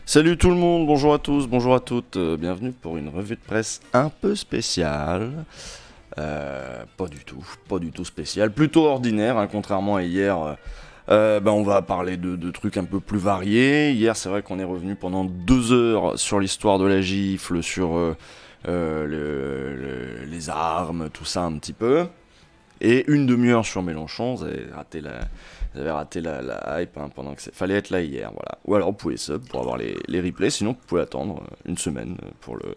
Salut tout le monde, bonjour à tous, bonjour à toutes, bienvenue pour une revue de presse un peu spéciale. Pas du tout spéciale, plutôt ordinaire, hein, contrairement à hier. On va parler de trucs un peu plus variés. Hier, c'est vrai qu'on est revenu pendant 2 heures sur l'histoire de la gifle, sur les armes, tout ça un petit peu. Et une demi-heure sur Mélenchon, vous avez raté la hype, hein, pendant que fallait être là hier, voilà. Ou alors vous pouvez sub pour avoir les replays, sinon vous pouvez attendre une semaine pour le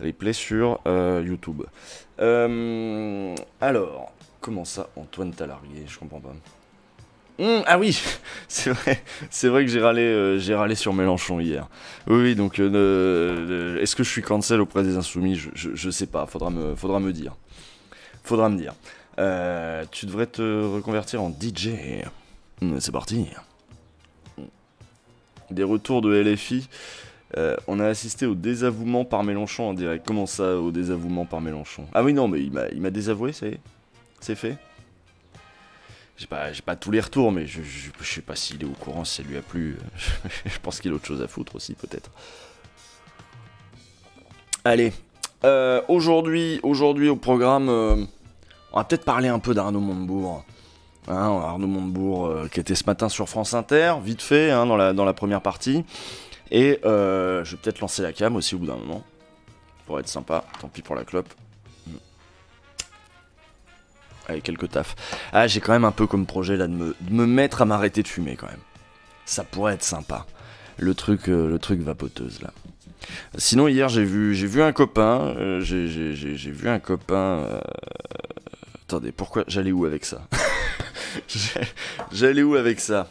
replay sur YouTube. Alors, comment ça, Antoine Talarguer, je comprends pas. Ah oui, c'est vrai que j'ai râlé sur Mélenchon hier. Oui, donc est-ce que je suis cancel auprès des Insoumis, je sais pas, faudra me dire. Tu devrais te reconvertir en DJ. C'est parti. Des retours de LFI. On a assisté au désavouement par Mélenchon en direct. Comment ça, au désavouement par Mélenchon? Ah oui, non, mais il m'a désavoué, c'est fait. J'ai pas tous les retours, mais je sais pas s'il est au courant, si ça lui a plu. Je pense qu'il a autre chose à foutre aussi, peut-être. Allez. Aujourd'hui au programme, on va peut-être parler un peu d'Arnaud Montebourg. Hein, Arnaud Montebourg qui était ce matin sur France Inter, vite fait, hein, dans la première partie. Et je vais peut-être lancer la cam aussi au bout d'un moment. Pour être sympa, tant pis pour la clope. Allez, quelques tafs. Ah, j'ai quand même un peu comme projet là de me mettre à m'arrêter de fumer quand même. Ça pourrait être sympa. Le truc vapoteuse là. Sinon hier j'ai vu un copain. J'ai vu un copain. Attendez, pourquoi j'allais où avec ça? J'allais où avec ça?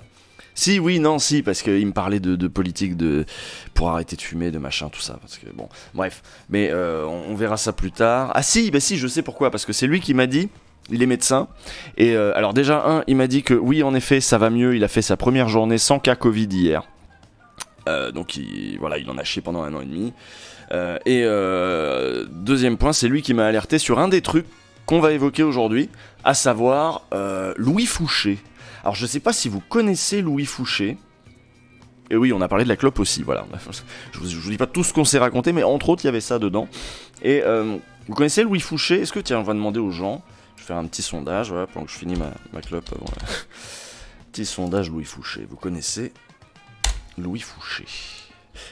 Si, oui, non, si, parce qu'il me parlait de politique, pour arrêter de fumer, de machin, tout ça, parce que bon, bref, mais on verra ça plus tard. Ah si, bah si, je sais pourquoi, parce que c'est lui qui m'a dit, il est médecin, et alors déjà, il m'a dit que oui, en effet, ça va mieux, il a fait sa première journée sans cas Covid hier, donc voilà, il en a chié pendant 1 an et demi, deuxième point, c'est lui qui m'a alerté sur un des trucs qu'on va évoquer aujourd'hui, à savoir Louis Fouché. Alors je sais pas si vous connaissez Louis Fouché. Et oui, on a parlé de la clope aussi, voilà. Je vous dis pas tout ce qu'on s'est raconté, mais entre autres, il y avait ça dedans. Et vous connaissez Louis Fouché? Est-ce que, tiens, on va demander aux gens. Je vais faire un petit sondage, voilà, pendant que je finis ma clope. Avant, petit sondage Louis Fouché. Vous connaissez Louis Fouché?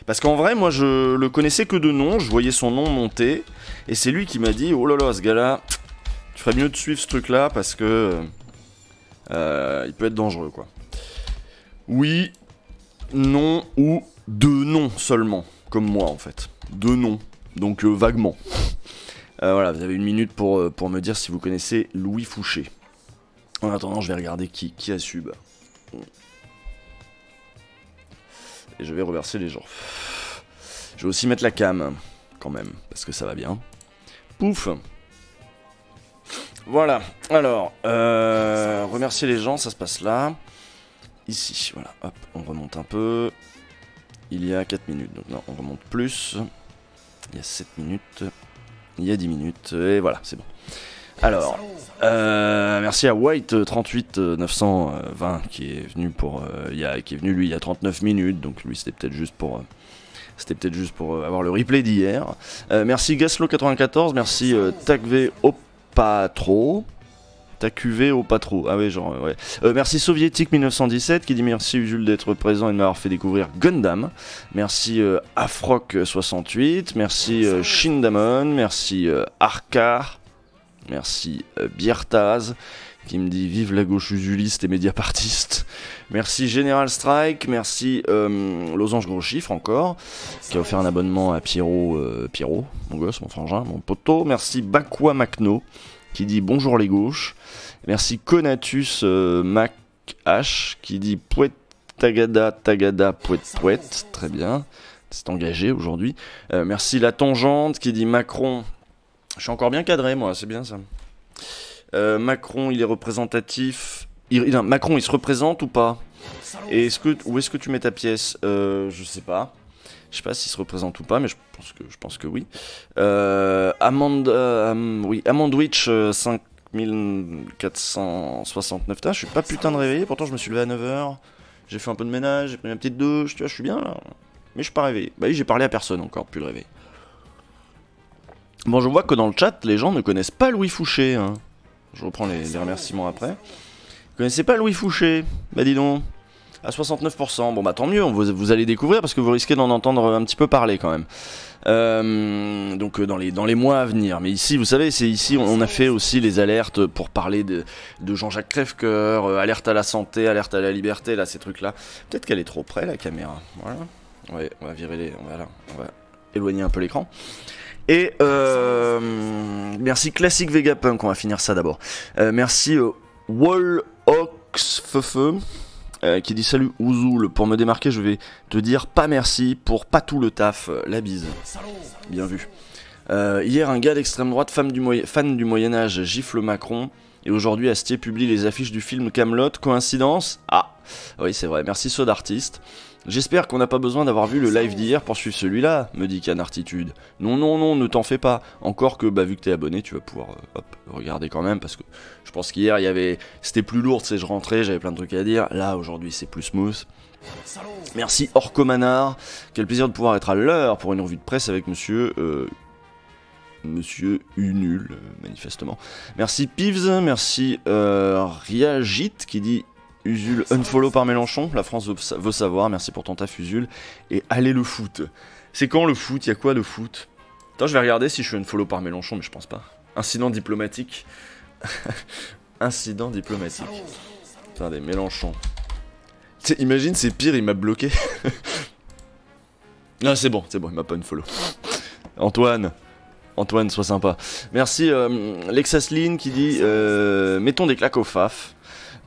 Parce qu'en vrai, moi, je le connaissais que de nom. Je voyais son nom monter. Et c'est lui qui m'a dit, oh là là, ce gars-là, tu ferais mieux de suivre ce truc-là, parce que il peut être dangereux, quoi. Oui, non ou 2 noms seulement, comme moi en fait. 2 noms, donc vaguement. Voilà, vous avez 1 minute pour me dire si vous connaissez Louis Fouché. En attendant, je vais regarder qui a sub. Et je vais reverser les gens. Je vais aussi mettre la cam, quand même, parce que ça va bien. Pouf. Voilà, alors, remercier les gens, ça se passe là. Ici, voilà, hop, on remonte un peu. Il y a 4 minutes, donc non, on remonte plus. Il y a 7 minutes. Il y a 10 minutes, et voilà, c'est bon. Alors, merci à White38920 qui est venu lui il y a 39 minutes, donc lui c'était peut-être juste pour avoir le replay d'hier. Merci Gaslo94, merci Tagve Opatro. TQV au patro. Ah ouais, genre, ouais. Merci Soviétique 1917 qui dit merci Jules d'être présent et de m'avoir fait découvrir Gundam. Merci Afroc68. Merci Shindamon. Merci Arkar. Merci Biertaz qui me dit vive la gauche usuliste et médiapartiste. Merci General Strike. Merci Losange Gros Chiffre encore qui a offert un abonnement à Pierrot, mon gosse, mon frangin, mon poteau. Merci Bakwa Macno qui dit bonjour les gauches. Merci Conatus Mac H qui dit pouet tagada pouet pouet. Très bien, c'est engagé aujourd'hui. Merci La Tangente qui dit Macron. Je suis encore bien cadré moi, c'est bien ça. Macron il est représentatif. Macron il se représente ou pas? Et où est-ce que tu mets ta pièce? Je sais pas. Je sais pas s'il se représente ou pas, mais je pense que oui. Amandwitch 5469. Je suis pas putain de réveillé, pourtant je me suis levé à 9h. J'ai fait un peu de ménage, j'ai pris ma petite douche, tu vois, je suis bien là. Mais je suis pas réveillé. Bah oui, j'ai parlé à personne encore depuis le réveil. Bon, je vois que dans le chat, les gens ne connaissent pas Louis Fouché. Hein. Je reprends les remerciements après. Vous connaissez pas Louis Fouché? Bah dis donc. À 69%. Bon bah tant mieux, vous allez découvrir parce que vous risquez d'en entendre un petit peu parler quand même. Donc dans les mois à venir. Mais ici, vous savez, c'est ici on a fait aussi les alertes pour parler de Jean-Jacques Crèvecoeur, alerte à la santé, alerte à la liberté, là ces trucs là. Peut-être qu'elle est trop près la caméra. Voilà. Ouais, on va virer les. Voilà, on va éloigner un peu l'écran. Et merci Classic Vegapunk, on va finir ça d'abord. Merci Walloxfeufeu. Qui dit salut Ouzoul, pour me démarquer je vais te dire pas merci pour pas tout le taf, la bise. Bien vu. Hier un gars d'extrême droite, fan du Moyen-Âge, gifle Macron, et aujourd'hui Astier publie les affiches du film Camelot. Coïncidence? Ah, oui c'est vrai, merci Saut d'artiste. J'espère qu'on n'a pas besoin d'avoir vu le live d'hier pour suivre celui-là, me dit Canartitude. Non, non, non, ne t'en fais pas. Encore que, bah, vu que t'es abonné, tu vas pouvoir regarder quand même, parce que je pense qu'hier, c'était plus lourd, tu sais, je rentrais, j'avais plein de trucs à dire. Là, aujourd'hui, c'est plus smooth. Merci Orco Manard. Quel plaisir de pouvoir être à l'heure pour une revue de presse avec monsieur Unul, manifestement. Merci Pivs, merci Riagit, qui dit... Usul, unfollow par Mélenchon, la France veut savoir, merci pour ton taf Usul, et allez le foot. C'est quand le foot? Il y a quoi de foot? Attends, je vais regarder si je suis unfollow par Mélenchon, mais je pense pas. Incident diplomatique. Incident diplomatique. Attendez, Mélenchon. Imagine, c'est pire, il m'a bloqué. Non, c'est bon, il m'a pas unfollow. Antoine, sois sympa. Merci Lexasline qui dit mettons des claques au faf.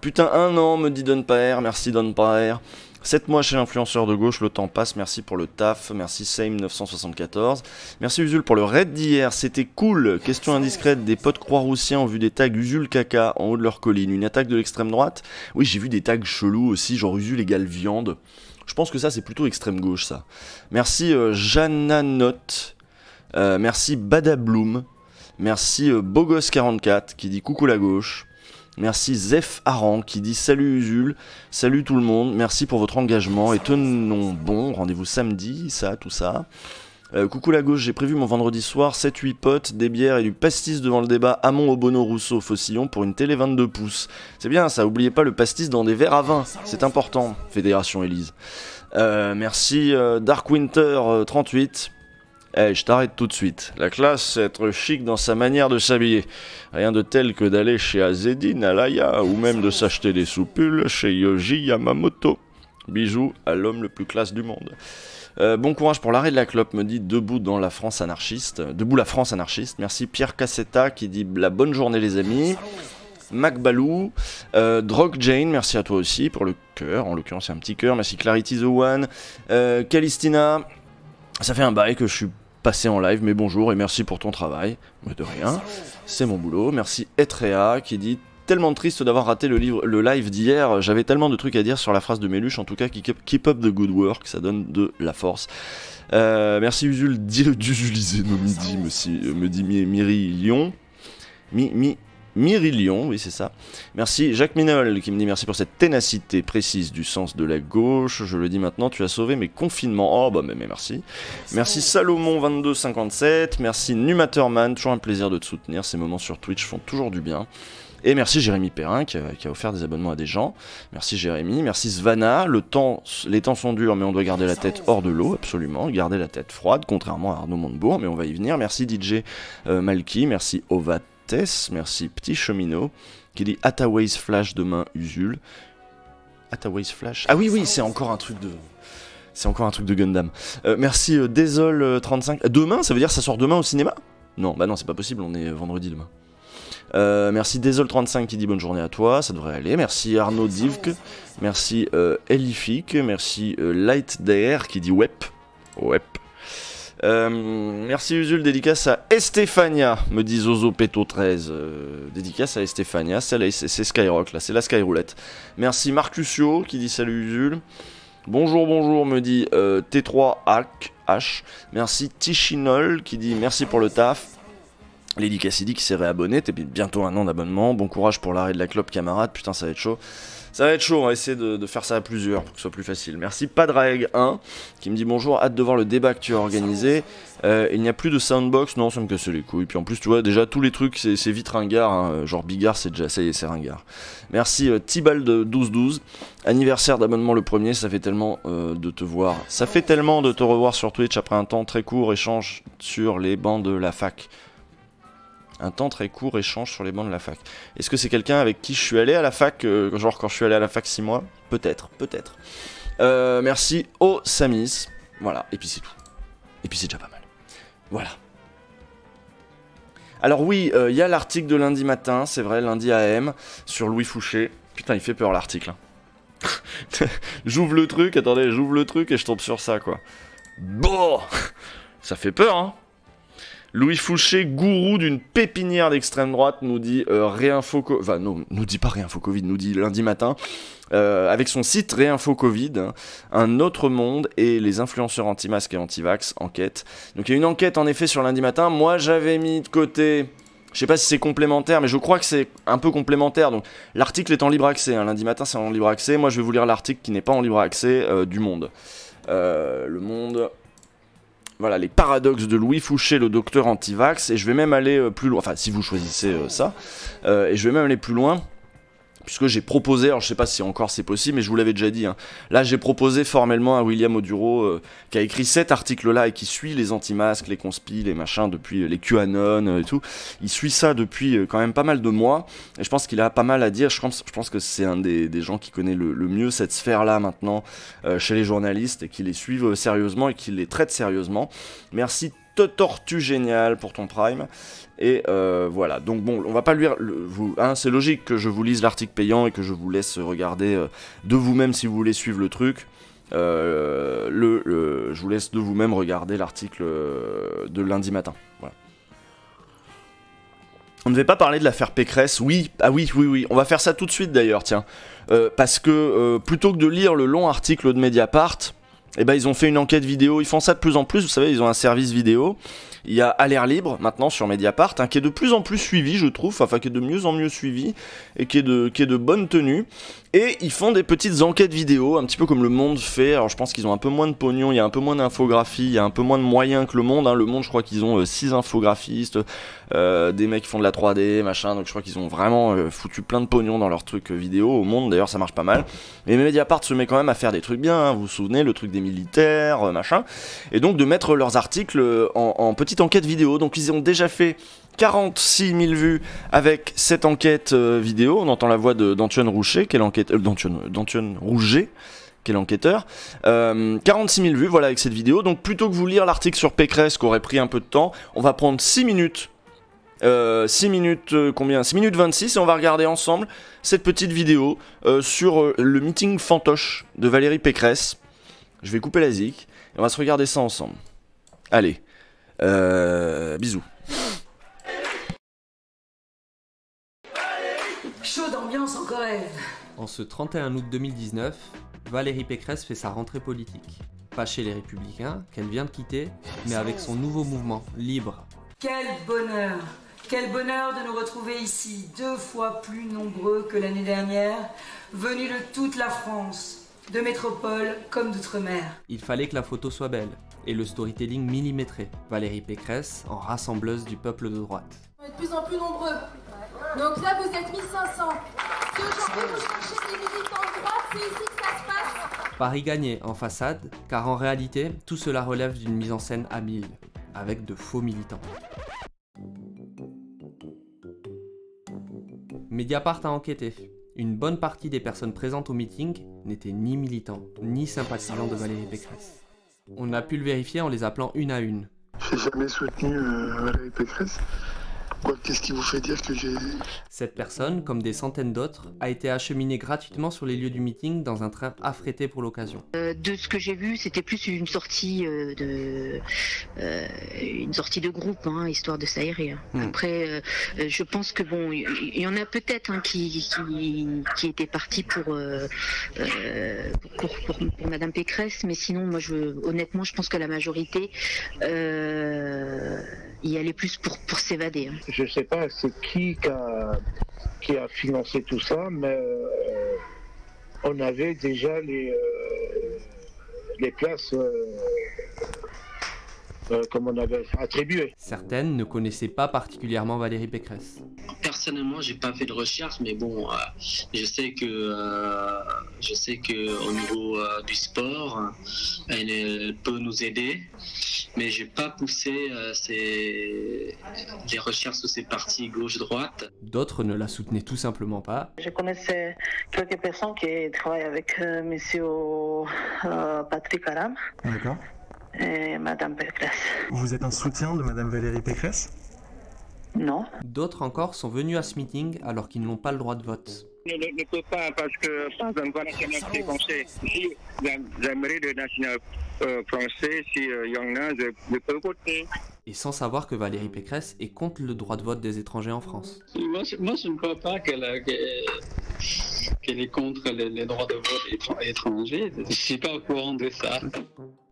Putain, 1 an, me dit Donpaer, merci Donpaer. 7 mois chez l'influenceur de gauche, le temps passe, merci pour le taf, merci Same974. Merci Usul pour le raid d'hier, c'était cool. Question indiscrète, des potes croix-roussiens ont vu des tags Usul caca en haut de leur colline. Une attaque de l'extrême droite? Oui, j'ai vu des tags chelous aussi, genre Usul égale viande. Je pense que ça, c'est plutôt extrême gauche, ça. Merci Jananot, merci Badabloom, merci Bogos44 qui dit coucou la gauche. Merci Zef Aran qui dit salut Usul, salut tout le monde, merci pour votre engagement et tenons bon, rendez-vous samedi, ça, tout ça. Coucou la gauche, j'ai prévu mon vendredi soir, 7-8 potes, des bières et du pastis devant le débat Hamon, Obono, Rousseau, Faucillon pour une télé 22 pouces. C'est bien ça, oubliez pas le pastis dans des verres à vin, c'est important, Fédération Élise. Merci Darkwinter38. Eh, je t'arrête tout de suite. La classe, c'est être chic dans sa manière de s'habiller. Rien de tel que d'aller chez Azedine, Alaya, ou même de s'acheter des soupules chez Yoji Yamamoto. Bisous à l'homme le plus classe du monde. Bon courage pour l'arrêt de la clope, me dit Debout dans la France anarchiste. Debout la France anarchiste. Merci Pierre Cassetta qui dit la bonne journée les amis. Macbalou, Drog Jane, merci à toi aussi pour le cœur. En l'occurrence, c'est un petit cœur. Merci Clarity the One. Calistina. Ça fait un bail que je suis passé en live, mais bonjour et merci pour ton travail. Mais de rien, c'est mon boulot. Merci Etrea qui dit tellement triste d'avoir raté le live d'hier. J'avais tellement de trucs à dire sur la phrase de Méluche. En tout cas, keep up the good work, ça donne de la force. Merci Usul d'usuliser nos midis, me dit Miri Lyon. Miri Lyon, oui c'est ça. Merci Jacques Minol qui me dit merci pour cette ténacité précise du sens de la gauche. Je le dis maintenant, tu as sauvé mes confinements. Oh bah mais merci. Merci Salomon2257. Merci Numaterman, toujours un plaisir de te soutenir. Ces moments sur Twitch font toujours du bien. Et merci Jérémy Perrin qui a offert des abonnements à des gens. Merci Jérémy. Merci Svana. Les temps sont durs mais on doit garder la tête hors de l'eau, absolument. Garder la tête froide, contrairement à Arnaud Montebourg, mais on va y venir. Merci DJ Malky. Merci Ovat. Merci Petit Cheminot qui dit Ataways Flash demain Usul. Ataways Flash. Ah oui c'est encore un truc de Gundam. Merci Désol35. Demain, ça veut dire ça sort demain au cinéma? Non, bah non, c'est pas possible, on est vendredi demain. Merci Désol35 qui dit bonne journée à toi, ça devrait aller. Merci Arnaud Divk. Merci Elifik. Merci Light Dair qui dit wep. Merci Usul, dédicace à Estefania, me dit Zozo Peto 13. Dédicace à Estefania, c'est Skyrock, là, c'est la Skyroulette. Merci Marcusio qui dit salut Usul. Bonjour, me dit T3H. Merci Tichinol qui dit merci pour le taf. Lady Cassidy qui s'est réabonné, t'es bientôt 1 an d'abonnement. Bon courage pour l'arrêt de la clope, camarade, putain, ça va être chaud. Ça va être chaud, on va essayer de faire ça à plusieurs pour que ce soit plus facile. Merci Padraeg1 qui me dit bonjour, hâte de voir le débat que tu as organisé. Il n'y a plus de soundbox, non ça me casse les couilles. Puis en plus tu vois déjà tous les trucs c'est vite ringard, hein. Genre Bigard c'est déjà, ça y est c'est ringard. Merci Tibald1212, anniversaire d'abonnement le premier, ça fait tellement de te voir. Ça fait tellement de te revoir sur Twitch après un temps très court échange sur les bancs de la fac. Un temps très court échange sur les bancs de la fac. Est-ce que c'est quelqu'un avec qui je suis allé à la fac, genre quand je suis allé à la fac 6 mois? Peut-être, peut-être. Merci au Samis. Voilà, et puis c'est tout. Et puis c'est déjà pas mal. Voilà. Alors oui, il y a l'article de lundi matin, c'est vrai, lundi AM, sur Louis Fouché. Putain, il fait peur l'article. Hein. J'ouvre le truc, attendez, j'ouvre le truc et je tombe sur ça, quoi. Bon, ça fait peur, hein. Louis Fouché, gourou d'une pépinière d'extrême droite, nous dit Réinfo... Enfin, non, nous dit pas Réinfo Covid, nous dit lundi matin, avec son site Réinfo Covid, hein, un autre monde et les influenceurs anti-masques et anti-vax, enquête. Donc il y a une enquête en effet sur lundi matin, moi j'avais mis de côté... Je sais pas si c'est complémentaire, mais je crois que c'est un peu complémentaire. Donc l'article est en libre accès, hein, lundi matin c'est en libre accès, moi je vais vous lire l'article qui n'est pas en libre accès du Monde. Le Monde... Voilà, les paradoxes de Louis Fouché, le docteur anti-vax, et je vais même aller plus loin, enfin si vous choisissez ça, et je vais même aller plus loin, puisque j'ai proposé, alors je sais pas si encore c'est possible, mais je vous l'avais déjà dit, hein, là j'ai proposé formellement à William Oduro, qui a écrit cet article-là, et qui suit les anti-masques, les conspis, les machins, depuis les QAnon et tout, il suit ça depuis quand même pas mal de mois, et je pense qu'il a pas mal à dire, je pense que c'est un des gens qui connaît le mieux cette sphère-là maintenant, chez les journalistes, et qui les suivent sérieusement, et qui les traitent sérieusement. Merci Tortue Génial pour ton Prime. Et voilà, donc bon, on va pas lire, hein, c'est logique que je vous lise l'article payant et que je vous laisse regarder de vous-même si vous voulez suivre le truc. Je vous laisse de vous-même regarder l'article de lundi matin. Voilà. On ne devait pas parler de l'affaire Pécresse, oui, ah oui, on va faire ça tout de suite d'ailleurs, tiens. Parce que plutôt que de lire le long article de Mediapart, eh ben, ils ont fait une enquête vidéo, ils font ça de plus en plus, vous savez, ils ont un service vidéo. Il y a À l'air libre maintenant sur Mediapart, hein, qui est de plus en plus suivi, je trouve, enfin qui est de mieux en mieux suivi, et qui est de bonne tenue. Et ils font des petites enquêtes vidéo, un petit peu comme Le Monde fait. Alors je pense qu'ils ont un peu moins de pognon, il y a un peu moins d'infographie, il y a un peu moins de moyens que Le Monde. Hein. Le Monde, je crois qu'ils ont 6 infographistes, des mecs qui font de la 3D, machin. Donc je crois qu'ils ont vraiment foutu plein de pognon dans leurs trucs vidéo. Au Monde, d'ailleurs, ça marche pas mal. Mais Mediapart se met quand même à faire des trucs bien. Hein. Vous vous souvenez, le truc des militaires, machin. Et donc de mettre leurs articles en petite enquête vidéo. Donc ils ont déjà fait 46 000 vues avec cette enquête vidéo. On entend la voix d'Antoine Rouget, quel enquêteur, d'Antoine Rouget, quel enquêteur. 46 000 vues, voilà, avec cette vidéo. Donc plutôt que vous lire l'article sur Pécresse, qui aurait pris un peu de temps, on va prendre 6 minutes. 6 minutes, combien 6 minutes 26, et on va regarder ensemble cette petite vidéo sur le meeting fantoche de Valérie Pécresse. Je vais couper la zik, et on va se regarder ça ensemble. Allez, bisous. Chaud d'ambiance en Corrèze. En ce 31 août 2019, Valérie Pécresse fait sa rentrée politique. Pas chez les Républicains, qu'elle vient de quitter, mais avec son nouveau mouvement, Libre. Quel bonheur! Quel bonheur de nous retrouver ici, 2 fois plus nombreux que l'année dernière, venus de toute la France, de métropole comme d'outre-mer. Il fallait que la photo soit belle, et le storytelling millimétré. Valérie Pécresse en rassembleuse du peuple de droite. On est de plus en plus nombreux. Donc là, vous êtes 1500. Si aujourd'hui vous cherchez des militants de droite, c'est ici que ça se passe. Paris gagné en façade, car en réalité, tout cela relève d'une mise en scène à 1000, avec de faux militants. Mediapart a enquêté. Une bonne partie des personnes présentes au meeting n'étaient ni militants, ni sympathisants de Valérie Pécresse. On a pu le vérifier en les appelant une à une. J'ai jamais soutenu Valérie Pécresse. Qu'est-ce qui vous fait dire que j'ai... Cette personne, comme des centaines d'autres, a été acheminée gratuitement sur les lieux du meeting dans un train affrété pour l'occasion. De ce que j'ai vu, c'était plus une sortie de groupe, hein, histoire de s'aérer. Après, je pense que bon, il y en a peut-être hein, qui étaient partis pour Madame Pécresse, mais sinon, moi, honnêtement, je pense que la majorité y allait plus pour s'évader. Hein. Je sais pas c'est qui a financé tout ça, mais On avait déjà les places comme on avait attribuées. Certaines ne connaissaient pas particulièrement Valérie Pécresse. Personnellement, j'ai pas fait de recherche, mais bon, je sais que au niveau du sport, elle peut nous aider, mais j'ai pas poussé les recherches sur ces partis gauche-droite. D'autres ne la soutenaient tout simplement pas. Je connaissais quelques personnes qui travaillent avec monsieur Patrick Caram. D'accord. Et Madame Pécresse. Vous êtes un soutien de Madame Valérie Pécresse? Non. D'autres encore sont venus à ce meeting alors qu'ils n'ont pas le droit de vote. Ne peux pas parce que par exemple la nationalité française, si j'aimerais le national français, si il y en a, je peux voter. Et sans savoir que Valérie Pécresse est contre le droit de vote des étrangers en France. Moi, je ne crois pas qu'elle est contre les droits de vote étrangers. Je ne suis pas au courant de ça.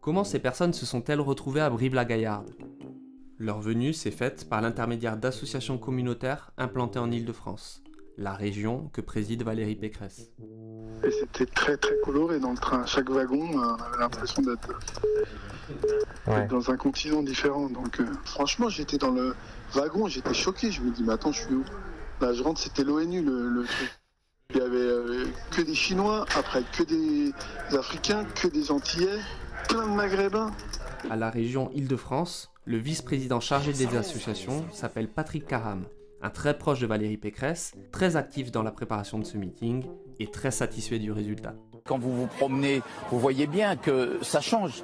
Comment ces personnes se sont-elles retrouvées à Brive-la-Gaillarde? Leur venue s'est faite par l'intermédiaire d'associations communautaires implantées en Île-de-France, la région que préside Valérie Pécresse. Et c'était très très coloré dans le train. Chaque wagon, on avait l'impression d'être dans un continent différent. Donc franchement, j'étais dans le wagon, j'étais choqué. Je me dis, mais attends, je suis où? Là, je rentre, c'était l'ONU le truc. Il y avait que des Chinois, après que des Africains, que des Antillais, plein de Maghrébins. À la région Île-de-France, le vice-président chargé des associations s'appelle Patrick Caram, un très proche de Valérie Pécresse, très actif dans la préparation de ce meeting et très satisfait du résultat. Quand vous vous promenez, vous voyez bien que ça change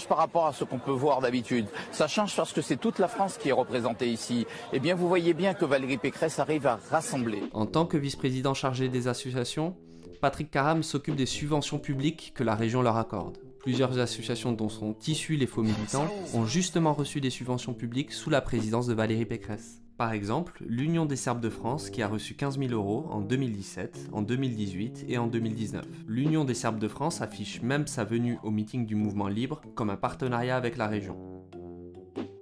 par rapport à ce qu'on peut voir d'habitude. Ça change parce que c'est toute la France qui est représentée ici. Eh bien, vous voyez bien que Valérie Pécresse arrive à rassembler. En tant que vice-président chargé des associations, Patrick Caram s'occupe des subventions publiques que la région leur accorde. Plusieurs associations dont sont issus les faux militants ont justement reçu des subventions publiques sous la présidence de Valérie Pécresse. Par exemple, l'Union des Serbes de France qui a reçu 15 000 € en 2017, en 2018 et en 2019. L'Union des Serbes de France affiche même sa venue au meeting du Mouvement Libre comme un partenariat avec la région.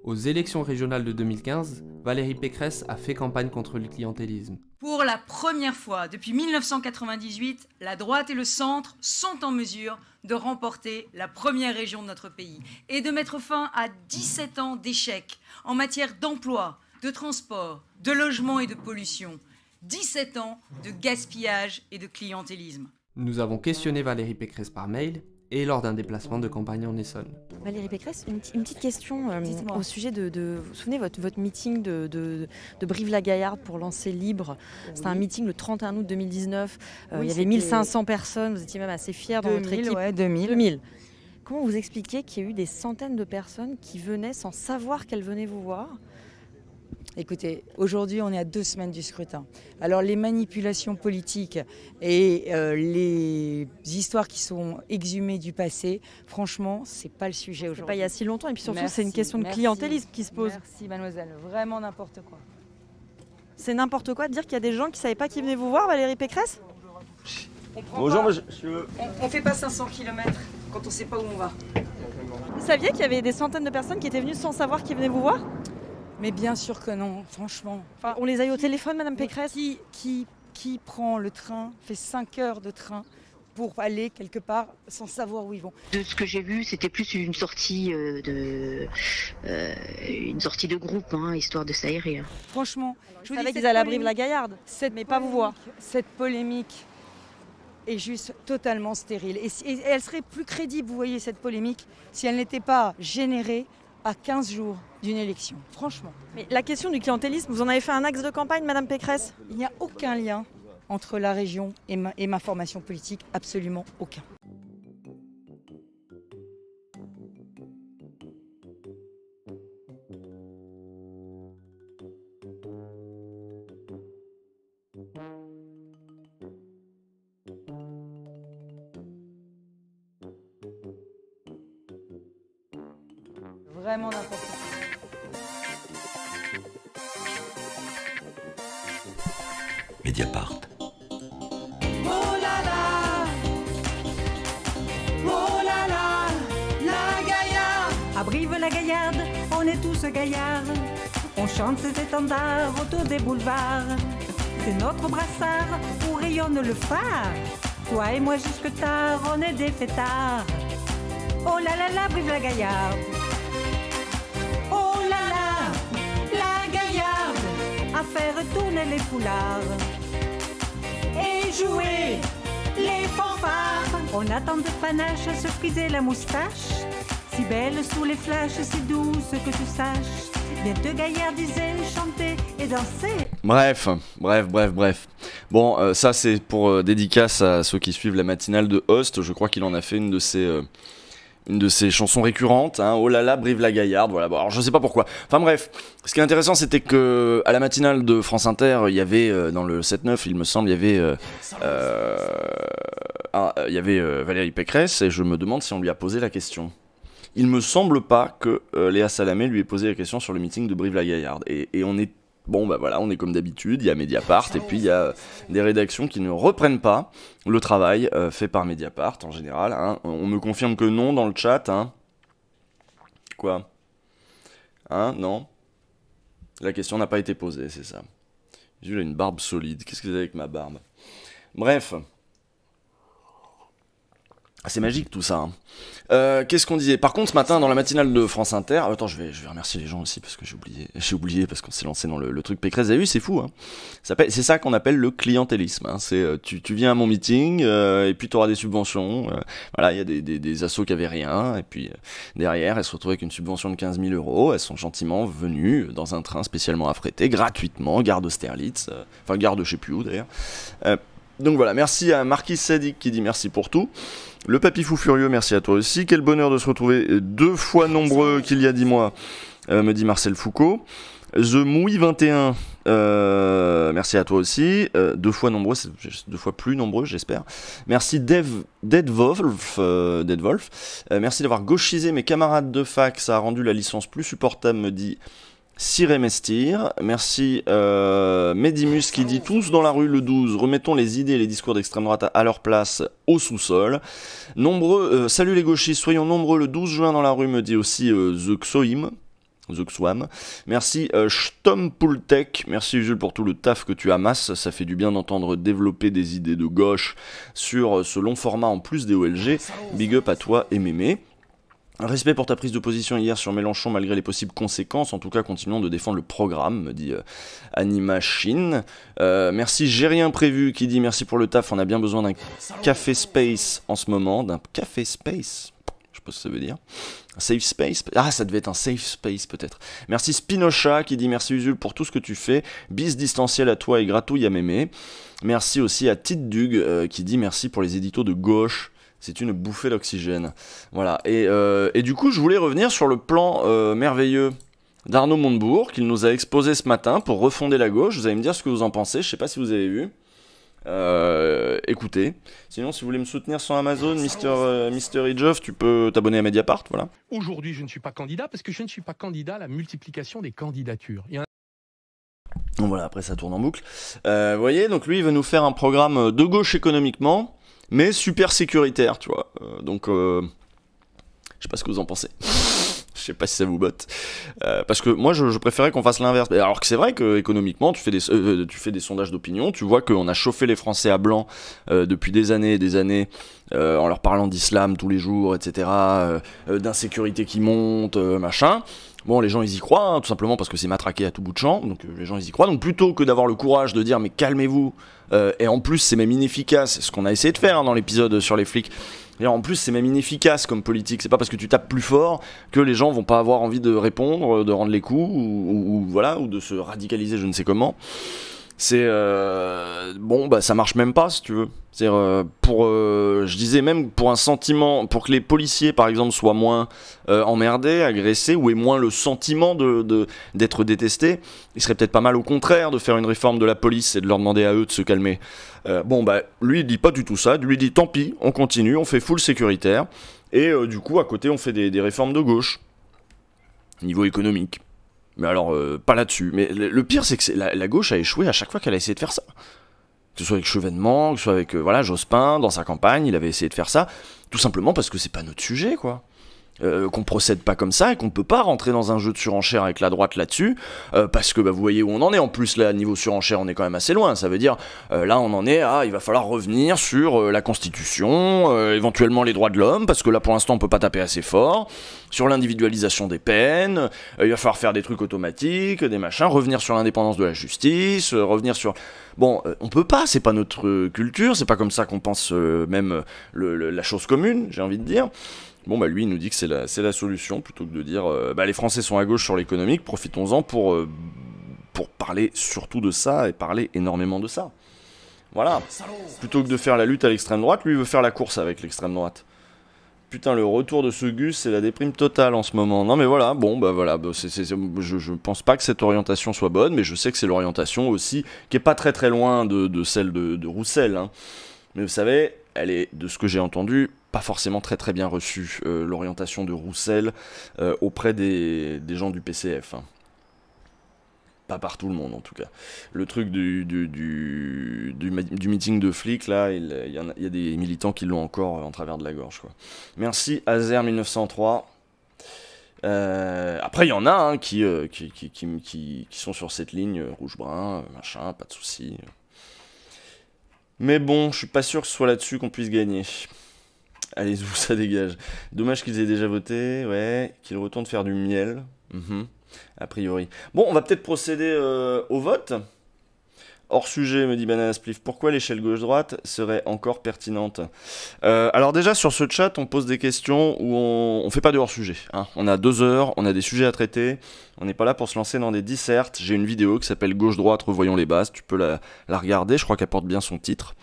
Aux élections régionales de 2015, Valérie Pécresse a fait campagne contre le clientélisme. Pour la première fois depuis 1998, la droite et le centre sont en mesure de remporter la première région de notre pays et de mettre fin à 17 ans d'échecs en matière d'emploi, de transport, de logement et de pollution. 17 ans de gaspillage et de clientélisme. Nous avons questionné Valérie Pécresse par mail et lors d'un déplacement de campagne en Essonne. Valérie Pécresse, une petite question au sujet de vous souvenez votre meeting de Brive-la-Gaillarde pour lancer Libre. C'était un meeting le 31 août 2019. Il y avait 1500 personnes, vous étiez même assez fiers dans votre équipe. Ouais, 2000. Comment vous expliquez qu'il y a eu des centaines de personnes qui venaient sans savoir qu'elles venaient vous voir? Écoutez, aujourd'hui, on est à 2 semaines du scrutin. Alors, les manipulations politiques et les histoires qui sont exhumées du passé, franchement, c'est pas le sujet aujourd'hui. Pas il y a si longtemps, et puis surtout, c'est une question de clientélisme qui se pose. Merci, mademoiselle. Vraiment n'importe quoi. C'est n'importe quoi de dire qu'il y a des gens qui savaient pas qui venaient vous voir, Valérie Pécresse? Bonjour, monsieur. On fait pas 500 km quand on sait pas où on va. Vous saviez qu'il y avait des centaines de personnes qui étaient venues sans savoir qui venaient vous voir? Mais bien sûr que non, franchement. Enfin, on les a eu au téléphone, Madame Pécresse. Qui prend le train, fait 5 heures de train pour aller quelque part sans savoir où ils vont? De ce que j'ai vu, c'était plus une sortie de groupe, histoire de s'aérer. Franchement, je vous savais qu'ils allaient à Brive-la-Gaillarde, mais pas vous voir. Cette polémique est juste totalement stérile. Et elle serait plus crédible, vous voyez, cette polémique, si elle n'était pas générée à 15 jours d'une élection, franchement. Mais la question du clientélisme, vous en avez fait un axe de campagne, Madame Pécresse? Il n'y a aucun lien entre la région et ma formation politique, absolument aucun. Vraiment n'importe quoi. Mediapart. Oh là là, la Gaillarde. À Brive-la-Gaillarde, on est tous gaillards. On chante ses étendards autour des boulevards. C'est notre brassard où rayonne le phare. Toi et moi jusque tard, on est des fêtards. Oh là là là, Brive-la-Gaillarde. Oh là là, la Gaillarde, à faire tourner les foulards et jouer les fanfares. On attend de panache à se friser la moustache. Si belle sous les flashs, si douce que tu saches. Bien te gaillardiser, chanter et danser. Bref. Bon, ça c'est pour dédicace à ceux qui suivent la matinale de Host. Je crois qu'il en a fait une de ses chansons récurrentes, hein. Oh là là, Brive-la-Gaillarde, voilà. Bon, alors je sais pas pourquoi. Enfin bref, ce qui est intéressant, c'était que à la matinale de France Inter, il y avait dans le 7-9, il me semble, il y avait Valérie Pécresse, et je me demande si on lui a posé la question. Il me semble pas que Léa Salamé lui ait posé la question sur le meeting de Brive-la-Gaillarde. Et on est bon, bah voilà, on est comme d'habitude. Il y a Mediapart et puis il y a des rédactions qui ne reprennent pas le travail fait par Mediapart en général. Hein. On me confirme que non dans le chat. Hein. Quoi ? Hein ? Non ? La question n'a pas été posée, c'est ça. Jules a une barbe solide. Qu'est-ce que vous avez avec ma barbe ? Bref. C'est magique tout ça. Hein. Qu'est-ce qu'on disait ? Par contre, ce matin, dans la matinale de France Inter... Attends, je vais remercier les gens aussi, parce que j'ai oublié parce qu'on s'est lancé dans le truc Pécresse. Vous avez vu, c'est fou. Hein. C'est ça qu'on appelle le clientélisme. Hein. C'est tu viens à mon meeting, et puis tu auras des subventions. Voilà, il y a des assos qui avaient rien, et puis derrière, elles se retrouvent avec une subvention de 15 000 €. Elles sont gentiment venues dans un train spécialement affrété, gratuitement, gare d'Austerlitz, enfin gare de je sais plus où d'ailleurs. Donc voilà, merci à Marquis Sadik qui dit merci pour tout. Le Papy Fou Furieux, merci à toi aussi. Quel bonheur de se retrouver 2 fois nombreux qu'il y a 10 mois, me dit Marcel Foucault. The Mouille 21, merci à toi aussi. 2 fois nombreux, c'est 2 fois plus nombreux, j'espère. Merci Dead Wolf. Merci d'avoir gauchisé mes camarades de fac, ça a rendu la licence plus supportable, me dit Cyré Mestir. Merci Medimus qui dit tous dans la rue le 12, remettons les idées et les discours d'extrême droite à leur place au sous-sol. Nombreux, salut les gauchistes, soyons nombreux le 12 juin dans la rue, me dit aussi The Xoam. Merci Stompultek, merci Jules pour tout le taf que tu amasses, ça fait du bien d'entendre développer des idées de gauche sur ce long format en plus des OLG. Big up à toi et Mémé. Respect pour ta prise de position hier sur Mélenchon malgré les possibles conséquences, en tout cas continuons de défendre le programme, me dit Animachine. Merci J'ai rien prévu qui dit merci pour le taf, on a bien besoin d'un café space en ce moment, d'un café space, je sais pas ce que ça veut dire. Un safe space, ah ça devait être un safe space peut-être. Merci Spinocha qui dit merci Usul pour tout ce que tu fais, bis distanciel à toi et gratouille à Mémé. Merci aussi à Tite Dug qui dit merci pour les éditos de gauche. C'est une bouffée d'oxygène. Voilà. Et du coup, je voulais revenir sur le plan merveilleux d'Arnaud Montebourg qu'il nous a exposé ce matin pour refonder la gauche. Vous allez me dire ce que vous en pensez. Je sais pas si vous avez vu. Écoutez. Sinon, si vous voulez me soutenir sur Amazon, Mister Idjoff, tu peux t'abonner à Mediapart. Voilà. Aujourd'hui, je ne suis pas candidat parce que je ne suis pas candidat à la multiplication des candidatures. Donc voilà, après ça tourne en boucle. Vous voyez, donc lui, il veut nous faire un programme de gauche économiquement, mais super sécuritaire, tu vois. Donc, je sais pas ce que vous en pensez. Je sais pas si ça vous botte. Parce que moi, je préférais qu'on fasse l'inverse. Alors que c'est vrai qu'économiquement, tu fais des sondages d'opinion, tu vois qu'on a chauffé les Français à blanc depuis des années et des années, en leur parlant d'islam tous les jours, etc., d'insécurité qui monte, machin. Bon, les gens ils y croient, hein, tout simplement parce que c'est matraqué à tout bout de champ, donc les gens ils y croient. Donc plutôt que d'avoir le courage de dire mais calmez-vous, et en plus c'est même inefficace, ce qu'on a essayé de faire hein, dans l'épisode sur les flics. Et en plus c'est même inefficace comme politique, c'est pas parce que tu tapes plus fort que les gens vont pas avoir envie de répondre, de rendre les coups, ou voilà, ou de se radicaliser je ne sais comment. C'est bon bah ça marche même pas si tu veux. C'est-à-dire je disais même pour un sentiment, pour que les policiers par exemple soient moins emmerdés, agressés, ou aient moins le sentiment d'être détestés, il serait peut-être pas mal au contraire de faire une réforme de la police et de leur demander à eux de se calmer. Bon bah lui il dit pas du tout ça, lui il dit tant pis, on continue, on fait full sécuritaire, et du coup à côté on fait des réformes de gauche, niveau économique. Mais alors, pas là-dessus. Mais le pire, c'est que la gauche a échoué à chaque fois qu'elle a essayé de faire ça. Que ce soit avec Chevènement, que ce soit avec Jospin, dans sa campagne, il avait essayé de faire ça. Tout simplement parce que c'est pas notre sujet, quoi. qu'on procède pas comme ça et qu'on peut pas rentrer dans un jeu de surenchère avec la droite là-dessus, parce que vous voyez où on en est. En plus là, niveau surenchère, on est quand même assez loin. Ça veut dire là, on en est à il va falloir revenir sur la Constitution, éventuellement les droits de l'homme, parce que là pour l'instant on peut pas taper assez fort, sur l'individualisation des peines, il va falloir faire des trucs automatiques, des machins, revenir sur l'indépendance de la justice, revenir sur... Bon, on peut pas, c'est pas notre culture, c'est pas comme ça qu'on pense même la chose commune, j'ai envie de dire. Bon, bah lui, il nous dit que c'est la solution, plutôt que de dire les Français sont à gauche sur l'économique, profitons-en pour parler surtout de ça et parler énormément de ça. Voilà. Plutôt que de faire la lutte à l'extrême droite, lui, il veut faire la course avec l'extrême droite. Putain, le retour de ce Gus, c'est la déprime totale en ce moment. Non mais voilà, bon bah voilà, je pense pas que cette orientation soit bonne, mais je sais que c'est l'orientation aussi qui est pas très très loin de celle de Roussel. Hein. Mais vous savez, elle est, de ce que j'ai entendu, pas forcément très très bien reçue, l'orientation de Roussel auprès des gens du PCF. Hein. Pas par tout le monde en tout cas. Le truc du meeting de flics, là, il y a des militants qui l'ont encore en travers de la gorge, quoi. Merci Azer1903. Après, il y en a hein, qui sont sur cette ligne rouge-brun, machin, pas de soucis. Mais bon, je suis pas sûr que ce soit là-dessus qu'on puisse gagner. Allez-vous, ça dégage. Dommage qu'ils aient déjà voté, ouais, qu'ils retournent faire du miel. A priori. Bon, on va peut-être procéder au vote. Hors sujet, me dit Banana Spliff. Pourquoi l'échelle gauche-droite serait encore pertinente? Alors déjà, sur ce chat, on pose des questions où on fait pas de hors sujet. Hein. On a 2 heures, on a des sujets à traiter. On n'est pas là pour se lancer dans des dissertes. J'ai une vidéo qui s'appelle Gauche-droite, revoyons les bases. Tu peux la regarder, je crois qu'elle porte bien son titre.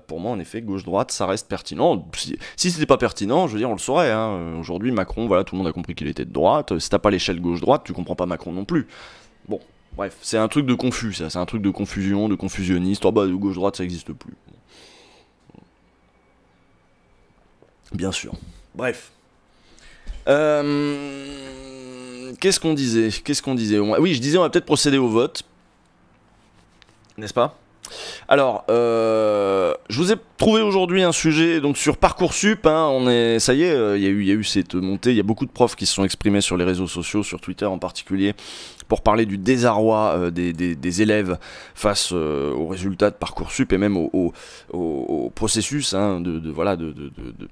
Pour moi, en effet, gauche-droite, ça reste pertinent. Si c'était pas pertinent, je veux dire, on le saurait. Hein. Aujourd'hui, Macron, voilà, tout le monde a compris qu'il était de droite. Si t'as pas l'échelle gauche-droite, tu comprends pas Macron non plus. Bon, bref, c'est un truc de confus, ça. C'est un truc de confusion, de confusionniste. Oh bah, gauche-droite, ça n'existe plus. Bien sûr. Bref. Qu'est-ce qu'on disait? Oui, je disais, on va peut-être procéder au vote. N'est-ce pas? Alors, je vous ai trouvé aujourd'hui un sujet donc sur Parcoursup. Hein, ça y est, il y a eu cette montée. Il y a beaucoup de profs qui se sont exprimés sur les réseaux sociaux, sur Twitter en particulier, pour parler du désarroi des élèves face aux résultats de Parcoursup et même au processus hein, de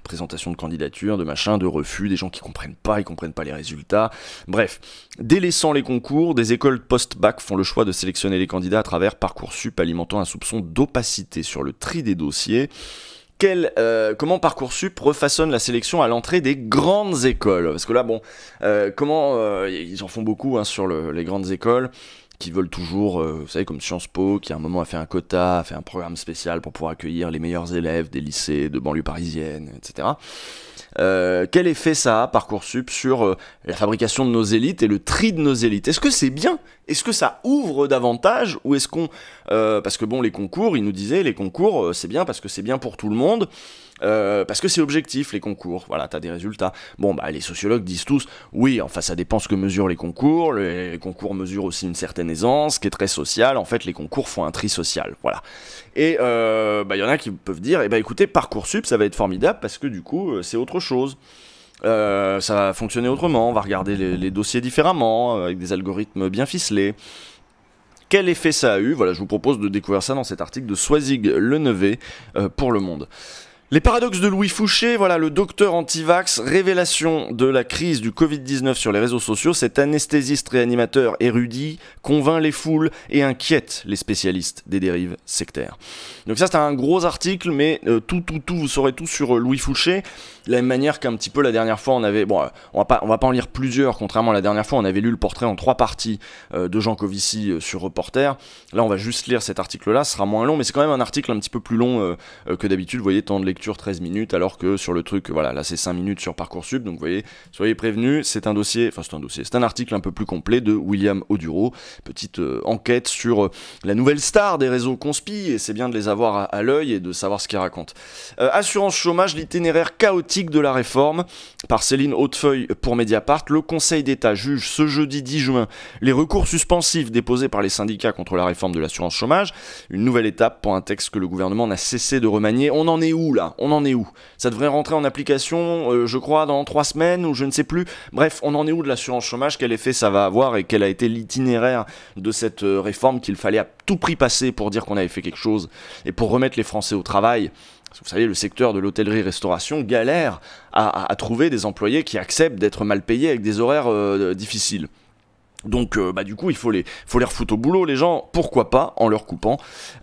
présentation de candidature, de machin, de refus, des gens qui comprennent pas les résultats. Bref, délaissant les concours, des écoles post-bac font le choix de sélectionner les candidats à travers Parcoursup, alimentant un soupçon d'opacité sur le tri des dossiers. Comment Parcoursup refaçonne la sélection à l'entrée des grandes écoles? Parce que là, bon, ils en font beaucoup hein, sur les grandes écoles qui veulent toujours, vous savez, comme Sciences Po, qui à un moment a fait un quota, a fait un programme spécial pour pouvoir accueillir les meilleurs élèves des lycées de banlieue parisienne, etc. Quel effet ça a, Parcoursup, sur la fabrication de nos élites et le tri de nos élites? Est-ce que c'est bien? Est-ce que ça ouvre davantage? Ou est-ce qu'on... parce que bon, les concours, ils nous disaient, les concours, c'est bien parce que c'est bien pour tout le monde, parce que c'est objectif, les concours. Voilà, t'as des résultats. Bon, bah, les sociologues disent tous, oui, enfin, ça dépend ce que mesurent les concours. Les concours mesurent aussi une certaine aisance, qui est très sociale. En fait, les concours font un tri social. Voilà. Et y en a qui peuvent dire, écoutez, Parcoursup, ça va être formidable parce que du coup, c'est autre chose. Ça va fonctionner autrement, on va regarder les dossiers différemment, avec des algorithmes bien ficelés. Quel effet ça a eu? Voilà, je vous propose de découvrir ça dans cet article de Swazig Lenevé pour Le Monde. Les paradoxes de Louis Fouché, voilà, le docteur anti-vax, révélation de la crise du Covid-19 sur les réseaux sociaux. Cet anesthésiste réanimateur érudit convainc les foules et inquiète les spécialistes des dérives sectaires. Donc ça, c'est un gros article, mais vous saurez tout sur Louis Fouché. De la même manière qu'un petit peu la dernière fois, on avait... Bon, on va pas en lire plusieurs, contrairement à la dernière fois, on avait lu le portrait en 3 parties de Jean Covici sur Reporter. Là, on va juste lire cet article-là, ce sera moins long, mais c'est quand même un article un petit peu plus long que d'habitude. Vous voyez, temps de lecture 13 minutes, alors que sur le truc, voilà, là c'est 5 minutes sur Parcoursup, donc vous voyez, soyez prévenus, c'est un article un peu plus complet de William Oduro, petite enquête sur la nouvelle star des réseaux conspi, et c'est bien de les avoir à l'œil et de savoir ce qu'ils racontent. Assurance chômage, l'itinéraire chaotique de la réforme, par Céline Hautefeuille pour Mediapart. Le Conseil d'État juge ce jeudi 10 juin les recours suspensifs déposés par les syndicats contre la réforme de l'assurance chômage, une nouvelle étape pour un texte que le gouvernement n'a cessé de remanier. On en est où là? là? On en est où? Ça devrait rentrer en application, je crois, dans 3 semaines ou je ne sais plus. Bref, on en est où de l'assurance chômage? Quel effet ça va avoir et quel a été l'itinéraire de cette réforme qu'il fallait à tout prix passer pour dire qu'on avait fait quelque chose et pour remettre les Français au travail? Parce que vous savez, le secteur de l'hôtellerie-restauration galère à trouver des employés qui acceptent d'être mal payés avec des horaires difficiles. Donc du coup il faut les refoutre au boulot les gens, pourquoi pas en leur coupant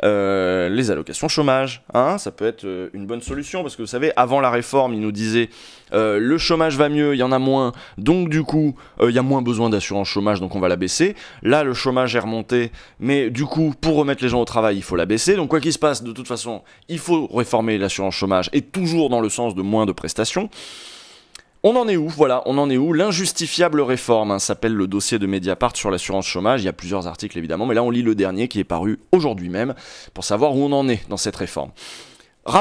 les allocations chômage, hein, ça peut être une bonne solution parce que vous savez avant la réforme ils nous disaient le chômage va mieux, il y en a moins, donc du coup il y a moins besoin d'assurance chômage donc on va la baisser. Là le chômage est remonté mais du coup pour remettre les gens au travail il faut la baisser, donc quoi qu'il se passe de toute façon il faut réformer l'assurance chômage et toujours dans le sens de moins de prestations. On en est où? Voilà, on en est où? L'injustifiable réforme, hein, s'appelle le dossier de Mediapart sur l'assurance chômage. Il y a plusieurs articles évidemment, mais là on lit le dernier qui est paru aujourd'hui même pour savoir où on en est dans cette réforme. Un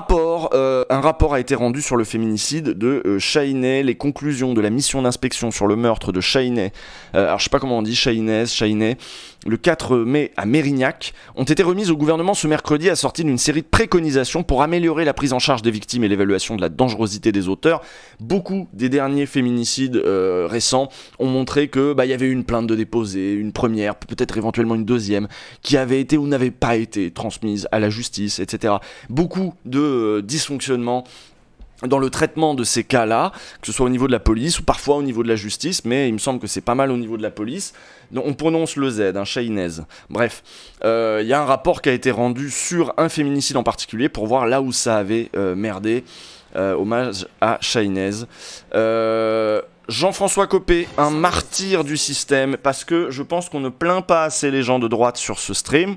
rapport a été rendu sur le féminicide de Chahine, les conclusions de la mission d'inspection sur le meurtre de Chahine, alors je sais pas comment on dit, Chahine, le 4 mai à Mérignac, ont été remises au gouvernement ce mercredi assorties d'une série de préconisations pour améliorer la prise en charge des victimes et l'évaluation de la dangerosité des auteurs. Beaucoup des derniers féminicides récents ont montré que y avait eu une plainte de déposée, une première, peut-être éventuellement une deuxième, qui avait été ou n'avait pas été transmise à la justice, etc. Beaucoup de dysfonctionnements dans le traitement de ces cas-là, que ce soit au niveau de la police ou parfois au niveau de la justice, mais il me semble que c'est pas mal au niveau de la police. Donc on prononce le Z, un Chahinez. Bref, il y a un rapport qui a été rendu sur un féminicide en particulier pour voir là où ça avait merdé. Hommage à Chahinez. Jean-François Copé, un martyr du système, parce que je pense qu'on ne plaint pas assez les gens de droite sur ce stream.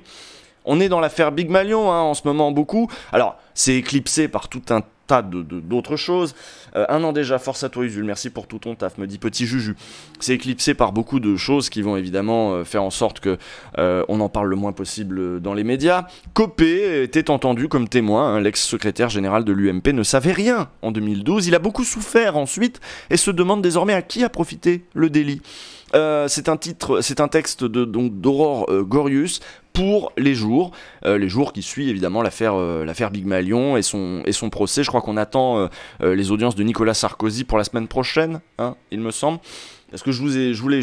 On est dans l'affaire Big Malion en ce moment beaucoup. Alors, c'est éclipsé par tout un tas d'autres choses. 1 an déjà, force à toi Usul, merci pour tout ton taf, me dit Petit Juju. C'est éclipsé par beaucoup de choses qui vont évidemment faire en sorte que on en parle le moins possible dans les médias. Copé était entendu comme témoin, l'ex-secrétaire général de l'UMP ne savait rien en 2012. Il a beaucoup souffert ensuite et se demande désormais à qui a profité le délit. C'est un texte d'Aurore Gorius pour les jours qui suivent évidemment l'affaire Big Malion et son procès. Je crois qu'on attend les audiences de Nicolas Sarkozy pour la semaine prochaine, hein, il me semble. Parce que je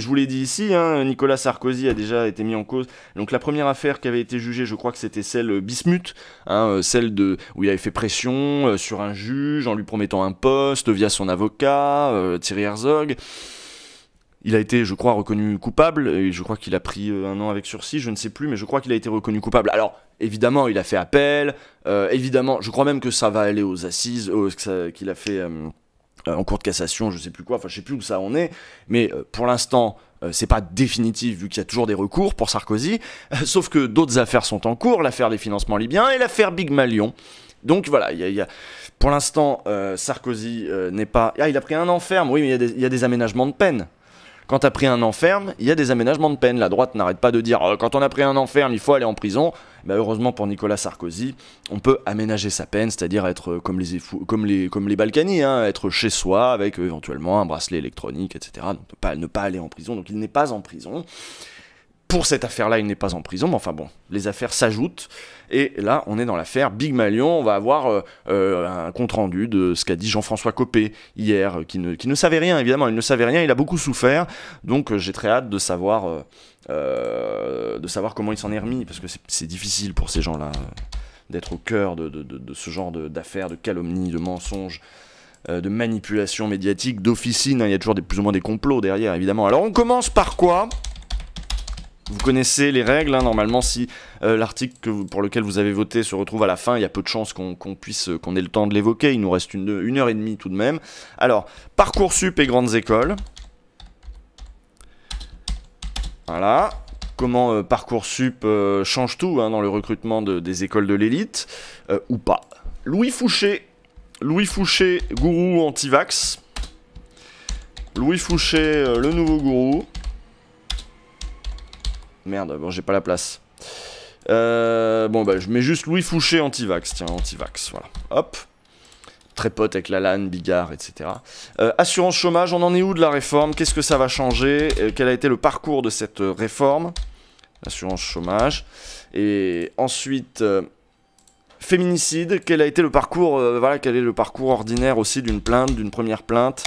vous l'ai dit ici, hein, Nicolas Sarkozy a déjà été mis en cause. Donc la première affaire qui avait été jugée, je crois que c'était celle Bismuth, hein, celle où il avait fait pression sur un juge en lui promettant un poste via son avocat, Thierry Herzog. Il a été, je crois, reconnu coupable, et je crois qu'il a pris 1 an avec sursis, je ne sais plus, mais je crois qu'il a été reconnu coupable. Alors, évidemment, il a fait appel, évidemment, je crois même que ça va aller aux assises, qu'il a fait en cour de cassation, je ne sais plus quoi, enfin je ne sais plus où ça en est, mais pour l'instant, c'est pas définitif, vu qu'il y a toujours des recours pour Sarkozy, sauf que d'autres affaires sont en cours, l'affaire des financements libyens et l'affaire Big Malion. Donc voilà, pour l'instant, Sarkozy n'est pas... Ah, il a pris 1 an ferme, oui, mais il y a des aménagements de peine. Quand t'as pris 1 an ferme, il y a des aménagements de peine. La droite n'arrête pas de dire quand on a pris 1 an ferme, il faut aller en prison. Heureusement pour Nicolas Sarkozy, on peut aménager sa peine, c'est-à-dire être comme les Balkany, hein, être chez soi avec éventuellement un bracelet électronique, etc. Donc ne pas aller en prison. Donc il n'est pas en prison. Pour cette affaire-là, il n'est pas en prison, mais enfin bon, les affaires s'ajoutent. Et là, on est dans l'affaire Big Malion. On va avoir un compte-rendu de ce qu'a dit Jean-François Copé hier, qui ne savait rien, évidemment. Il ne savait rien, il a beaucoup souffert. Donc j'ai très hâte de savoir comment il s'en est remis, parce que c'est difficile pour ces gens-là d'être au cœur de ce genre d'affaires, de calomnies, de mensonges, de manipulation médiatique, d'officine. Il y a toujours plus ou moins des complots derrière, évidemment. Alors on commence par quoi ? Vous connaissez les règles, hein, normalement si l'article pour lequel vous avez voté se retrouve à la fin, il y a peu de chances qu'on ait le temps de l'évoquer, il nous reste une heure et demie tout de même. Alors, Parcoursup et grandes écoles. Voilà, comment Parcoursup change tout dans le recrutement des écoles de l'élite, ou pas. Louis Fouché, gourou anti-vax. Louis Fouché, le nouveau gourou. Merde, bon, j'ai pas la place. Je mets juste Louis Fouché anti-vax. Tiens, anti-vax, voilà. Hop. Très pote avec Lalanne, Bigard, etc. Assurance chômage, on en est où de la réforme? Qu'est-ce que ça va changer? Quel a été le parcours de cette réforme? Assurance chômage. Et ensuite, Féminicide, quel a été le parcours, voilà, quel est le parcours ordinaire aussi d'une plainte, d'une première plainte.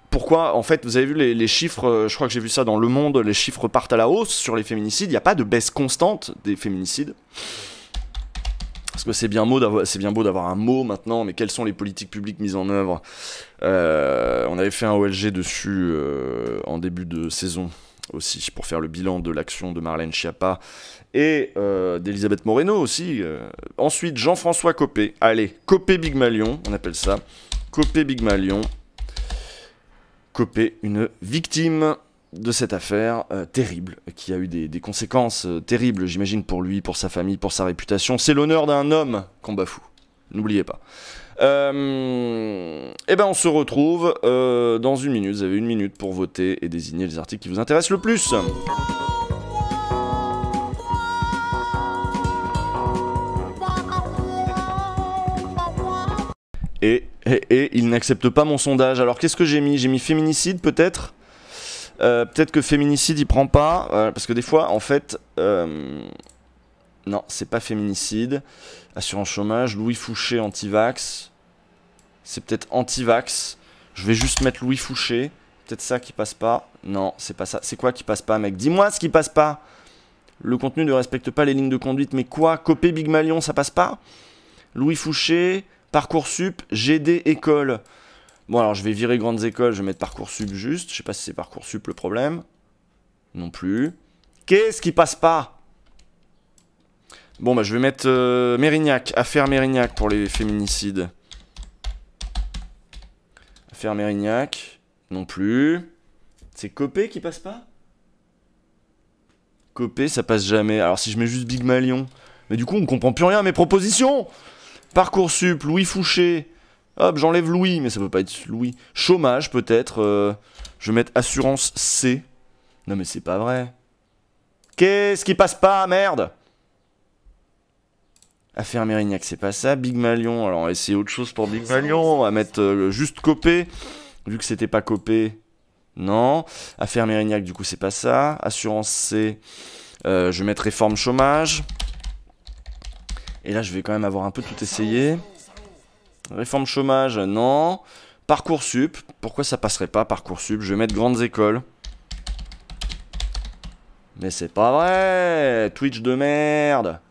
Pourquoi, en fait, vous avez vu les chiffres, je crois que j'ai vu ça dans Le Monde, les chiffres partent à la hausse sur les féminicides. Il n'y a pas de baisse constante des féminicides. Parce que c'est bien beau d'avoir un mot maintenant, mais quelles sont les politiques publiques mises en œuvre? On avait fait un OLG dessus en début de saison aussi, pour faire le bilan de l'action de Marlène Schiappa et d'Elisabeth Moreno aussi. Ensuite, Jean-François Copé. Allez, Copé Big Malion, on appelle ça. Copé Big Malion. Copé, une victime de cette affaire terrible, qui a eu des conséquences terribles, j'imagine, pour lui, pour sa famille, pour sa réputation. C'est l'honneur d'un homme qu'on bafoue, n'oubliez pas. Et ben on se retrouve dans une minute, vous avez 1 minute pour voter et désigner les articles qui vous intéressent le plus. Et il n'accepte pas mon sondage. Alors qu'est-ce que j'ai mis? J'ai mis féminicide peut-être. Peut-être que féminicide il prend pas. Parce que des fois en fait... non, c'est pas féminicide. Assurance chômage, Louis Fouché anti-vax. C'est peut-être anti-vax. Je vais juste mettre Louis Fouché. Peut-être ça qui passe pas. Non, c'est pas ça. C'est quoi qui passe pas, mec? Dis-moi ce qui passe pas. Le contenu ne respecte pas les lignes de conduite. Mais quoi? Copé Big Malion, ça passe pas? Louis Fouché... Parcoursup, GD école. Bon alors je vais virer grandes écoles, je vais mettre Parcoursup juste. Je sais pas si c'est Parcoursup le problème. Non plus. Qu'est-ce qui passe pas? Bon bah je vais mettre Mérignac, affaire Mérignac pour les féminicides. Affaire Mérignac, non plus. C'est Copé qui passe pas? Copé ça passe jamais. Alors si je mets juste Big Malion. Mais du coup on comprend plus rien à mes propositions. Parcoursup, Louis Fouché. Hop, j'enlève Louis, mais ça peut pas être Louis. Chômage, peut-être. Je vais mettre assurance C. Non, mais c'est pas vrai. Qu'est-ce qui passe pas, merde? Affaire Mérignac, c'est pas ça. Big Malion, alors on va essayer autre chose pour Big Malion. On va mettre juste Copé. Vu que c'était pas Copé. Non. Affaire Mérignac, du coup, c'est pas ça. Assurance C. Je vais mettre réforme chômage. Et là, je vais quand même avoir un peu tout essayé. Réforme chômage, non. Parcoursup, pourquoi ça passerait pas Parcoursup? Je vais mettre grandes écoles. Mais c'est pas vrai. Twitch de merde.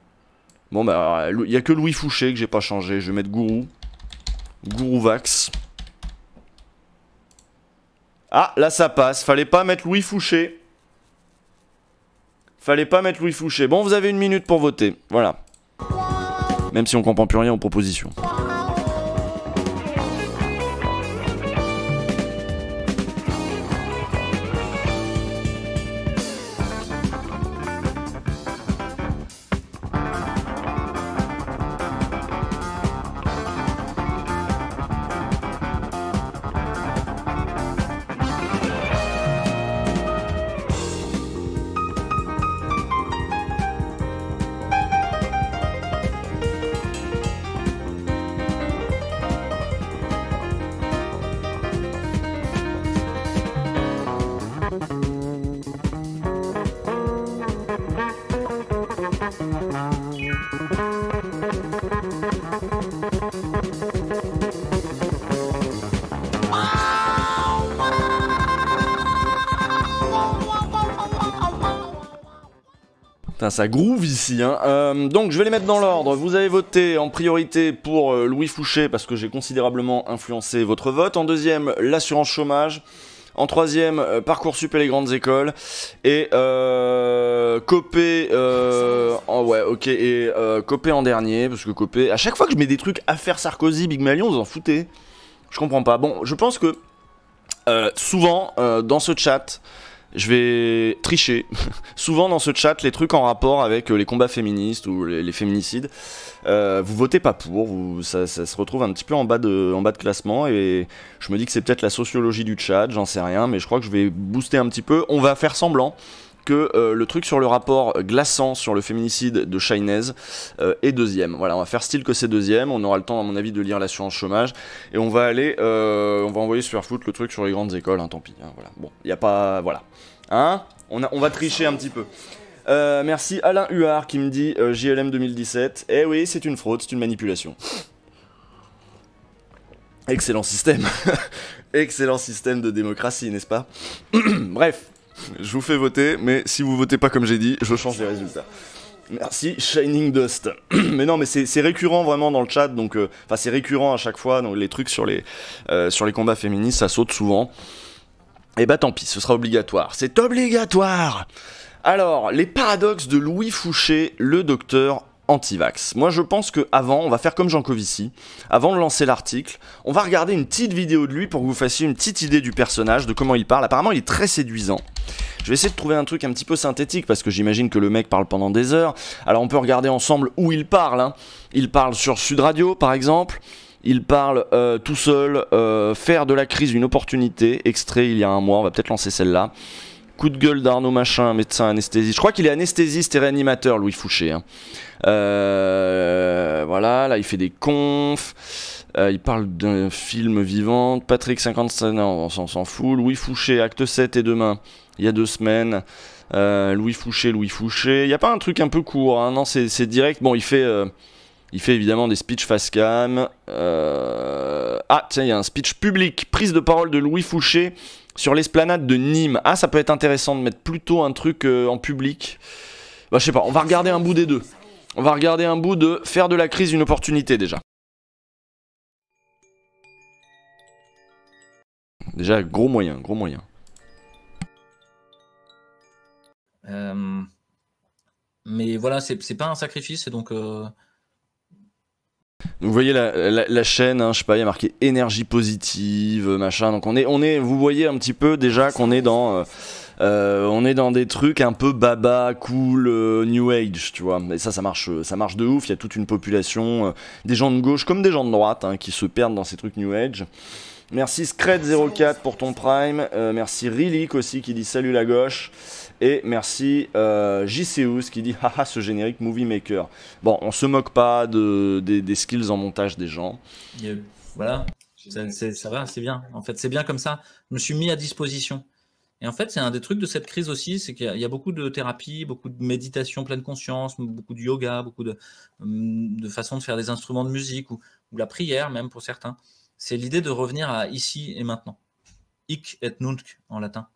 Bon bah, il y a que Louis Fouché que j'ai pas changé. Je vais mettre Gourou. Gourou Vax. Ah, là ça passe. Fallait pas mettre Louis Fouché. Fallait pas mettre Louis Fouché. Bon, vous avez 1 minute pour voter. Voilà. Même si on comprend plus rien aux propositions. Putain, ça groove ici, hein. Donc je vais les mettre dans l'ordre. Vous avez voté en priorité pour Louis Fouché parce que j'ai considérablement influencé votre vote. En deuxième, l'assurance chômage. En troisième, Parcoursup et les grandes écoles. Et Copé ouais, ok. Et Copé en dernier. Parce que Copé, à chaque fois que je mets des trucs affaire Sarkozy, Big Malion, vous en foutez. Je comprends pas. Bon, je pense que souvent dans ce chat, je vais tricher. Souvent dans ce chat, les trucs en rapport avec les combats féministes ou les féminicides, vous votez pas pour, ça se retrouve un petit peu en bas de classement, et je me dis que c'est peut-être la sociologie du chat, j'en sais rien, mais je crois que je vais booster un petit peu. On va faire semblant que le truc sur le rapport glaçant sur le féminicide de Chahinez est deuxième. Voilà, on va faire style que c'est deuxième, on aura le temps à mon avis de lire l'assurance chômage, et on va aller, on va envoyer sur Superfoot le truc sur les grandes écoles, hein, tant pis, hein, voilà. Bon, il y a pas, voilà. Hein, on va tricher un petit peu. Merci Alain Huard qui me dit JLM 2017. Eh oui, c'est une fraude, c'est une manipulation. Excellent système. Excellent système de démocratie, n'est-ce pas? Bref, je vous fais voter, mais si vous votez pas comme j'ai dit, je change les résultats. Merci Shining Dust. Mais non, mais c'est récurrent vraiment dans le chat, donc enfin c'est récurrent à chaque fois, donc les trucs sur les combats féministes, ça saute souvent. Et bah tant pis, ce sera obligatoire. C'est obligatoire. Alors, les paradoxes de Louis Fouché, le docteur anti-vax. Moi je pense que avant, on va faire comme Jean Covici, avant de lancer l'article, on va regarder une petite vidéo de lui pour que vous fassiez une petite idée du personnage, de comment il parle. Apparemment il est très séduisant. Je vais essayer de trouver un truc un petit peu synthétique parce que j'imagine que le mec parle pendant des heures. Alors on peut regarder ensemble où il parle, hein. Il parle sur Sud Radio par exemple. Il parle tout seul, faire de la crise une opportunité, extrait il y a un mois, on va peut-être lancer celle-là. Coup de gueule d'Arnaud Machin, médecin anesthésiste. Je crois qu'il est anesthésiste et réanimateur, Louis Fouché. Hein. Voilà, là il fait des confs. Il parle d'un film vivant. Patrick 55, non, on s'en fout. Louis Fouché, acte 7 et demain, il y a 2 semaines. Louis Fouché. Il n'y a pas un truc un peu court, hein. Non, c'est direct. Bon, il fait évidemment des speeches face cam. Ah, tiens, il y a un speech public. Prise de parole de Louis Fouché sur l'esplanade de Nîmes. Ah, ça peut être intéressant de mettre plutôt un truc en public. Bah, je sais pas, on va regarder un bout des deux. On va regarder un bout de faire de la crise une opportunité déjà. Déjà, gros moyen, gros moyen. Mais voilà, c'est pas un sacrifice, et donc... Vous voyez la chaîne, hein, je sais pas, il y a marqué énergie positive, machin. Donc vous voyez un petit peu déjà qu'on est dans des trucs un peu baba, cool, new age, tu vois. Et ça marche de ouf. Il y a toute une population, des gens de gauche comme des gens de droite, hein, qui se perdent dans ces trucs new age. Merci Scred04 pour ton prime. Merci Rilik aussi qui dit salut la gauche. Et merci JCUS qui dit haha ce générique Movie Maker. Bon, on se moque pas des skills en montage des gens. Voilà, ça va, c'est bien. En fait, c'est bien comme ça. Je me suis mis à disposition. Et en fait, c'est un des trucs de cette crise aussi, c'est qu'il y a beaucoup de thérapie, beaucoup de méditation pleine conscience, beaucoup de yoga, beaucoup de façons de faire des instruments de musique ou la prière même pour certains. C'est l'idée de revenir à ici et maintenant. Hic et nunc en latin.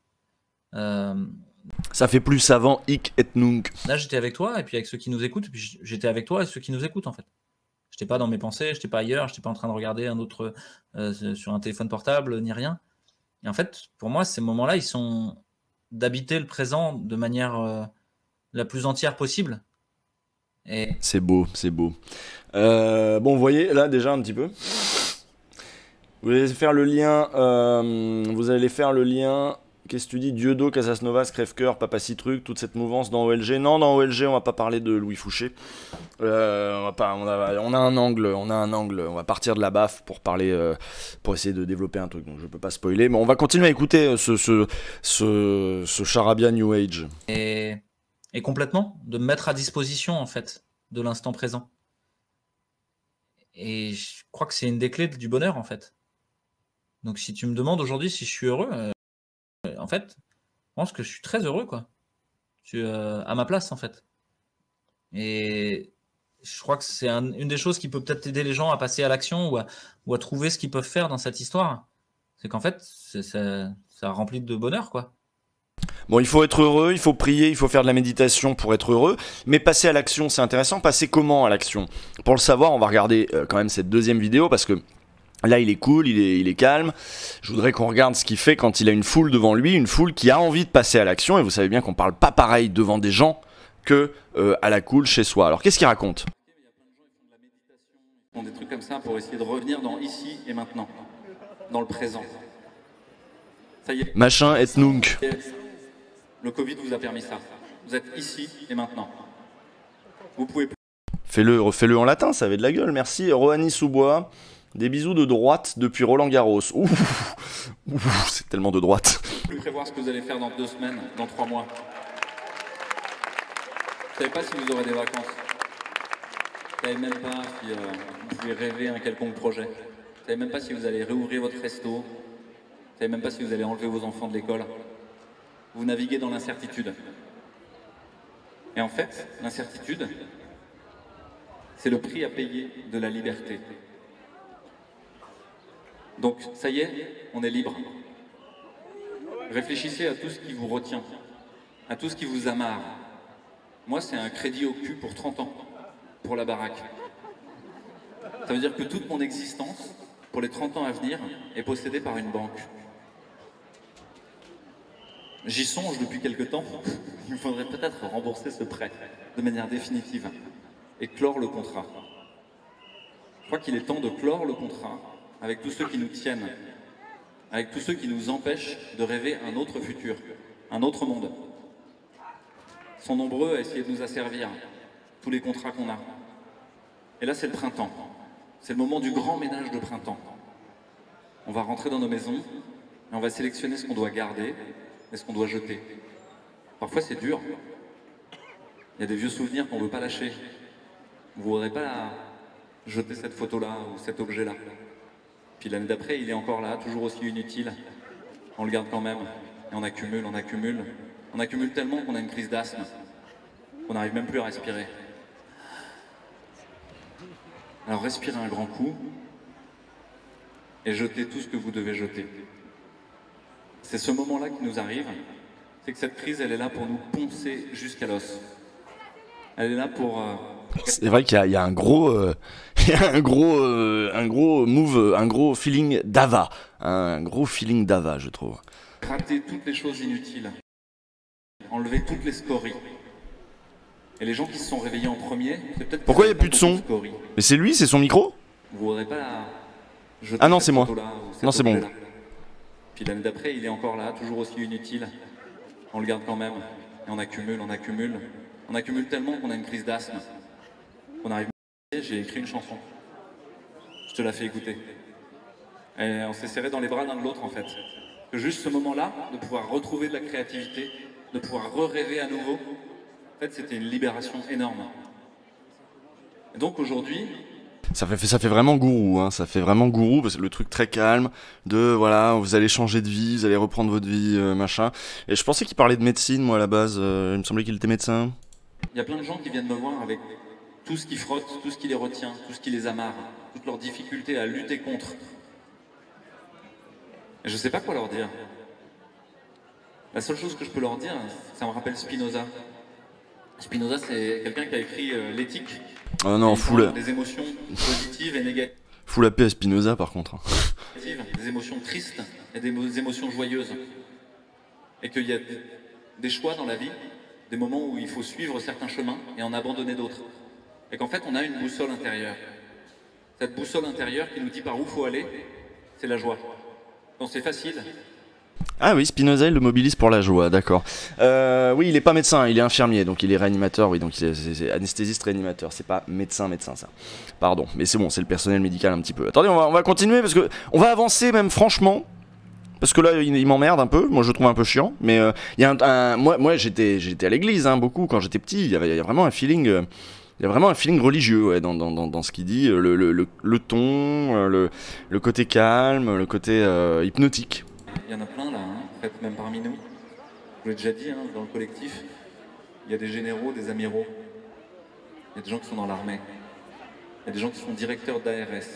Ça fait plus savant, hic et nunc. Là, j'étais avec toi et puis avec ceux qui nous écoutent. Et puis j'étais avec toi et ceux qui nous écoutent en fait. J'étais pas dans mes pensées, j'étais pas ailleurs, j'étais pas en train de regarder un autre sur un téléphone portable ni rien. Et en fait, pour moi, ces moments-là, ils sont d'habiter le présent de manière la plus entière possible. Et... C'est beau, c'est beau. Bon, vous voyez là déjà un petit peu. Vous allez faire le lien. Qu'est-ce que tu dis? Dieudo, Casasnovas, Crève-Cœur, Papa Citruc, toute cette mouvance dans OLG. Non, dans OLG, on va pas parler de Louis Fouché. On a un angle. On va partir de la baffe pour parler, pour essayer de développer un truc. Donc je peux pas spoiler, mais on va continuer à écouter ce charabia New Age. Et complètement, de me mettre à disposition en fait de l'instant présent. Et je crois que c'est une des clés du bonheur en fait. Donc si tu me demandes aujourd'hui si je suis heureux. En fait, je pense que je suis très heureux, quoi. Je suis à ma place, en fait. Et je crois que c'est une des choses qui peut peut-être aider les gens à passer à l'action ou à trouver ce qu'ils peuvent faire dans cette histoire. C'est qu'en fait, ça remplit de bonheur, quoi. Bon, il faut être heureux, il faut prier, il faut faire de la méditation pour être heureux, mais passer à l'action, c'est intéressant. Passer comment à l'action? Pour le savoir, on va regarder quand même cette deuxième vidéo, parce que là, il est cool, il est calme. Je voudrais qu'on regarde ce qu'il fait quand il a une foule devant lui, une foule qui a envie de passer à l'action. Et vous savez bien qu'on parle pas pareil devant des gens que à la cool chez soi. Alors, qu'est-ce qu'il raconte? Ils font des trucs comme ça pour essayer de revenir dans ici et maintenant, dans le présent. Ça y est. Machin et nunc. Le Covid vous a permis ça. Vous êtes ici et maintenant. Vous pouvez plus. Refais-le en latin, ça avait de la gueule. Merci, Rohani Soubois. Des bisous de droite depuis Roland Garros. Ouf, c'est tellement de droite. Plus prévoir ce que vous allez faire dans 2 semaines, dans 3 mois. Vous savez pas si vous aurez des vacances. Vous savez même pas si vous pouvez rêver un quelconque projet. Vous savez même pas si vous allez réouvrir votre resto. Vous savez même pas si vous allez enlever vos enfants de l'école. Vous naviguez dans l'incertitude. Et en fait, l'incertitude, c'est le prix à payer de la liberté. Donc, ça y est, on est libre. Réfléchissez à tout ce qui vous retient, à tout ce qui vous amarre. Moi, c'est un crédit au cul pour 30 ans, pour la baraque. Ça veut dire que toute mon existence, pour les 30 ans à venir, est possédée par une banque. J'y songe depuis quelque temps. Il me faudrait peut-être rembourser ce prêt de manière définitive et clore le contrat. Je crois qu'il est temps de clore le contrat avec tous ceux qui nous tiennent, avec tous ceux qui nous empêchent de rêver un autre futur, un autre monde. Ils sont nombreux à essayer de nous asservir, tous les contrats qu'on a. Et là, c'est le printemps. C'est le moment du grand ménage de printemps. On va rentrer dans nos maisons et on va sélectionner ce qu'on doit garder et ce qu'on doit jeter. Parfois, c'est dur. Il y a des vieux souvenirs qu'on ne veut pas lâcher. Vous ne voudrez pas jeter cette photo-là ou cet objet-là. Puis l'année d'après, il est encore là, toujours aussi inutile. On le garde quand même. Et on accumule, on accumule. On accumule tellement qu'on a une crise d'asthme. On n'arrive même plus à respirer. Alors respirez un grand coup et jetez tout ce que vous devez jeter. C'est ce moment-là qui nous arrive, c'est que cette crise, elle est là pour nous poncer jusqu'à l'os. Elle est là pour... C'est vrai qu'il y a un gros, il y a un gros move, un gros feeling d'Ava, un gros feeling d'Ava, je trouve. Gratter toutes les choses inutiles, enlever toutes les scories. Et les gens qui se sont réveillés en premier, c'est peut-être... Pourquoi il n'y a plus de son? Mais c'est lui, c'est son micro? Vous voudrez pas jeter Ah non, c'est moi. Non, c'est bon. Puis l'année d'après, il est encore là, toujours aussi inutile. On le garde quand même. Et on accumule, on accumule. On accumule tellement qu'on a une crise d'asthme. On arrive. J'ai écrit une chanson. Je te la fais écouter. Et on s'est serré dans les bras l'un de l'autre en fait. Que juste ce moment-là, de pouvoir retrouver de la créativité, de pouvoir rêver à nouveau, en fait, c'était une libération énorme. Et donc aujourd'hui... Ça fait vraiment gourou, hein. Ça fait vraiment gourou, parce que le truc très calme, de voilà, vous allez changer de vie, vous allez reprendre votre vie, machin. Et je pensais qu'il parlait de médecine, moi, à la base. Il me semblait qu'il était médecin. Il y a plein de gens qui viennent me voir avec tout ce qui frotte, tout ce qui les retient, tout ce qui les amarre, toutes leurs difficultés à lutter contre. Et je sais pas quoi leur dire. La seule chose que je peux leur dire, ça me rappelle Spinoza. Spinoza, c'est quelqu'un qui a écrit l'éthique. Oh non, fou la... Des émotions positives et négatives. Fou la paix à Spinoza, par contre. Des émotions tristes et des émotions joyeuses. Et qu'il y a des choix dans la vie, des moments où il faut suivre certains chemins et en abandonner d'autres. Et qu'en fait, on a une boussole intérieure. Cette boussole intérieure qui nous dit par où il faut aller, c'est la joie. Donc c'est facile. Ah oui, Spinoza, il le mobilise pour la joie, d'accord. Oui, il est pas médecin, il est infirmier, donc il est réanimateur, oui, donc c'est anesthésiste réanimateur, c'est pas médecin ça. Pardon, mais c'est bon, c'est le personnel médical un petit peu. Attendez, on va continuer, parce que on va avancer même franchement, parce que là, il m'emmerde un peu, moi je le trouve un peu chiant, mais il y a moi j'étais à l'église, hein, beaucoup, quand j'étais petit, il y a vraiment un feeling... Il y a vraiment un feeling religieux ouais, dans ce qu'il dit, le ton, le côté calme, le côté hypnotique. Il y en a plein là, hein, en fait, même parmi nous. Je l'ai déjà dit, hein, dans le collectif, il y a des généraux, des amiraux. Il y a des gens qui sont dans l'armée. Il y a des gens qui sont directeurs d'ARS.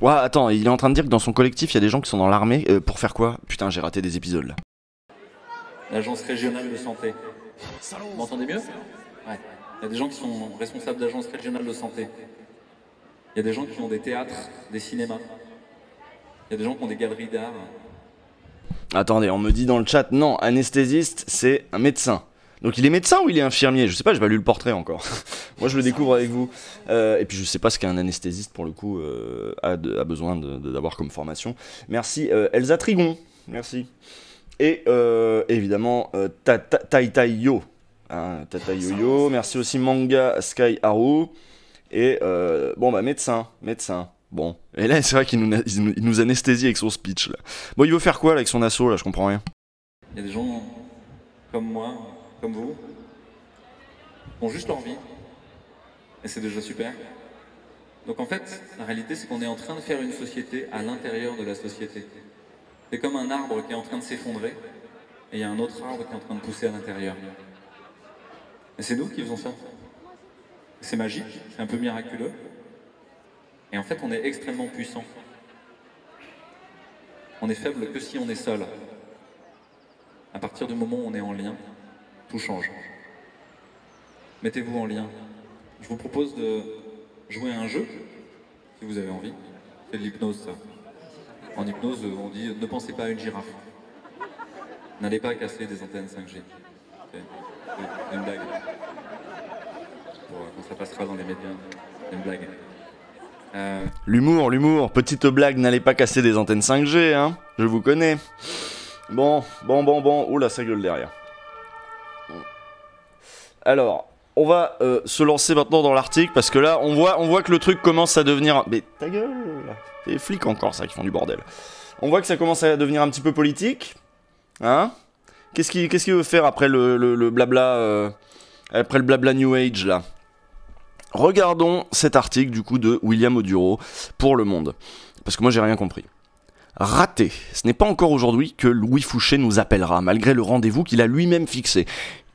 Ouais, attends, il est en train de dire que dans son collectif, il y a des gens qui sont dans l'armée. Pour faire quoi? Putain, j'ai raté des épisodes là. L'agence régionale de santé. Vous m'entendez mieux? Ouais. Il y a des gens qui sont responsables d'agence régionale de santé. Il y a des gens qui ont des théâtres, des cinémas. Il y a des gens qui ont des galeries d'art. Attendez, on me dit dans le chat, non, anesthésiste, c'est un médecin. Donc il est médecin ou il est infirmier? Je sais pas, j'ai pas lu le portrait encore. Moi je le découvre avec vous. Et puis je sais pas ce qu'un anesthésiste pour le coup a besoin d'avoir comme formation. Merci Elsa Trigon, merci. Et évidemment Tai Yo. Hein, Tata Yo-Yo, merci aussi Manga Sky Haru. Et bon bah médecin. Bon, et là c'est vrai qu'il nous anesthésie avec son speech là. Bon, il veut faire quoi là, avec son assaut là, je comprends rien. Il y a des gens comme moi, comme vous, qui ont juste leur vie. Et c'est déjà super. Donc en fait, la réalité c'est qu'on est en train de faire une société à l'intérieur de la société. C'est comme un arbre qui est en train de s'effondrer, et il y a un autre arbre qui est en train de pousser à l'intérieur. Et c'est nous qui faisons ça. C'est magique, c'est un peu miraculeux. Et en fait, on est extrêmement puissant. On est faible que si on est seul. À partir du moment où on est en lien, tout change. Mettez-vous en lien. Je vous propose de jouer à un jeu, si vous avez envie. C'est de l'hypnose, ça. En hypnose, on dit ne pensez pas à une girafe. N'allez pas casser des antennes 5G. C'est une blague. Quand ça passera dans les médias, c'est une blague. L'humour, petite blague, n'allez pas casser des antennes 5G, hein. Je vous connais. Bon. Oula, ça gueule derrière. Alors, on va se lancer maintenant dans l'article, parce que là, on voit que le truc commence à devenir... Mais ta gueule, là. C'est les flics encore, ça, qui font du bordel. On voit que ça commence à devenir un petit peu politique. Hein? Qu'est-ce qu'il veut faire après le blabla... après le blabla New Age, là? Regardons cet article, du coup, de William Oduro pour Le Monde. Parce que moi, j'ai rien compris. Raté. Ce n'est pas encore aujourd'hui que Louis Fouché nous appellera, malgré le rendez-vous qu'il a lui-même fixé.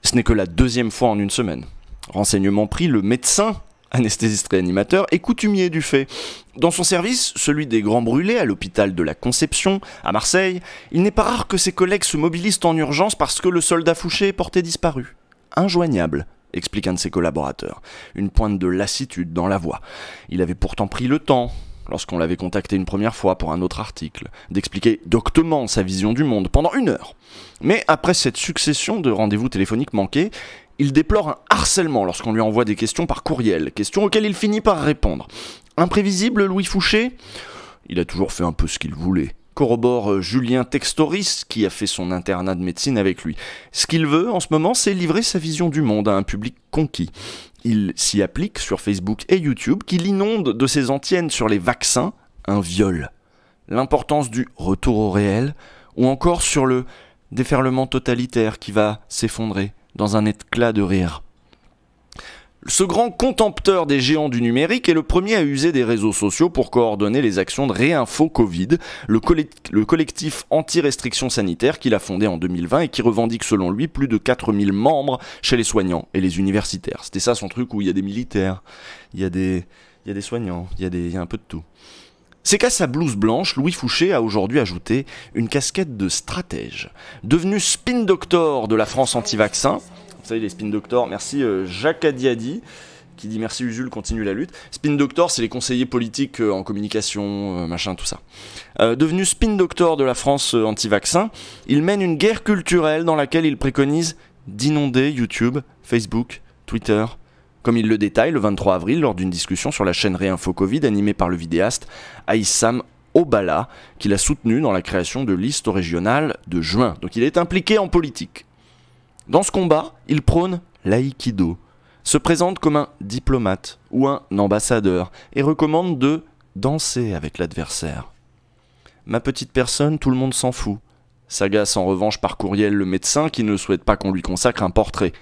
Ce n'est que la 2e fois en une semaine. Renseignement pris, le médecin, anesthésiste réanimateur, est coutumier du fait. Dans son service, celui des Grands Brûlés, à l'hôpital de la Conception, à Marseille, il n'est pas rare que ses collègues se mobilisent en urgence parce que le soldat Fouché est porté disparu. Injoignable, explique un de ses collaborateurs. Une pointe de lassitude dans la voix. Il avait pourtant pris le temps, lorsqu'on l'avait contacté une première fois pour un autre article, d'expliquer doctement sa vision du monde pendant 1 heure. Mais après cette succession de rendez-vous téléphoniques manqués, il déplore un harcèlement lorsqu'on lui envoie des questions par courriel, questions auxquelles il finit par répondre. Imprévisible, Louis Fouché? Il a toujours fait un peu ce qu'il voulait. Corrobore Julien Textoris, qui a fait son internat de médecine avec lui. Ce qu'il veut en ce moment, c'est livrer sa vision du monde à un public conquis. Il s'y applique sur Facebook et YouTube, qui l'inonde de ses antiennes sur les vaccins, un viol. L'importance du retour au réel, ou encore sur le déferlement totalitaire qui va s'effondrer dans un éclat de rire. Ce grand contempteur des géants du numérique est le premier à user des réseaux sociaux pour coordonner les actions de Réinfo Covid, le collectif anti-restrictions sanitaires qu'il a fondé en 2020 et qui revendique selon lui plus de 4000 membres chez les soignants et les universitaires. C'était ça son truc où il y a des militaires, il y a des soignants, il y a un peu de tout. C'est qu'à sa blouse blanche, Louis Fouché a aujourd'hui ajouté une casquette de stratège. Devenu spin doctor de la France anti-vaccin, vous savez, les spin doctors, merci Jacques Adiadi, qui dit merci Usul, continue la lutte. Spin doctor, c'est les conseillers politiques en communication, machin, tout ça. Devenu spin doctor de la France anti-vaccin, il mène une guerre culturelle dans laquelle il préconise d'inonder YouTube, Facebook, Twitter, comme il le détaille le 23 avril lors d'une discussion sur la chaîne Réinfo Covid animée par le vidéaste Aïssam Obala, qu'il a soutenu dans la création de listes régionales de juin. Donc il est impliqué en politique. Dans ce combat, il prône l'aïkido, se présente comme un diplomate ou un ambassadeur et recommande de danser avec l'adversaire. Ma petite personne, tout le monde s'en fout. S'agace en revanche par courriel le médecin qui ne souhaite pas qu'on lui consacre un portrait.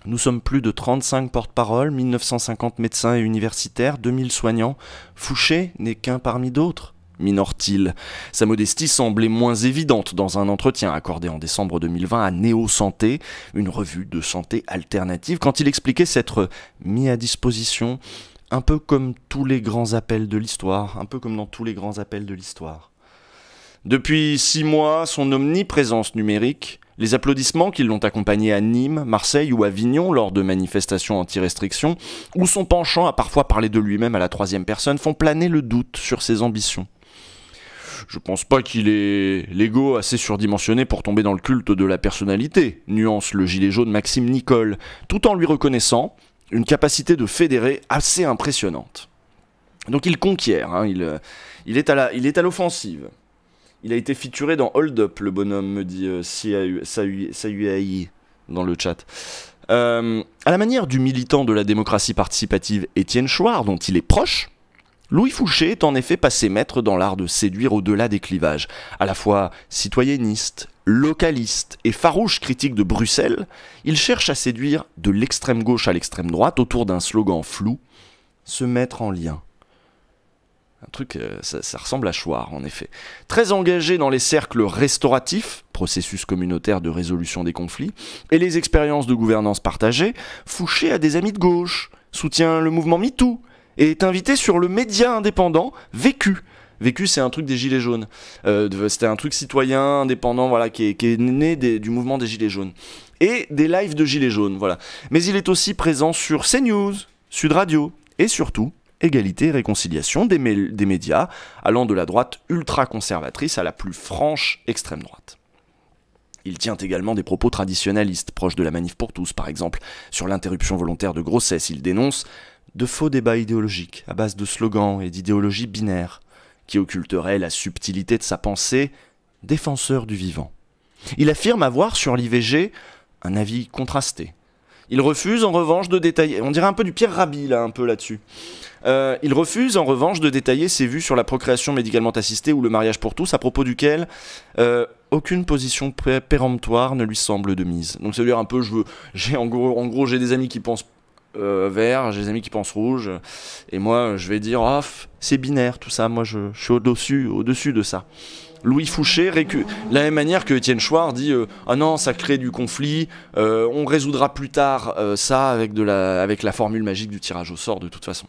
Nous sommes plus de 35 porte-paroles, 1950 médecins et universitaires, 2000 soignants. Fouché n'est qu'un parmi d'autres, minore-t-il. Sa modestie semblait moins évidente dans un entretien accordé en décembre 2020 à Néo Santé, une revue de santé alternative, quand il expliquait s'être mis à disposition, un peu comme tous les grands appels de l'histoire, un peu comme dans tous les grands appels de l'histoire. Depuis 6 mois, son omniprésence numérique, les applaudissements qui l'ont accompagné à Nîmes, Marseille ou Avignon lors de manifestations anti-restriction, ou son penchant à parfois parler de lui-même à la 3e personne, font planer le doute sur ses ambitions. Je pense pas qu'il ait l'ego assez surdimensionné pour tomber dans le culte de la personnalité, nuance le gilet jaune Maxime Nicole, tout en lui reconnaissant une capacité de fédérer assez impressionnante. Donc il conquiert, hein, il est à l'offensive. Il a été featuré dans Hold Up, le bonhomme, me dit Sayuai dans le chat. À la manière du militant de la démocratie participative Étienne Chouard, dont il est proche, Louis Fouché est en effet passé maître dans l'art de séduire au-delà des clivages. À la fois citoyenniste, localiste et farouche critique de Bruxelles, il cherche à séduire de l'extrême gauche à l'extrême droite autour d'un slogan flou, se mettre en lien. Un truc, ça ressemble à Chouard, en effet. Très engagé dans les cercles restauratifs, processus communautaire de résolution des conflits et les expériences de gouvernance partagée, Fouché a des amis de gauche, soutient le mouvement MeToo et est invité sur le média indépendant Vécu. Vécu, c'est un truc des Gilets jaunes. C'était un truc citoyen, indépendant, voilà, qui est né du mouvement des Gilets jaunes. Et des lives de Gilets jaunes, voilà. Mais il est aussi présent sur CNews, Sud Radio, et surtout, Égalité et Réconciliation, des médias, allant de la droite ultra-conservatrice à la plus franche extrême droite. Il tient également des propos traditionnalistes, proches de la Manif pour tous, par exemple. Sur l'interruption volontaire de grossesse, il dénonce de faux débats idéologiques, à base de slogans et d'idéologies binaires, qui occulterait la subtilité de sa pensée, défenseur du vivant. Il affirme avoir sur l'IVG un avis contrasté. Il refuse en revanche de détailler, on dirait un peu du Pierre Rabhi là, un peu là-dessus. Il refuse en revanche de détailler ses vues sur la procréation médicalement assistée ou le mariage pour tous, à propos duquel aucune position péremptoire ne lui semble de mise. Donc ça veut dire un peu, en gros j'ai des amis qui pensent vert, j'ai des amis qui pensent rouge, et moi je vais dire c'est binaire tout ça, moi je suis au-dessus de ça. Louis Fouché, de la même manière que Étienne Chouard dit ah non, ça crée du conflit, on résoudra plus tard ça avec la formule magique du tirage au sort de toute façon.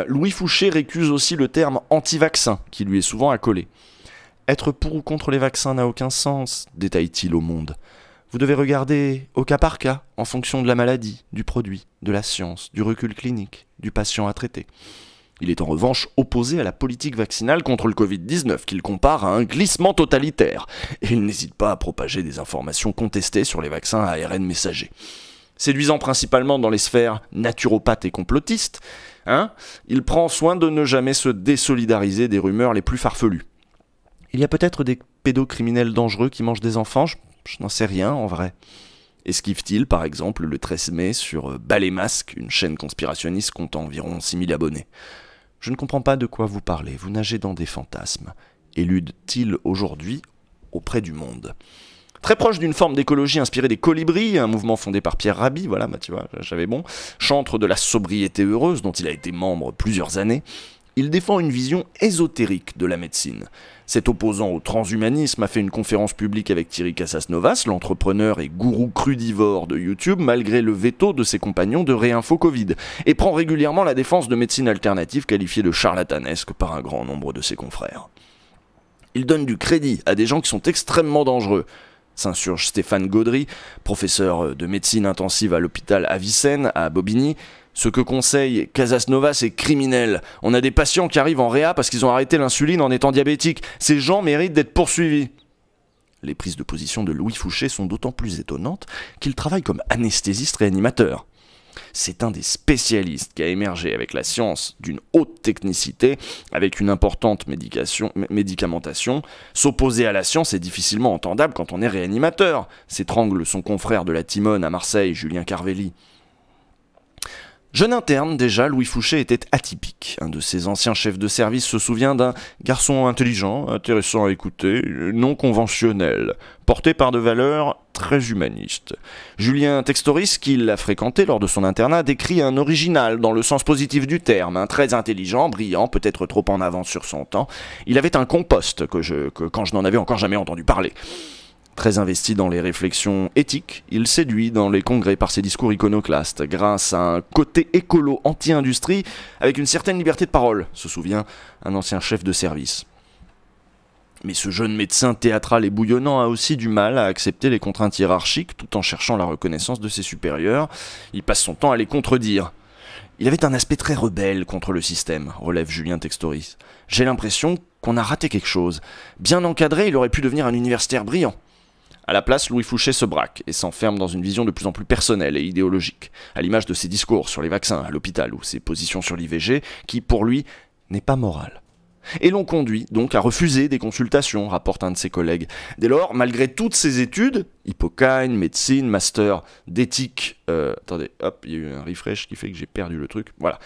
Louis Fouché récuse aussi le terme anti-vaccin qui lui est souvent accolé. Être pour ou contre les vaccins n'a aucun sens, détaille-t-il au Monde. Vous devez regarder au cas par cas, en fonction de la maladie, du produit, de la science, du recul clinique, du patient à traiter. Il est en revanche opposé à la politique vaccinale contre le Covid-19, qu'il compare à un glissement totalitaire. Et il n'hésite pas à propager des informations contestées sur les vaccins à ARN messager. Séduisant principalement dans les sphères naturopathes et complotistes, il prend soin de ne jamais se désolidariser des rumeurs les plus farfelues. Il y a peut-être des pédocriminels dangereux qui mangent des enfants, je n'en sais rien en vrai. Esquive-t-il par exemple le 13 mai sur Balai Masque, une chaîne conspirationniste comptant environ 6000 abonnés. Je ne comprends pas de quoi vous parlez, vous nagez dans des fantasmes. Élude-t-il aujourd'hui auprès du Monde. Très proche d'une forme d'écologie inspirée des colibris, un mouvement fondé par Pierre Rabhi, voilà, tu vois, j'avais bon, chantre de la sobriété heureuse dont il a été membre plusieurs années, il défend une vision ésotérique de la médecine. Cet opposant au transhumanisme a fait une conférence publique avec Thierry Casasnovas, l'entrepreneur et gourou crudivore de YouTube, malgré le veto de ses compagnons de Réinfo Covid, et prend régulièrement la défense de médecine alternative qualifiée de charlatanesque par un grand nombre de ses confrères. Il donne du crédit à des gens qui sont extrêmement dangereux, s'insurge Stéphane Gaudry, professeur de médecine intensive à l'hôpital Avicenne, à Bobigny. Ce que conseille Casasnovas est criminel. On a des patients qui arrivent en réa parce qu'ils ont arrêté l'insuline en étant diabétiques. Ces gens méritent d'être poursuivis. Les prises de position de Louis Fouché sont d'autant plus étonnantes qu'il travaille comme anesthésiste réanimateur. C'est un des spécialistes qui a émergé avec la science d'une haute technicité, avec une importante médicamentation. S'opposer à la science est difficilement entendable quand on est réanimateur, s'étrangle son confrère de la Timone à Marseille, Julien Carvelli. Jeune interne, déjà, Louis Fouché était atypique. Un de ses anciens chefs de service se souvient d'un garçon intelligent, intéressant à écouter, non conventionnel, porté par de valeurs très humanistes. Julien Textoris, qui l'a fréquenté lors de son internat, décrit un original dans le sens positif du terme, très intelligent, brillant, peut-être trop en avance sur son temps. Il avait un compost que quand je n'en avais encore jamais entendu parler. Très investi dans les réflexions éthiques, il séduit dans les congrès par ses discours iconoclastes, grâce à un côté écolo anti-industrie avec une certaine liberté de parole, se souvient un ancien chef de service. Mais ce jeune médecin théâtral et bouillonnant a aussi du mal à accepter les contraintes hiérarchiques tout en cherchant la reconnaissance de ses supérieurs. Il passe son temps à les contredire. Il avait un aspect très rebelle contre le système, relève Julien Textoris. J'ai l'impression qu'on a raté quelque chose. Bien encadré, il aurait pu devenir un universitaire brillant. À la place, Louis Fouché se braque et s'enferme dans une vision de plus en plus personnelle et idéologique, à l'image de ses discours sur les vaccins à l'hôpital ou ses positions sur l'IVG, qui, pour lui, n'est pas morale. Et l'on conduit donc à refuser des consultations, rapporte un de ses collègues. Dès lors, malgré toutes ses études, Hippocane, médecine, master d'éthique... attendez, hop, il y a eu un refresh qui fait que j'ai perdu le truc. Voilà.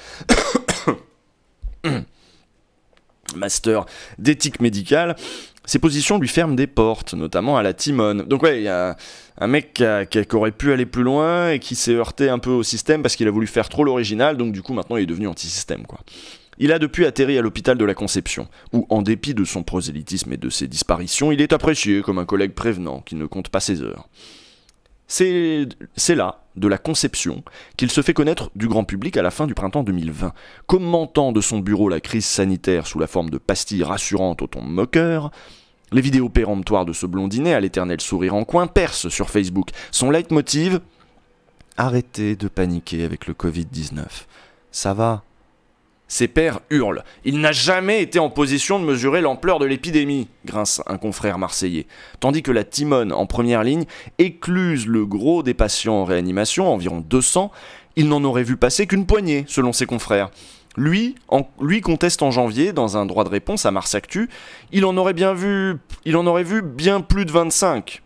Master d'éthique médicale, ses positions lui ferment des portes, notamment à la Timone. Donc ouais, il y a un mec qui aurait pu aller plus loin et qui s'est heurté un peu au système parce qu'il a voulu faire trop l'original, donc du coup maintenant il est devenu anti-système, quoi. Il a depuis atterri à l'hôpital de la Conception, où, en dépit de son prosélytisme et de ses disparitions, il est apprécié comme un collègue prévenant qui ne compte pas ses heures. C'est là, de la Conception, qu'il se fait connaître du grand public à la fin du printemps 2020. Commentant de son bureau la crise sanitaire sous la forme de pastilles rassurantes au ton moqueur, les vidéos péremptoires de ce blondinet à l'éternel sourire en coin percent sur Facebook. Son leitmotiv : arrêtez de paniquer avec le Covid-19. Ça va. Ses pairs hurlent. Il n'a jamais été en position de mesurer l'ampleur de l'épidémie, grince un confrère marseillais. Tandis que la Timone, en première ligne, écluse le gros des patients en réanimation, environ 200, il n'en aurait vu passer qu'une poignée, selon ses confrères. Lui conteste en janvier, dans un droit de réponse à Mars Actu, il en aurait vu bien plus de 25.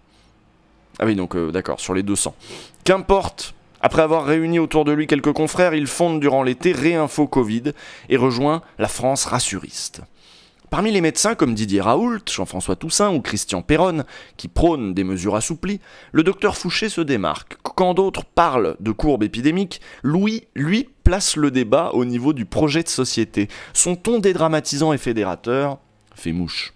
Ah oui, donc d'accord, sur les 200. Qu'importe. Après avoir réuni autour de lui quelques confrères, il fonde durant l'été Réinfo Covid et rejoint la France rassuriste. Parmi les médecins comme Didier Raoult, Jean-François Toussaint ou Christian Perron, qui prônent des mesures assouplies, le docteur Fouché se démarque. Quand d'autres parlent de courbes épidémiques, lui place le débat au niveau du projet de société. Son ton dédramatisant et fédérateur fait mouche.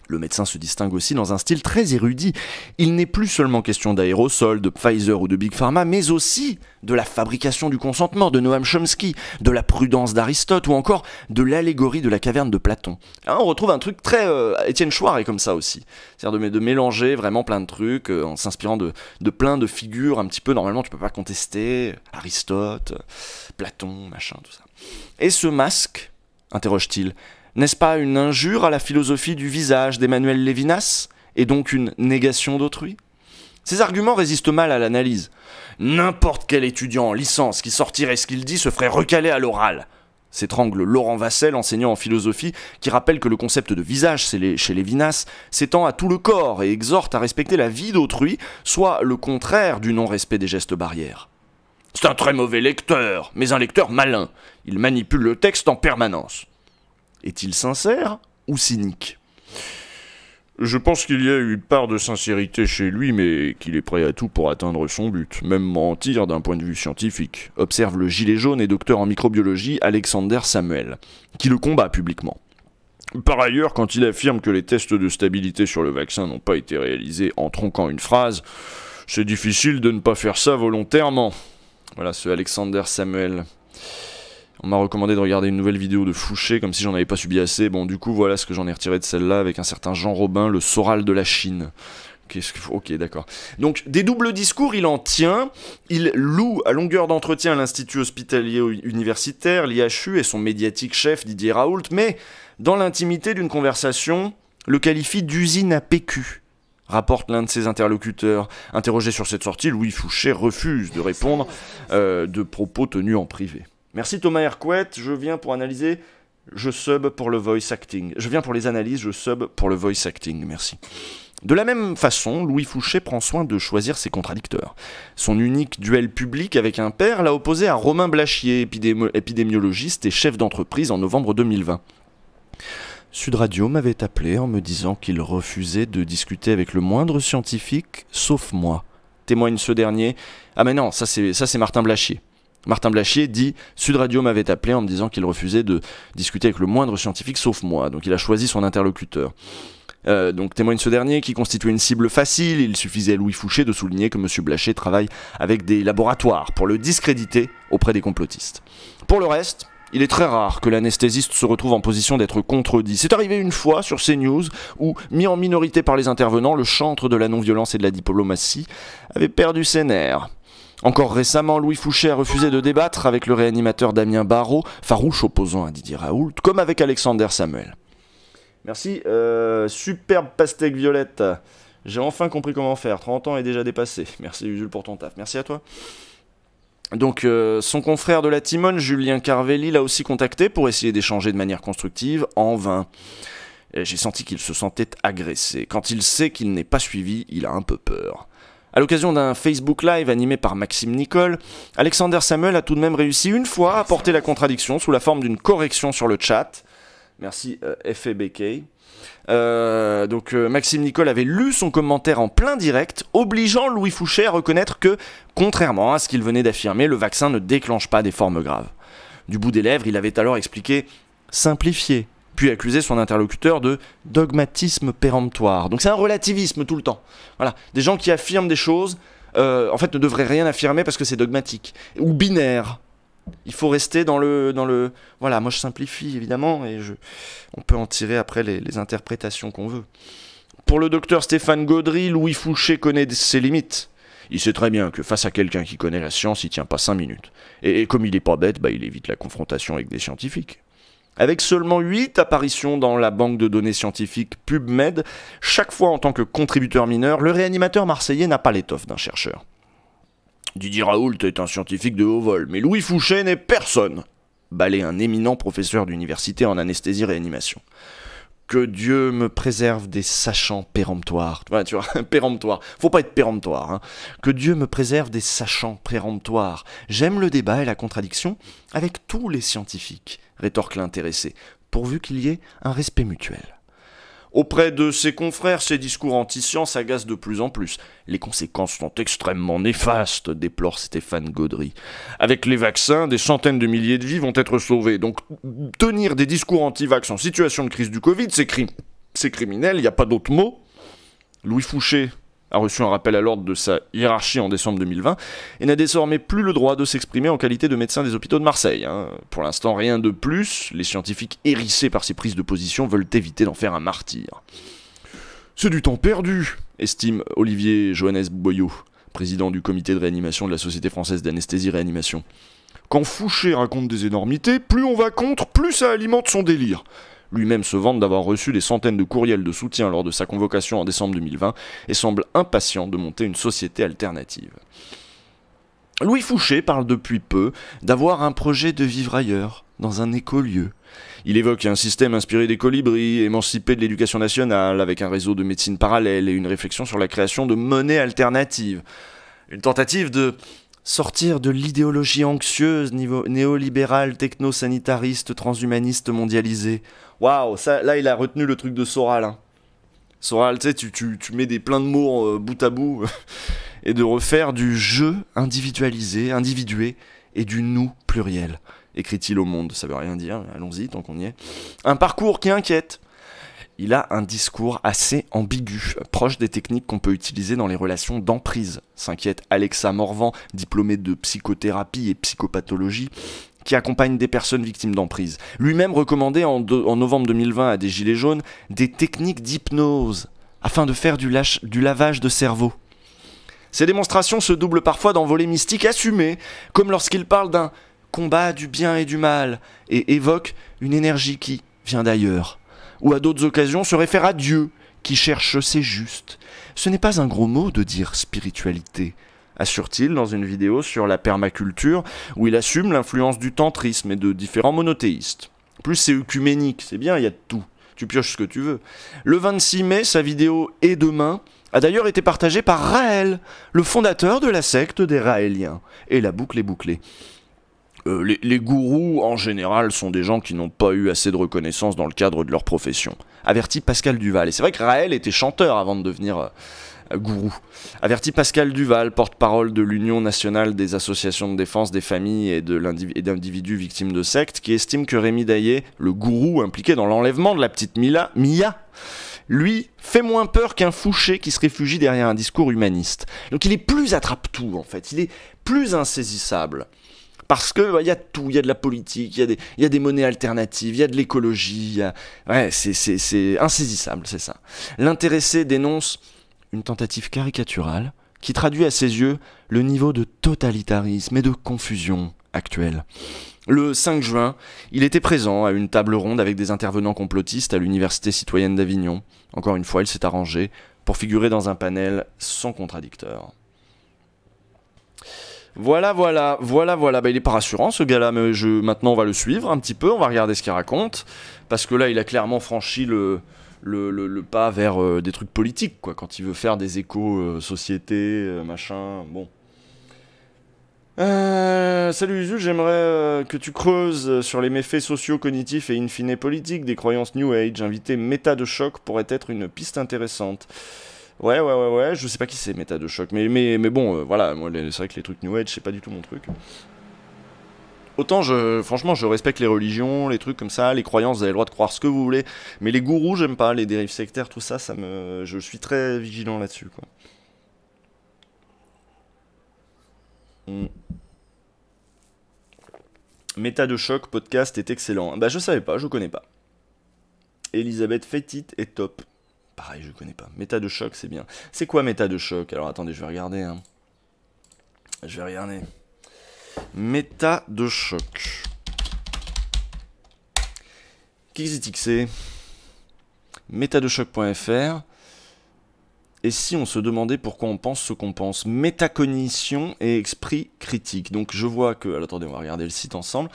Le médecin se distingue aussi dans un style très érudit. Il n'est plus seulement question d'aérosols, de Pfizer ou de Big Pharma, mais aussi de la fabrication du consentement de Noam Chomsky, de la prudence d'Aristote ou encore de l'allégorie de la caverne de Platon. Là, on retrouve un truc très Étienne Chouard comme ça aussi. C'est-à-dire de mélanger vraiment plein de trucs en s'inspirant de plein de figures un petit peu, normalement tu peux pas contester, Aristote, Platon, machin, tout ça. Et ce masque, interroge-t-il, n'est-ce pas une injure à la philosophie du visage d'Emmanuel Lévinas, et donc une négation d'autrui ? Ces arguments résistent mal à l'analyse. N'importe quel étudiant en licence qui sortirait ce qu'il dit se ferait recaler à l'oral, s'étrangle Laurent Vassel, enseignant en philosophie, qui rappelle que le concept de visage chez Lévinas s'étend à tout le corps et exhorte à respecter la vie d'autrui, soit le contraire du non-respect des gestes barrières. C'est un très mauvais lecteur, mais un lecteur malin. Il manipule le texte en permanence. Est-il sincère ou cynique ? Je pense qu'il y a une part de sincérité chez lui, mais qu'il est prêt à tout pour atteindre son but, même mentir d'un point de vue scientifique, observe le gilet jaune et docteur en microbiologie Alexander Samuel, qui le combat publiquement. Par ailleurs, quand il affirme que les tests de stabilité sur le vaccin n'ont pas été réalisés en tronquant une phrase, c'est difficile de ne pas faire ça volontairement. Voilà ce Alexander Samuel. On m'a recommandé de regarder une nouvelle vidéo de Fouché, comme si j'en avais pas subi assez. Bon, du coup, voilà ce que j'en ai retiré de celle-là, avec un certain Jean Robin, le Soral de la Chine. Ok, d'accord. Donc, des doubles discours, il en tient. Il loue à longueur d'entretien l'Institut hospitalier universitaire, l'IHU, et son médiatique chef, Didier Raoult, mais, dans l'intimité d'une conversation, le qualifie d'usine à PQ. Rapporte l'un de ses interlocuteurs. Interrogé sur cette sortie, Louis Fouché refuse de répondre de propos tenus en privé. Merci Thomas Hercouet, je viens pour analyser, je sub pour le voice acting. Je viens pour les analyses, je sub pour le voice acting, merci. De la même façon, Louis Fouché prend soin de choisir ses contradicteurs. Son unique duel public avec un père l'a opposé à Romain Blachier, épidémiologiste et chef d'entreprise en novembre 2020. Sud Radio m'avait appelé en me disant qu'il refusait de discuter avec le moindre scientifique, sauf moi. Témoigne ce dernier. Ah mais non, ça c'est Martin Blachier. Martin Blachier dit « Sud Radio m'avait appelé en me disant qu'il refusait de discuter avec le moindre scientifique sauf moi ». Donc il a choisi son interlocuteur. Donc témoigne ce dernier qui constituait une cible facile. Il suffisait à Louis Fouché de souligner que M. Blachier travaille avec des laboratoires pour le discréditer auprès des complotistes. Pour le reste, il est très rare que l'anesthésiste se retrouve en position d'être contredit. C'est arrivé une fois sur CNews où, mis en minorité par les intervenants, le chantre de la non-violence et de la diplomatie avait perdu ses nerfs. Encore récemment, Louis Fouché a refusé de débattre avec le réanimateur Damien Barrault, farouche opposant à Didier Raoult, comme avec Alexander Samuel. Merci, superbe pastèque violette. J'ai enfin compris comment faire, 30 ans est déjà dépassé. Merci Usul pour ton taf, merci à toi. Donc son confrère de la Timone, Julien Carvelli, l'a aussi contacté pour essayer d'échanger de manière constructive, en vain. J'ai senti qu'il se sentait agressé. Quand il sait qu'il n'est pas suivi, il a un peu peur. À l'occasion d'un Facebook Live animé par Maxime Nicole, Alexander Samuel a tout de même réussi une fois à porter la contradiction sous la forme d'une correction sur le chat. Merci FABK. Maxime Nicole avait lu son commentaire en plein direct, obligeant Louis Fouché à reconnaître que, contrairement à ce qu'il venait d'affirmer, le vaccin ne déclenche pas des formes graves. Du bout des lèvres, il avait alors expliqué « simplifier », puis accusé son interlocuteur de dogmatisme péremptoire. Donc c'est un relativisme tout le temps. Voilà, des gens qui affirment des choses, en fait ne devraient rien affirmer parce que c'est dogmatique. Ou binaire. Il faut rester dans le... Voilà, moi je simplifie évidemment, et on peut en tirer après les interprétations qu'on veut. Pour le docteur Stéphane Gaudry, Louis Fouché connaît ses limites. Il sait très bien que face à quelqu'un qui connaît la science, il tient pas 5 minutes. Et comme il est pas bête, il évite la confrontation avec des scientifiques. Avec seulement 8 apparitions dans la banque de données scientifiques PubMed, chaque fois en tant que contributeur mineur, le réanimateur marseillais n'a pas l'étoffe d'un chercheur. Didier Raoult est un scientifique de haut vol, mais Louis Fouché n'est personne. Balait un éminent professeur d'université en anesthésie-réanimation. Que Dieu me préserve des sachants péremptoires. Ouais, tu vois, péremptoire. Faut pas être péremptoire. Hein. Que Dieu me préserve des sachants péremptoires. J'aime le débat et la contradiction avec tous les scientifiques, rétorque l'intéressé, pourvu qu'il y ait un respect mutuel. Auprès de ses confrères, ses discours anti-science agacent de plus en plus. Les conséquences sont extrêmement néfastes, déplore Stéphane Gaudry. Avec les vaccins, des centaines de milliers de vies vont être sauvées. Donc tenir des discours anti-vax en situation de crise du Covid, c'est criminel, il n'y a pas d'autre mot. Louis Fouché a reçu un rappel à l'ordre de sa hiérarchie en décembre 2020 et n'a désormais plus le droit de s'exprimer en qualité de médecin des hôpitaux de Marseille. Hein. Pour l'instant, rien de plus. Les scientifiques hérissés par ces prises de position veulent éviter d'en faire un martyr. C'est du temps perdu, estime Olivier Johannes Boyot, président du comité de réanimation de la Société française d'anesthésie-réanimation. Quand Fouché raconte des énormités, plus on va contre, plus ça alimente son délire. Lui-même se vante d'avoir reçu des centaines de courriels de soutien lors de sa convocation en décembre 2020 et semble impatient de monter une société alternative. Louis Fouché parle depuis peu d'avoir un projet de vivre ailleurs, dans un écolieu. Il évoque un système inspiré des colibris, émancipé de l'éducation nationale, avec un réseau de médecine parallèle et une réflexion sur la création de monnaie alternative. Une tentative de sortir de l'idéologie anxieuse, néolibérale, techno-sanitariste, transhumaniste, mondialisée. Waouh, là il a retenu le truc de Soral. Hein. Soral, tu sais, tu mets plein de mots bout à bout, et de refaire du je individualisé, individué, et du nous pluriel, écrit-il au Monde. Ça veut rien dire, allons-y tant qu'on y est. Un parcours qui inquiète. Il a un discours assez ambigu, proche des techniques qu'on peut utiliser dans les relations d'emprise, s'inquiète Alexa Morvan, diplômée de psychothérapie et psychopathologie, qui accompagne des personnes victimes d'emprise. Lui-même recommandait en novembre 2020 à des Gilets jaunes des techniques d'hypnose, afin de faire du lavage de cerveau. Ces démonstrations se doublent parfois d'envolées mystiques assumées, comme lorsqu'il parle d'un combat du bien et du mal, et évoque une énergie qui vient d'ailleurs. Ou à d'autres occasions se réfère à Dieu, qui cherche ses justes. Ce n'est pas un gros mot de dire spiritualité, assure-t-il dans une vidéo sur la permaculture, où il assume l'influence du tantrisme et de différents monothéistes. Plus c'est œcuménique, c'est bien, il y a de tout. Tu pioches ce que tu veux. Le 26 mai, sa vidéo « Et demain » a d'ailleurs été partagée par Raël, le fondateur de la secte des Raéliens. Et la boucle est bouclée. Les gourous, en général, sont des gens qui n'ont pas eu assez de reconnaissance dans le cadre de leur profession. Avertit Pascal Duval. Et c'est vrai que Raël était chanteur avant de devenir gourou. Avertit Pascal Duval, porte-parole de l'Union nationale des associations de défense des familles et d'individus victimes de sectes, qui estime que Rémi Daillé, le gourou impliqué dans l'enlèvement de la petite Mia, lui, fait moins peur qu'un Fouché qui se réfugie derrière un discours humaniste. Donc il est plus attrape-tout, en fait. Il est plus insaisissable. Parce que y a tout, il y a de la politique, il y a des monnaies alternatives, il y a de l'écologie, ouais, c'est insaisissable, c'est ça. L'intéressé dénonce une tentative caricaturale qui traduit à ses yeux le niveau de totalitarisme et de confusion actuel. Le 5 juin, il était présent à une table ronde avec des intervenants complotistes à l'Université citoyenne d'Avignon. Encore une fois, il s'est arrangé pour figurer dans un panel sans contradicteur. Voilà. Bah, il est pas rassurant ce gars-là, mais maintenant on va le suivre un petit peu, on va regarder ce qu'il raconte, parce que là il a clairement franchi le pas vers des trucs politiques, quoi, quand il veut faire des éco-sociétés, machin, bon. Salut Usul, j'aimerais que tu creuses sur les méfaits sociaux, cognitifs et in fine politiques des croyances New Age. Inviter Méta de Choc pourrait être une piste intéressante. Ouais, je sais pas qui c'est Méta de Choc, mais bon, voilà, moi c'est vrai que les trucs New Age, c'est pas du tout mon truc. autant franchement, je respecte les religions, les trucs comme ça, les croyances, vous avez le droit de croire ce que vous voulez, mais les gourous, j'aime pas, les dérives sectaires, tout ça, je suis très vigilant là-dessus, quoi. Méta de choc podcast est excellent. Bah je savais pas, je connais pas. Elisabeth Fétit est top. Pareil, je connais pas. Méta de choc, c'est bien. C'est quoi méta de choc? Alors attendez, je vais regarder. Hein. Je vais regarder. Méta de choc. XXXC. Métadechoc.fr. Et si on se demandait pourquoi on pense ce qu'on pense? Métacognition et esprit critique. Donc je vois que... Alors, attendez, on va regarder le site ensemble.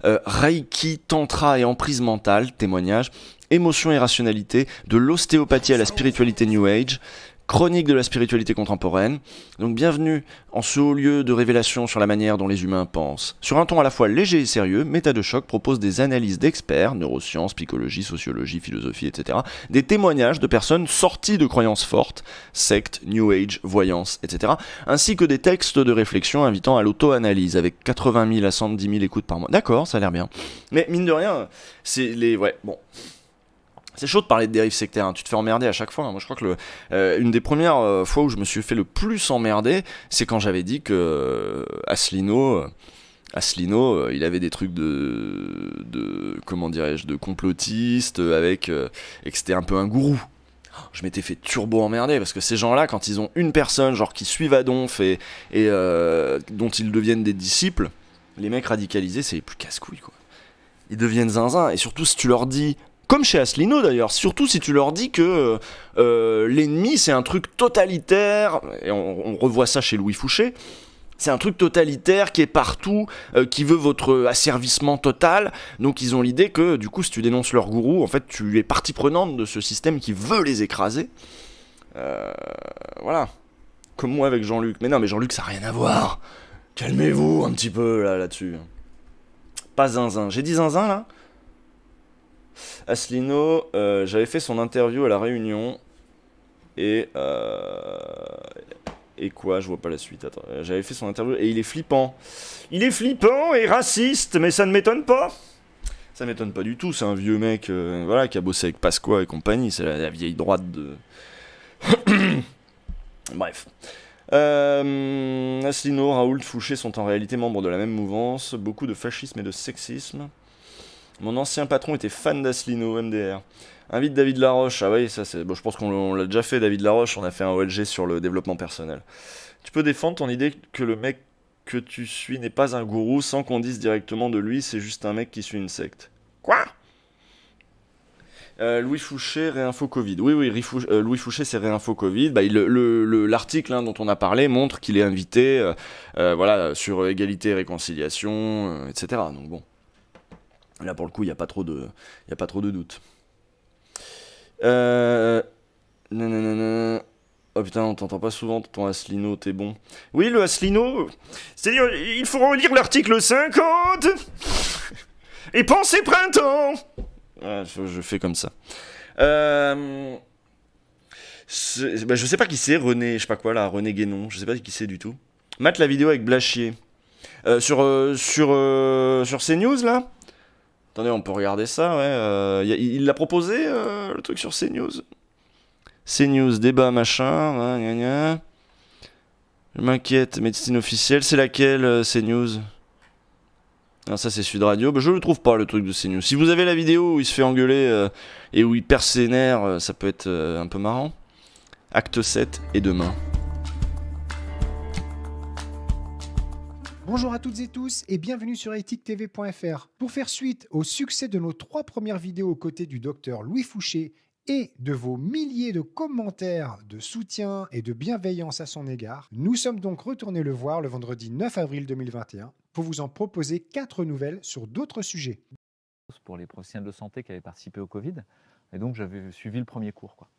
Reiki, Tantra et emprise mentale, témoignage. Émotion et rationalité, de l'ostéopathie à la spiritualité New Age. Chronique de la spiritualité contemporaine. Donc bienvenue en ce haut lieu de révélation sur la manière dont les humains pensent. Sur un ton à la fois léger et sérieux, Méta de choc propose des analyses d'experts, neurosciences, psychologie, sociologie, philosophie, etc. Des témoignages de personnes sorties de croyances fortes, sectes, New Age, voyance, etc. Ainsi que des textes de réflexion invitant à l'auto-analyse avec 80 000 à 110 000 écoutes par mois. D'accord, ça a l'air bien. Mais mine de rien, c'est les... Ouais, bon... C'est chaud de parler de dérives sectaires, hein. Tu te fais emmerder à chaque fois. Moi, je crois que une des premières fois où je me suis fait le plus emmerder, c'est quand j'avais dit que Asselineau, il avait des trucs de comment dirais-je, de complotiste, et que c'était un peu un gourou. Je m'étais fait turbo emmerder parce que ces gens-là, quand ils ont une personne genre qui suivent à donf et dont ils deviennent des disciples, les mecs radicalisés, c'est les plus casse-couilles, quoi. Ils deviennent zinzin, et surtout si tu leur dis... Comme chez Asselineau d'ailleurs, surtout si tu leur dis que l'ennemi c'est un truc totalitaire, et on revoit ça chez Louis Fouché, c'est un truc totalitaire qui est partout, qui veut votre asservissement total, donc ils ont l'idée que du coup si tu dénonces leur gourou, en fait tu es partie prenante de ce système qui veut les écraser. Voilà. Comme moi avec Jean-Luc. Mais non, mais Jean-Luc ça n'a rien à voir. Calmez-vous un petit peu là-dessus. Pas zinzin. J'ai dit zinzin là ? Asselineau, j'avais fait son interview à La Réunion et quoi, je vois pas la suite. Attends, j'avais fait son interview et il est flippant. Il est flippant et raciste, mais ça ne m'étonne pas. Ça m'étonne pas du tout. C'est un vieux mec, voilà, qui a bossé avec Pasqua et compagnie. C'est la vieille droite de. Bref. Asselineau, Raoult, Fouché sont en réalité membres de la même mouvance. Beaucoup de fascisme et de sexisme. Mon ancien patron était fan d'Asselineau, MDR. Invite David Laroche. Ah oui, ça c'est... Bon, je pense qu'on l'a déjà fait, David Laroche. On a fait un OLG sur le développement personnel. Tu peux défendre ton idée que le mec que tu suis n'est pas un gourou sans qu'on dise directement de lui, c'est juste un mec qui suit une secte. Quoi ? Louis Fouché, Réinfo Covid. Oui, Louis Fouché, c'est Réinfo Covid. Bah, l'article dont on a parlé montre qu'il est invité voilà, sur égalité et réconciliation, etc. Donc bon. Là, pour le coup, il n'y a pas trop de doute. Oh putain, on t'entend pas souvent, ton Asselineau, t'es bon. Oui, le Asselineau, c'est-à-dire, il faut relire l'article 50 et penser printemps. Ouais, je fais comme ça. Je sais pas qui c'est, René, je sais pas quoi là, René Guénon, je sais pas qui c'est du tout. Mate la vidéo avec Blachier. Sur CNews, là. Attendez, on peut regarder ça, ouais. Il l'a proposé, le truc sur CNews. CNews, débat, machin, gna gna. Je m'inquiète, médecine officielle, c'est laquelle, CNews? Non, ça c'est Sud Radio. Je le trouve pas, le truc de CNews. Si vous avez la vidéo où il se fait engueuler et où il perd ses nerfs, ça peut être un peu marrant. Acte 7 et demain. Bonjour à toutes et tous et bienvenue sur EthiqueTV.fr. Pour faire suite au succès de nos 3 premières vidéos aux côtés du docteur Louis Fouché et de vos milliers de commentaires de soutien et de bienveillance à son égard, nous sommes donc retournés le voir le vendredi 9 avril 2021 pour vous en proposer 4 nouvelles sur d'autres sujets. Pour les professionnels de santé qui avaient participé au Covid, et donc j'avais suivi le premier cours, quoi,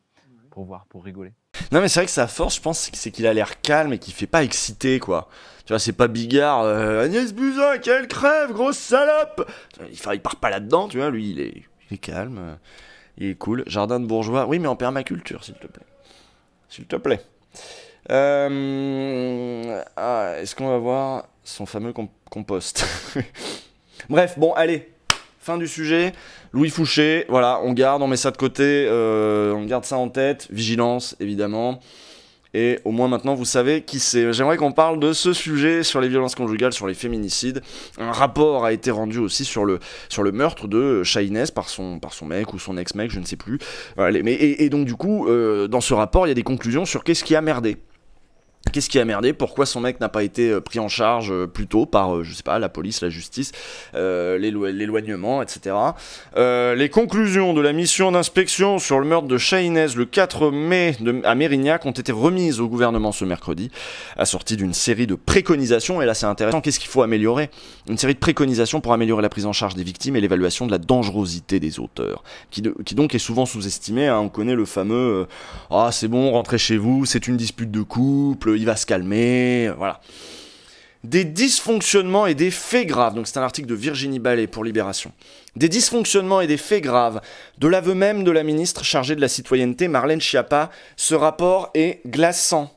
pour voir, pour rigoler. Non mais c'est vrai que sa force, je pense, c'est qu'il a l'air calme et qu'il fait pas excité, quoi. Tu vois, c'est pas Bigard, Agnès Buzyn, qu'elle crève, grosse salope. Il part pas là-dedans, tu vois, lui, il est calme, il est cool. Jardin de bourgeois, oui, mais en permaculture, s'il te plaît. S'il te plaît. Est-ce qu'on va voir son fameux compost? Bref, bon, allez, fin du sujet. Louis Fouché, voilà, on met ça de côté, on garde ça en tête. Vigilance, évidemment. Et au moins maintenant, vous savez qui c'est. J'aimerais qu'on parle de ce sujet sur les violences conjugales, sur les féminicides. Un rapport a été rendu aussi sur le meurtre de Chahinez par son mec ou son ex-mec, je ne sais plus. Voilà, et donc du coup, dans ce rapport, il y a des conclusions sur qu'est-ce qui a merdé. Qu'est-ce qui a merdé? Pourquoi son mec n'a pas été pris en charge plus tôt par, je sais pas, la police, la justice, l'éloignement, etc. Les conclusions de la mission d'inspection sur le meurtre de Chahinez le 4 mai à Mérignac ont été remises au gouvernement ce mercredi, assorties d'une série de préconisations. Et là, c'est intéressant. Qu'est-ce qu'il faut améliorer? Une série de préconisations pour améliorer la prise en charge des victimes et l'évaluation de la dangerosité des auteurs, qui donc est souvent sous-estimé. Hein. On connaît le fameux « Ah, c'est bon, rentrez chez vous, c'est une dispute de couple ». Il va se calmer, voilà. Des dysfonctionnements et des faits graves, donc c'est un article de Virginie Ballet pour Libération. Des dysfonctionnements et des faits graves, de l'aveu même de la ministre chargée de la citoyenneté, Marlène Schiappa, ce rapport est glaçant.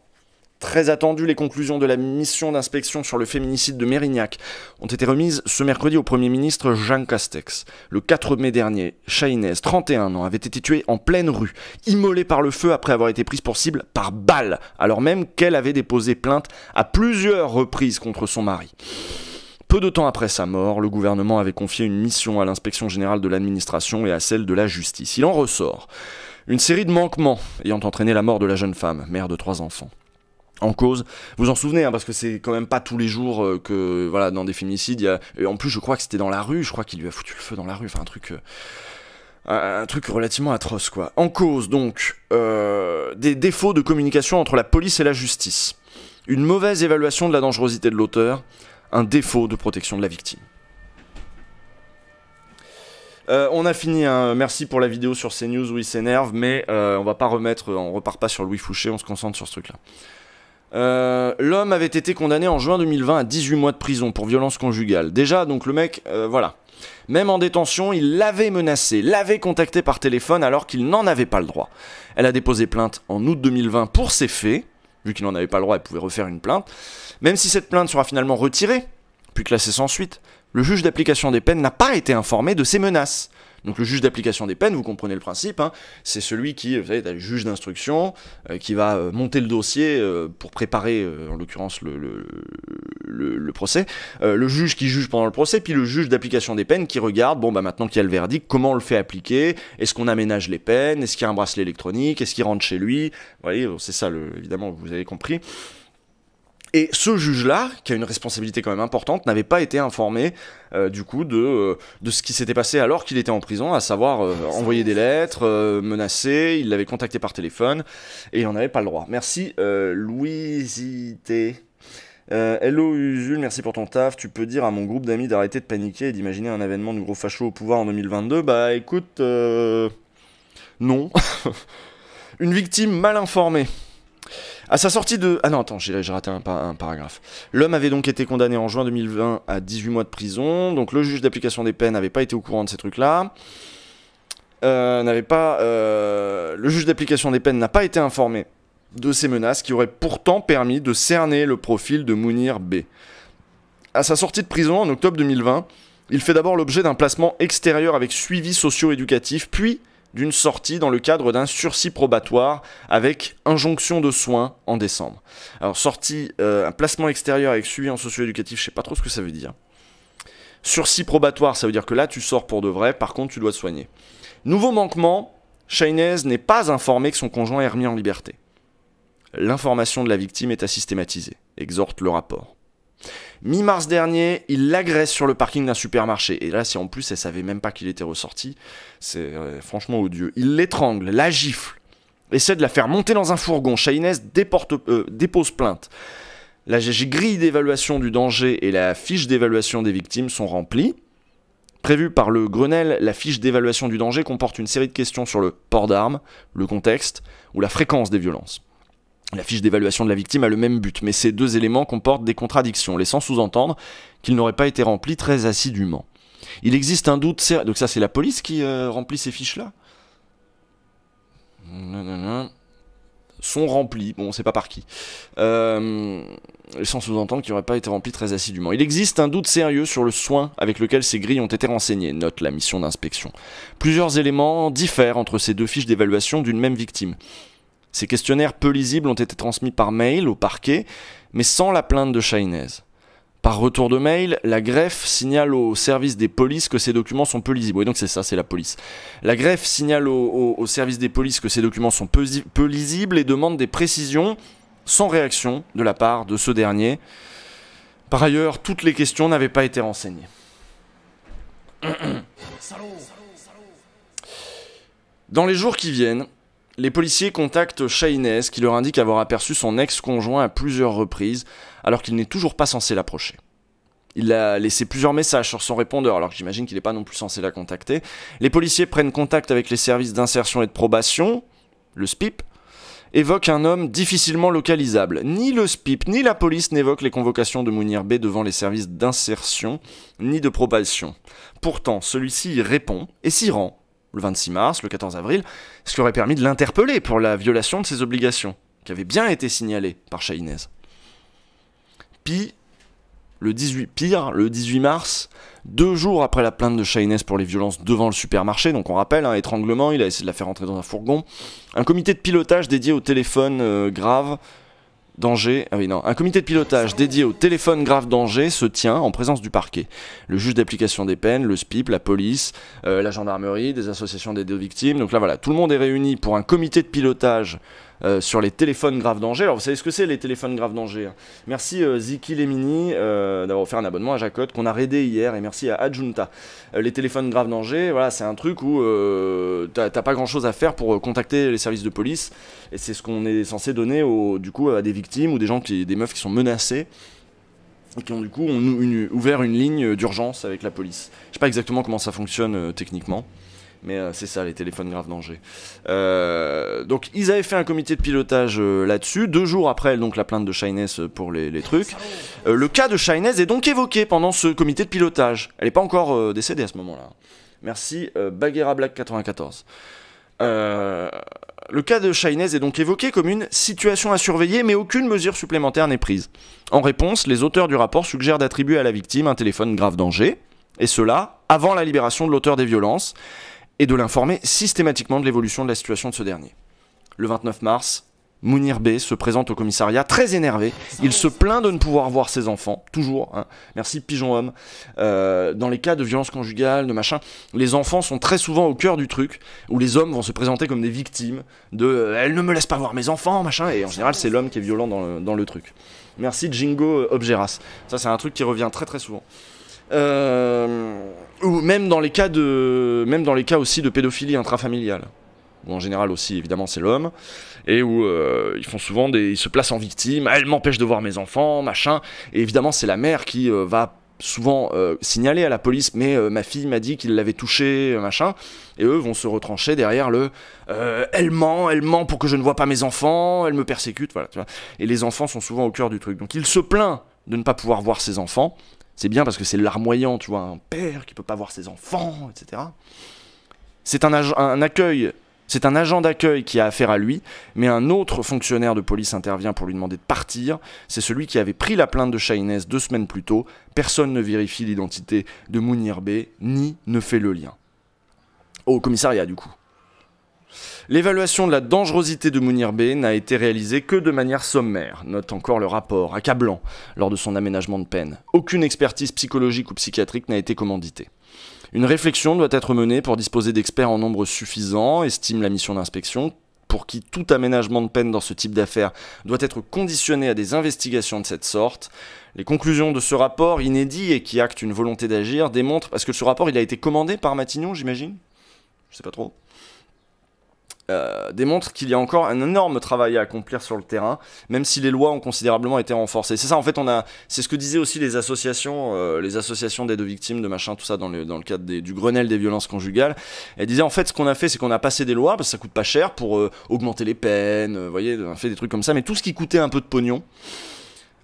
Très attendu, les conclusions de la mission d'inspection sur le féminicide de Mérignac ont été remises ce mercredi au Premier ministre Jean Castex. Le 4 mai dernier, Chahinez, 31 ans, avait été tuée en pleine rue, immolée par le feu après avoir été prise pour cible par balle, alors même qu'elle avait déposé plainte à plusieurs reprises contre son mari. Peu de temps après sa mort, le gouvernement avait confié une mission à l'inspection générale de l'administration et à celle de la justice. Il en ressort une série de manquements ayant entraîné la mort de la jeune femme, mère de 3 enfants. En cause, vous en souvenez, hein, parce que c'est quand même pas tous les jours que, voilà, dans des féminicides, il y a... Et en plus, je crois que c'était dans la rue, je crois qu'il lui a foutu le feu dans la rue, enfin un truc relativement atroce, quoi. En cause, donc, des défauts de communication entre la police et la justice, une mauvaise évaluation de la dangerosité de l'auteur, un défaut de protection de la victime. On a fini, hein. Merci pour la vidéo sur CNews où il s'énerve, mais on repart pas sur Louis Fouché, on se concentre sur ce truc-là. L'homme avait été condamné en juin 2020 à 18 mois de prison pour violence conjugale. Déjà, donc le mec, voilà. Même en détention, il l'avait menacé, l'avait contacté par téléphone alors qu'il n'en avait pas le droit. Elle a déposé plainte en août 2020 pour ces faits. Vu qu'il n'en avait pas le droit, elle pouvait refaire une plainte. Même si cette plainte sera finalement retirée, puis classée sans suite, le juge d'application des peines n'a pas été informé de ces menaces. Donc le juge d'application des peines, vous comprenez le principe, hein, c'est celui qui, vous savez, t'as le juge d'instruction qui va monter le dossier pour préparer, en l'occurrence, le procès. Le juge qui juge pendant le procès, puis le juge d'application des peines qui regarde, bon bah maintenant qu'il y a le verdict, comment on le fait appliquer, est-ce qu'on aménage les peines, est-ce qu'il y a un bracelet électronique, est-ce qu'il rentre chez lui, vous voyez, c'est ça, évidemment, vous avez compris. Et ce juge-là, qui a une responsabilité quand même importante, n'avait pas été informé du coup de ce qui s'était passé alors qu'il était en prison, à savoir envoyer des lettres, menacer, il l'avait contacté par téléphone, et il n'en avait pas le droit. Merci Louisité. Hello Usul, merci pour ton taf. Tu peux dire à mon groupe d'amis d'arrêter de paniquer et d'imaginer un avènement du gros facho au pouvoir en 2022? Bah écoute, non. Une victime mal informée. À sa sortie de... Ah non, attends, j'ai raté un paragraphe. L'homme avait donc été condamné en juin 2020 à 18 mois de prison. Donc le juge d'application des peines n'avait pas été au courant de ces trucs-là. Le juge d'application des peines n'a pas été informé de ces menaces qui auraient pourtant permis de cerner le profil de Mounir B. À sa sortie de prison en octobre 2020, il fait d'abord l'objet d'un placement extérieur avec suivi socio-éducatif, puis d'une sortie dans le cadre d'un sursis probatoire avec injonction de soins en décembre. Alors sortie, un placement extérieur avec suivi en socio-éducatif, je sais pas trop ce que ça veut dire. Sursis probatoire, ça veut dire que là tu sors pour de vrai, par contre tu dois te soigner. Nouveau manquement, Chahinez n'est pas informé que son conjoint est remis en liberté. L'information de la victime est à systématiser, exhorte le rapport. Mi-mars dernier, il l'agresse sur le parking d'un supermarché. Et là, si en plus elle savait même pas qu'il était ressorti, c'est franchement odieux. Il l'étrangle, la gifle, essaie de la faire monter dans un fourgon. Chahinez dépose plainte. La grille d'évaluation du danger et la fiche d'évaluation des victimes sont remplies. Prévue par le Grenelle, la fiche d'évaluation du danger comporte une série de questions sur le port d'armes, le contexte ou la fréquence des violences. La fiche d'évaluation de la victime a le même but, mais ces deux éléments comportent des contradictions, laissant sous-entendre qu'ils n'auraient pas été remplis très assidûment. Il existe un doute... Donc ça, c'est la police qui remplit ces fiches-là ? sont remplis, bon on sait pas par qui, sans sous-entendre qu'ils n'auraient pas été remplis très assidûment. Il existe un doute sérieux sur le soin avec lequel ces grilles ont été renseignées, note la mission d'inspection. Plusieurs éléments diffèrent entre ces deux fiches d'évaluation d'une même victime. Ces questionnaires peu lisibles ont été transmis par mail au parquet, mais sans la plainte de Chahinez. Par retour de mail, la greffe signale au service des polices que ces documents sont peu lisibles. Oui, donc c'est ça, c'est la police. La greffe signale au service des polices que ces documents sont peu lisibles et demande des précisions sans réaction de la part de ce dernier. Par ailleurs, toutes les questions n'avaient pas été renseignées. Dans les jours qui viennent, les policiers contactent Chahinez qui leur indique avoir aperçu son ex-conjoint à plusieurs reprises alors qu'il n'est toujours pas censé l'approcher. Il a laissé plusieurs messages sur son répondeur alors que j'imagine qu'il n'est pas non plus censé la contacter. Les policiers prennent contact avec les services d'insertion et de probation, le SPIP, évoquent un homme difficilement localisable. Ni le SPIP ni la police n'évoquent les convocations de Mounir B devant les services d'insertion ni de probation. Pourtant, celui-ci y répond et s'y rend. Le 26 mars, le 14 avril, ce qui aurait permis de l'interpeller pour la violation de ses obligations, qui avait bien été signalée par Chahinez. Puis, le 18 mars, 2 jours après la plainte de Chahinez pour les violences devant le supermarché, donc on rappelle, étranglement, il a essayé de la faire entrer dans un fourgon, un comité de pilotage dédié au téléphone grave danger, un comité de pilotage dédié au téléphone grave danger se tient en présence du parquet. Le juge d'application des peines, le SPIP, la police, la gendarmerie, des associations d'aide aux victimes. Donc là voilà, tout le monde est réuni pour un comité de pilotage sur les téléphones grave danger. Alors vous savez ce que c'est les téléphones grave danger? Merci Ziki Lemini d'avoir offert un abonnement à Jacotte qu'on a raidé hier et merci à Adjunta. Les téléphones grave danger, voilà, c'est un truc où t'as pas grand chose à faire pour contacter les services de police et c'est ce qu'on est censé donner du coup à des victimes ou des gens des meufs qui sont menacées et qui ont du coup ouvert une ligne d'urgence avec la police. Je sais pas exactement comment ça fonctionne techniquement. Mais c'est ça, les téléphones grave danger. Donc ils avaient fait un comité de pilotage là-dessus, 2 jours après donc la plainte de Chahinez pour les trucs. Le cas de Chahinez est donc évoqué pendant ce comité de pilotage. Elle n'est pas encore décédée à ce moment-là. Merci Bagheera Black 94. Le cas de Chahinez est donc évoqué comme une situation à surveiller, mais aucune mesure supplémentaire n'est prise. En réponse, les auteurs du rapport suggèrent d'attribuer à la victime un téléphone grave danger, et cela avant la libération de l'auteur des violences, et de l'informer systématiquement de l'évolution de la situation de ce dernier. Le 29 mars, Mounir B se présente au commissariat très énervé. Il se plaint de ne pouvoir voir ses enfants, toujours, merci Pigeon Homme. Dans les cas de violence conjugale, de machin, les enfants sont très souvent au cœur du truc, où les hommes vont se présenter comme des victimes de « elle ne me laisse pas voir mes enfants », machin, et en général c'est l'homme qui est violent dans le truc. Merci Jingo Obgeras. Ça c'est un truc qui revient très très souvent. Ou même dans les cas aussi de pédophilie intrafamiliale, où en général aussi évidemment c'est l'homme, et où ils se placent en victime, elle m'empêche de voir mes enfants, machin, et évidemment c'est la mère qui va souvent signaler à la police, mais ma fille m'a dit qu'il l'avait touché, machin, et eux vont se retrancher derrière elle ment pour que je ne vois pas mes enfants, elle me persécute, voilà, tu vois. Et les enfants sont souvent au cœur du truc, donc il se plaint de ne pas pouvoir voir ses enfants. C'est bien parce que c'est larmoyant, tu vois, un père qui peut pas voir ses enfants, etc. C'est un agent d'accueil qui a affaire à lui, mais un autre fonctionnaire de police intervient pour lui demander de partir. C'est celui qui avait pris la plainte de Chahinez 2 semaines plus tôt. Personne ne vérifie l'identité de Mounir B, ni ne fait le lien. Au commissariat, du coup. L'évaluation de la dangerosité de Mounir B n'a été réalisée que de manière sommaire, note encore le rapport, accablant, lors de son aménagement de peine. Aucune expertise psychologique ou psychiatrique n'a été commanditée. Une réflexion doit être menée pour disposer d'experts en nombre suffisant, estime la mission d'inspection, pour qui tout aménagement de peine dans ce type d'affaires doit être conditionné à des investigations de cette sorte. Les conclusions de ce rapport inédit et qui acte une volonté d'agir démontrent... Parce que ce rapport, il a été commandé par Matignon, j'imagine ? Je sais pas trop. Démontre qu'il y a encore un énorme travail à accomplir sur le terrain, même si les lois ont considérablement été renforcées. C'est ça, en fait, c'est ce que disaient aussi les associations d'aide aux victimes, de machin, tout ça, dans le cadre du Grenelle des violences conjugales. Elles disaient, en fait, ce qu'on a fait, c'est qu'on a passé des lois, parce que ça coûte pas cher, pour augmenter les peines, vous voyez, on a fait des trucs comme ça, mais tout ce qui coûtait un peu de pognon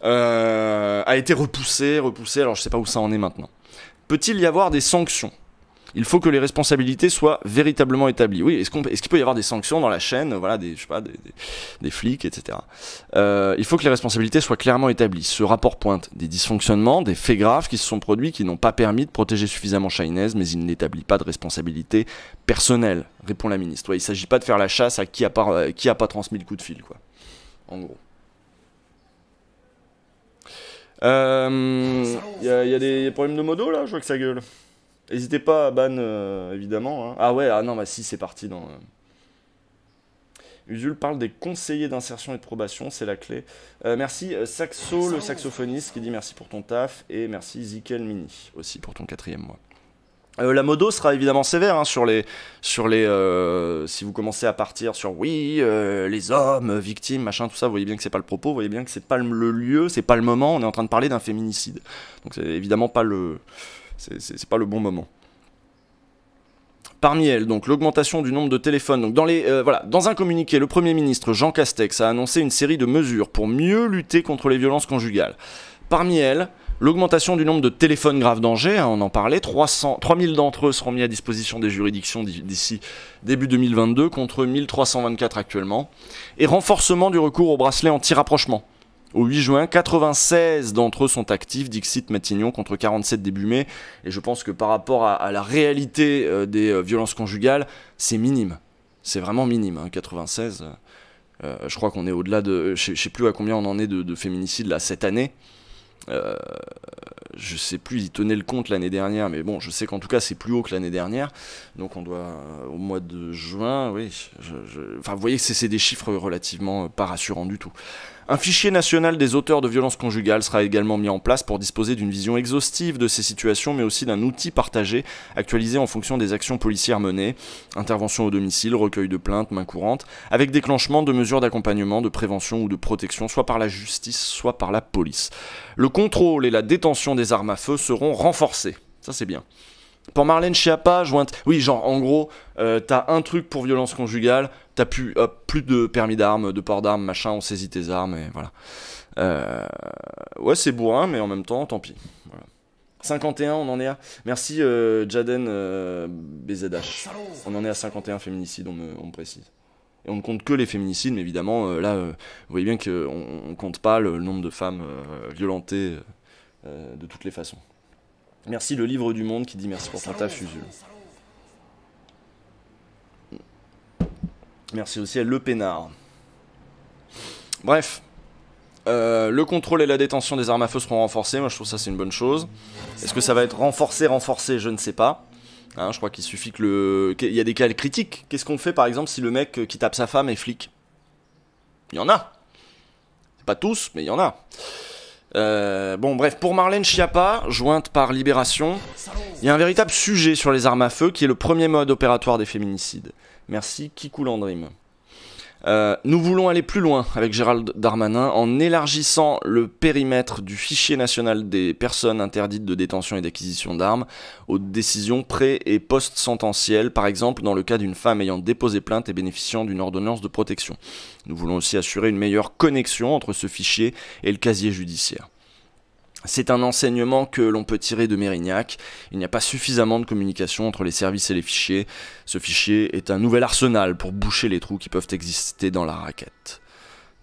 a été repoussé, alors je sais pas où ça en est maintenant. Peut-il y avoir des sanctions ? Il faut que les responsabilités soient véritablement établies. Oui, est-ce qu'il peut y avoir des sanctions dans la chaîne, voilà, des flics, etc. Il faut que les responsabilités soient clairement établies. Ce rapport pointe des dysfonctionnements, des faits graves qui se sont produits, qui n'ont pas permis de protéger suffisamment Chahinez, mais il n'établit pas de responsabilité personnelle, répond la ministre. Ouais, il ne s'agit pas de faire la chasse à qui a pas transmis le coup de fil, quoi. En gros. Y a des problèmes de modo là, je vois que ça gueule. N'hésitez pas à ban évidemment. Hein. Ah ouais, ah non, bah si, c'est parti dans. Usul parle des conseillers d'insertion et de probation, c'est la clé. Merci Saxo, le saxophoniste, qui dit merci pour ton taf, et merci Zikel Mini aussi pour ton 4e mois. La modo sera évidemment sévère hein, sur les si vous commencez à partir sur les hommes victimes machin tout ça, vous voyez bien que c'est pas le propos, vous voyez bien que c'est pas le lieu, c'est pas le moment, on est en train de parler d'un féminicide, donc c'est évidemment pas c'est pas le bon moment. Parmi elles, donc l'augmentation du nombre de téléphones. Donc dans un communiqué, le Premier ministre Jean Castex a annoncé une série de mesures pour mieux lutter contre les violences conjugales. Parmi elles, l'augmentation du nombre de téléphones grave danger, hein, on en parlait, 3000 d'entre eux seront mis à disposition des juridictions d'ici début 2022, contre 1324 actuellement, et renforcement du recours au bracelet anti-rapprochement. Au 8 juin, 96 d'entre eux sont actifs, Dixit Matignon, contre 47 début mai, et je pense que par rapport à la réalité des violences conjugales, c'est minime. C'est vraiment minime, hein, 96. Je crois qu'on est au-delà de... Je sais plus à combien on en est de féminicides là, cette année. Je sais plus, il tenait le compte l'année dernière, mais bon, je sais qu'en tout cas c'est plus haut que l'année dernière, donc on doit au mois de juin, oui, enfin vous voyez que c'est des chiffres relativement pas rassurants du tout. Un fichier national des auteurs de violences conjugales sera également mis en place pour disposer d'une vision exhaustive de ces situations, mais aussi d'un outil partagé, actualisé en fonction des actions policières menées, intervention au domicile, recueil de plaintes, main courante, avec déclenchement de mesures d'accompagnement, de prévention ou de protection, soit par la justice, soit par la police. Le contrôle et la détention des armes à feu seront renforcés. Ça c'est bien. Pour Marlène Schiappa, oui, genre en gros, t'as un truc pour violence conjugale, t'as plus de permis d'armes, de port d'armes, machin, on saisit tes armes et voilà. Ouais, c'est bourrin, mais en même temps, tant pis. Voilà. 51, on en est à. Merci Jaden BZH. On en est à 51 féminicides, on me précise. Et on ne compte que les féminicides, mais évidemment, là, vous voyez bien qu'on ne compte pas le nombre de femmes violentées de toutes les façons. Merci le Livre du Monde qui dit merci pour ton taf, Usul. Merci aussi à Le Pénard. Bref, le contrôle et la détention des armes à feu seront renforcés. Moi je trouve ça c'est une bonne chose. Est-ce que ça va être renforcé, je ne sais pas. Hein, je crois qu'il suffit qu'il y a des cas critiques. Qu'est-ce qu'on fait par exemple si le mec qui tape sa femme est flic? Il y en a. C'est pas tous, mais il y en a. Bon bref, pour Marlène Schiappa, jointe par Libération, il y a un véritable sujet sur les armes à feu qui est le premier mode opératoire des féminicides. Merci Kikou Landrim. Nous voulons aller plus loin avec Gérald Darmanin en élargissant le périmètre du fichier national des personnes interdites de détention et d'acquisition d'armes aux décisions pré- et post-sententielles, par exemple dans le cas d'une femme ayant déposé plainte et bénéficiant d'une ordonnance de protection. Nous voulons aussi assurer une meilleure connexion entre ce fichier et le casier judiciaire. C'est un enseignement que l'on peut tirer de Mérignac. Il n'y a pas suffisamment de communication entre les services et les fichiers. Ce fichier est un nouvel arsenal pour boucher les trous qui peuvent exister dans la raquette.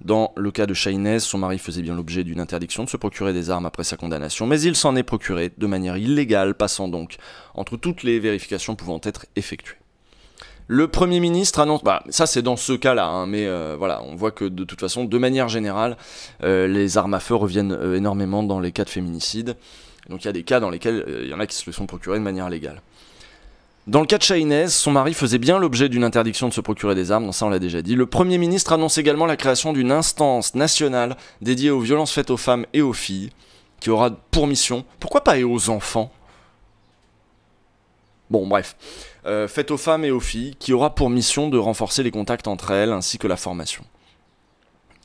Dans le cas de Chahinez, son mari faisait bien l'objet d'une interdiction de se procurer des armes après sa condamnation, mais il s'en est procuré de manière illégale, passant donc entre toutes les vérifications pouvant être effectuées. Le Premier ministre annonce, ça c'est dans ce cas-là, hein, mais voilà, on voit que de toute façon, de manière générale, les armes à feu reviennent énormément dans les cas de féminicide. Donc il y a des cas dans lesquels il y en a qui se le sont procurés de manière légale. Dans le cas de Chahinez, son mari faisait bien l'objet d'une interdiction de se procurer des armes, ça on l'a déjà dit. Le Premier ministre annonce également la création d'une instance nationale dédiée aux violences faites aux femmes et aux filles, qui aura pour mission, pourquoi pas et aux enfants ? Bon bref, faite aux femmes et aux filles, qui aura pour mission de renforcer les contacts entre elles ainsi que la formation.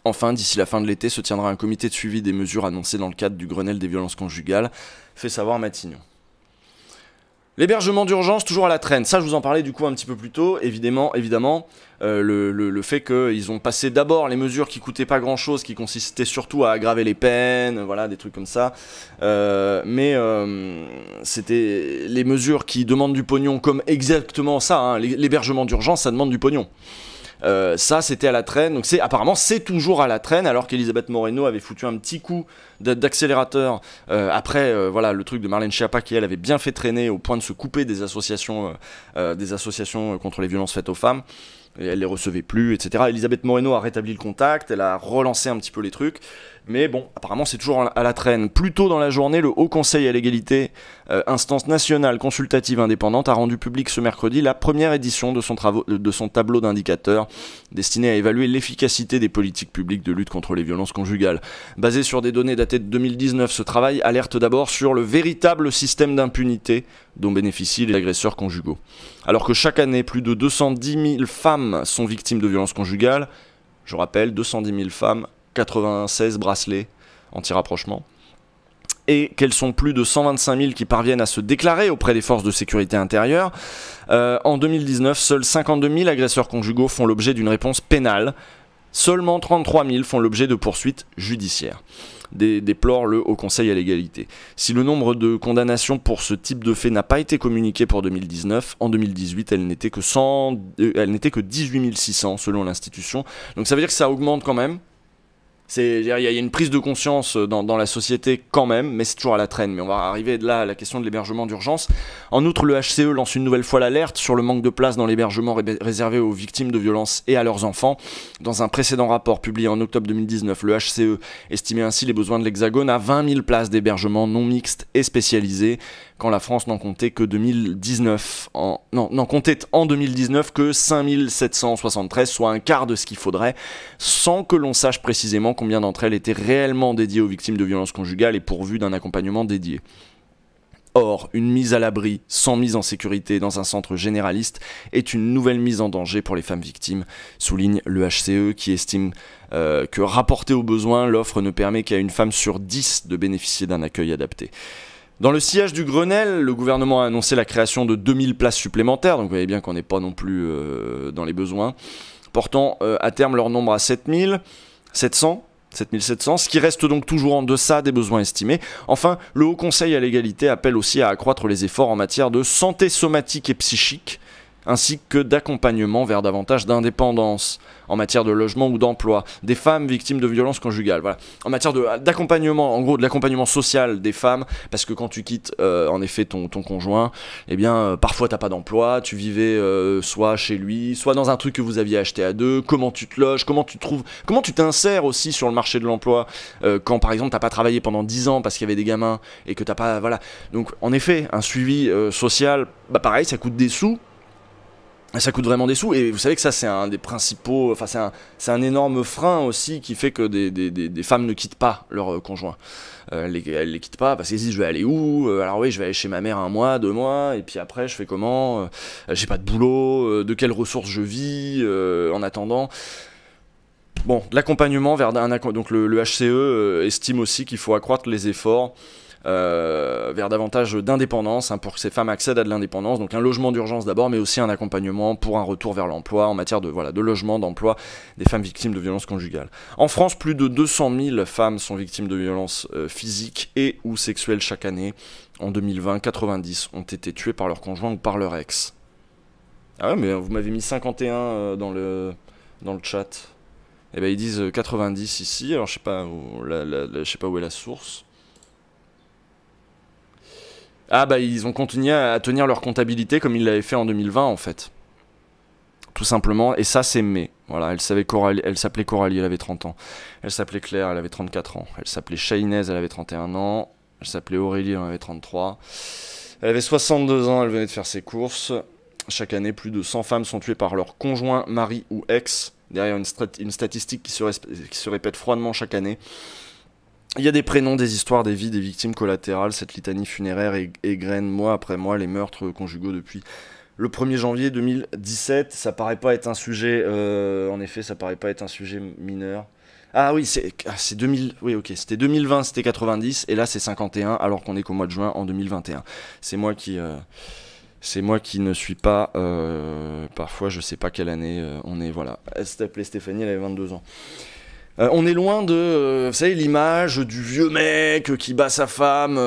Enfin, d'ici la fin de l'été, se tiendra un comité de suivi des mesures annoncées dans le cadre du Grenelle des violences conjugales, fait savoir Matignon. L'hébergement d'urgence, toujours à la traîne. Ça, je vous en parlais du coup un petit peu plus tôt. Évidemment, le fait qu'ils ont passé d'abord les mesures qui coûtaient pas grand-chose, qui consistaient surtout à aggraver les peines, voilà, des trucs comme ça. Mais c'était les mesures qui demandent du pognon, comme exactement ça. Hein. L'hébergement d'urgence, ça demande du pognon. Ça, c'était à la traîne. Donc apparemment, c'est toujours à la traîne, alors qu'Elisabeth Moreno avait foutu un petit coup d'accélérateur après voilà, le truc de Marlène Schiappa qui, elle, avait bien fait traîner au point de se couper des associations contre les violences faites aux femmes. Et elle les recevait plus, etc. Elisabeth Moreno a rétabli le contact, elle a relancé un petit peu les trucs. Mais bon, apparemment, c'est toujours à la traîne. Plus tôt dans la journée, le Haut Conseil à l'égalité, instance nationale consultative indépendante, a rendu public ce mercredi la première édition de son tableau d'indicateurs destiné à évaluer l'efficacité des politiques publiques de lutte contre les violences conjugales. Basé sur des données datées de 2019, ce travail alerte d'abord sur le véritable système d'impunité dont bénéficient les agresseurs conjugaux. Alors que chaque année, plus de 210 000 femmes sont victimes de violences conjugales, je rappelle, 210 000 femmes, 96 bracelets anti-rapprochement, et qu'elles sont plus de 125 000 qui parviennent à se déclarer auprès des forces de sécurité intérieure. En 2019, seuls 52 000 agresseurs conjugaux font l'objet d'une réponse pénale. Seulement 33 000 font l'objet de poursuites judiciaires, déplore le Haut Conseil à l'égalité. Si le nombre de condamnations pour ce type de fait n'a pas été communiqué pour 2019, en 2018, elle n'était que 18 600 selon l'institution. Donc ça veut dire que ça augmente quand même. Il y a une prise de conscience dans la société quand même, mais c'est toujours à la traîne. Mais on va arriver là à la question de l'hébergement d'urgence. En outre, le HCE lance une nouvelle fois l'alerte sur le manque de place dans l'hébergement réservé aux victimes de violences et à leurs enfants. Dans un précédent rapport publié en octobre 2019, le HCE estimait ainsi les besoins de l'Hexagone à 20 000 places d'hébergement non mixtes et spécialisées, quand la France n'en comptait que n'en comptait en 2019 que 5 773, soit un quart de ce qu'il faudrait, sans que l'on sache précisément combien d'entre elles étaient réellement dédiées aux victimes de violences conjugales et pourvues d'un accompagnement dédié. Or, une mise à l'abri sans mise en sécurité dans un centre généraliste est une nouvelle mise en danger pour les femmes victimes, souligne le HCE qui estime que rapporté aux besoins, l'offre ne permet qu'à une femme sur 10 de bénéficier d'un accueil adapté. Dans le sillage du Grenelle, le gouvernement a annoncé la création de 2000 places supplémentaires, donc vous voyez bien qu'on n'est pas non plus dans les besoins, portant à terme leur nombre à 7700, ce qui reste donc toujours en deçà des besoins estimés. Enfin, le Haut Conseil à l'égalité appelle aussi à accroître les efforts en matière de santé somatique et psychique, ainsi que d'accompagnement vers davantage d'indépendance en matière de logement ou d'emploi des femmes victimes de violences conjugales. Voilà. En matière d'accompagnement, en gros de l'accompagnement social des femmes, parce que quand tu quittes en effet ton conjoint, eh bien parfois t'as pas d'emploi, tu vivais soit chez lui, soit dans un truc que vous aviez acheté à deux, comment tu te loges, comment tu t'insères aussi sur le marché de l'emploi quand par exemple t'as pas travaillé pendant 10 ans parce qu'il y avait des gamins et que t'as pas... Voilà. Donc en effet, un suivi social, bah pareil, ça coûte des sous. Ça coûte vraiment des sous, et vous savez que ça c'est un des principaux, enfin c'est un énorme frein aussi qui fait que des femmes ne quittent pas leur conjoint. Elles les quittent pas parce qu'elles se disent je vais aller où, alors oui je vais aller chez ma mère 1 mois, 2 mois, et puis après je fais comment, j'ai pas de boulot, de quelles ressources je vis en attendant. Bon, l'accompagnement vers donc le HCE estime aussi qu'il faut accroître les efforts vers davantage d'indépendance pour que ces femmes accèdent à de l'indépendance, donc un logement d'urgence d'abord, mais aussi un accompagnement pour un retour vers l'emploi en matière de logement, d'emploi des femmes victimes de violences conjugales. En France, plus de 200 000 femmes sont victimes de violences physiques et ou sexuelles chaque année. En 2020, 90 ont été tuées par leur conjoint ou par leur ex. Ah ouais, mais vous m'avez mis 51 dans le chat. Eh ben ils disent 90 ici, alors je sais pas où est la source. Ah bah ils ont continué à tenir leur comptabilité comme ils l'avaient fait en 2020 en fait. Tout simplement, et ça c'est mai. Voilà, elle s'appelait Coralie, elle avait 30 ans. Elle s'appelait Claire, elle avait 34 ans. Elle s'appelait Shainez, elle avait 31 ans. Elle s'appelait Aurélie, elle en avait 33. Elle avait 62 ans, elle venait de faire ses courses. Chaque année, plus de 100 femmes sont tuées par leur conjoint, mari ou ex. Derrière une statistique qui se répète froidement chaque année. Il y a des prénoms, des histoires, des vies, des victimes collatérales. Cette litanie funéraire égrène mois après mois les meurtres conjugaux depuis le 1er janvier 2017. Ça paraît pas être un sujet, en effet, ça paraît pas être un sujet mineur. Ah oui, c'est 2000, oui ok, c'était 2020, c'était 90, et là c'est 51, alors qu'on est qu'au mois de juin en 2021. C'est moi qui C'est moi qui ne suis pas... parfois, je sais pas quelle année on est, voilà. Elle s'appelait Stéphanie, elle avait 22 ans. On est loin de, vous savez, l'image du vieux mec qui bat sa femme,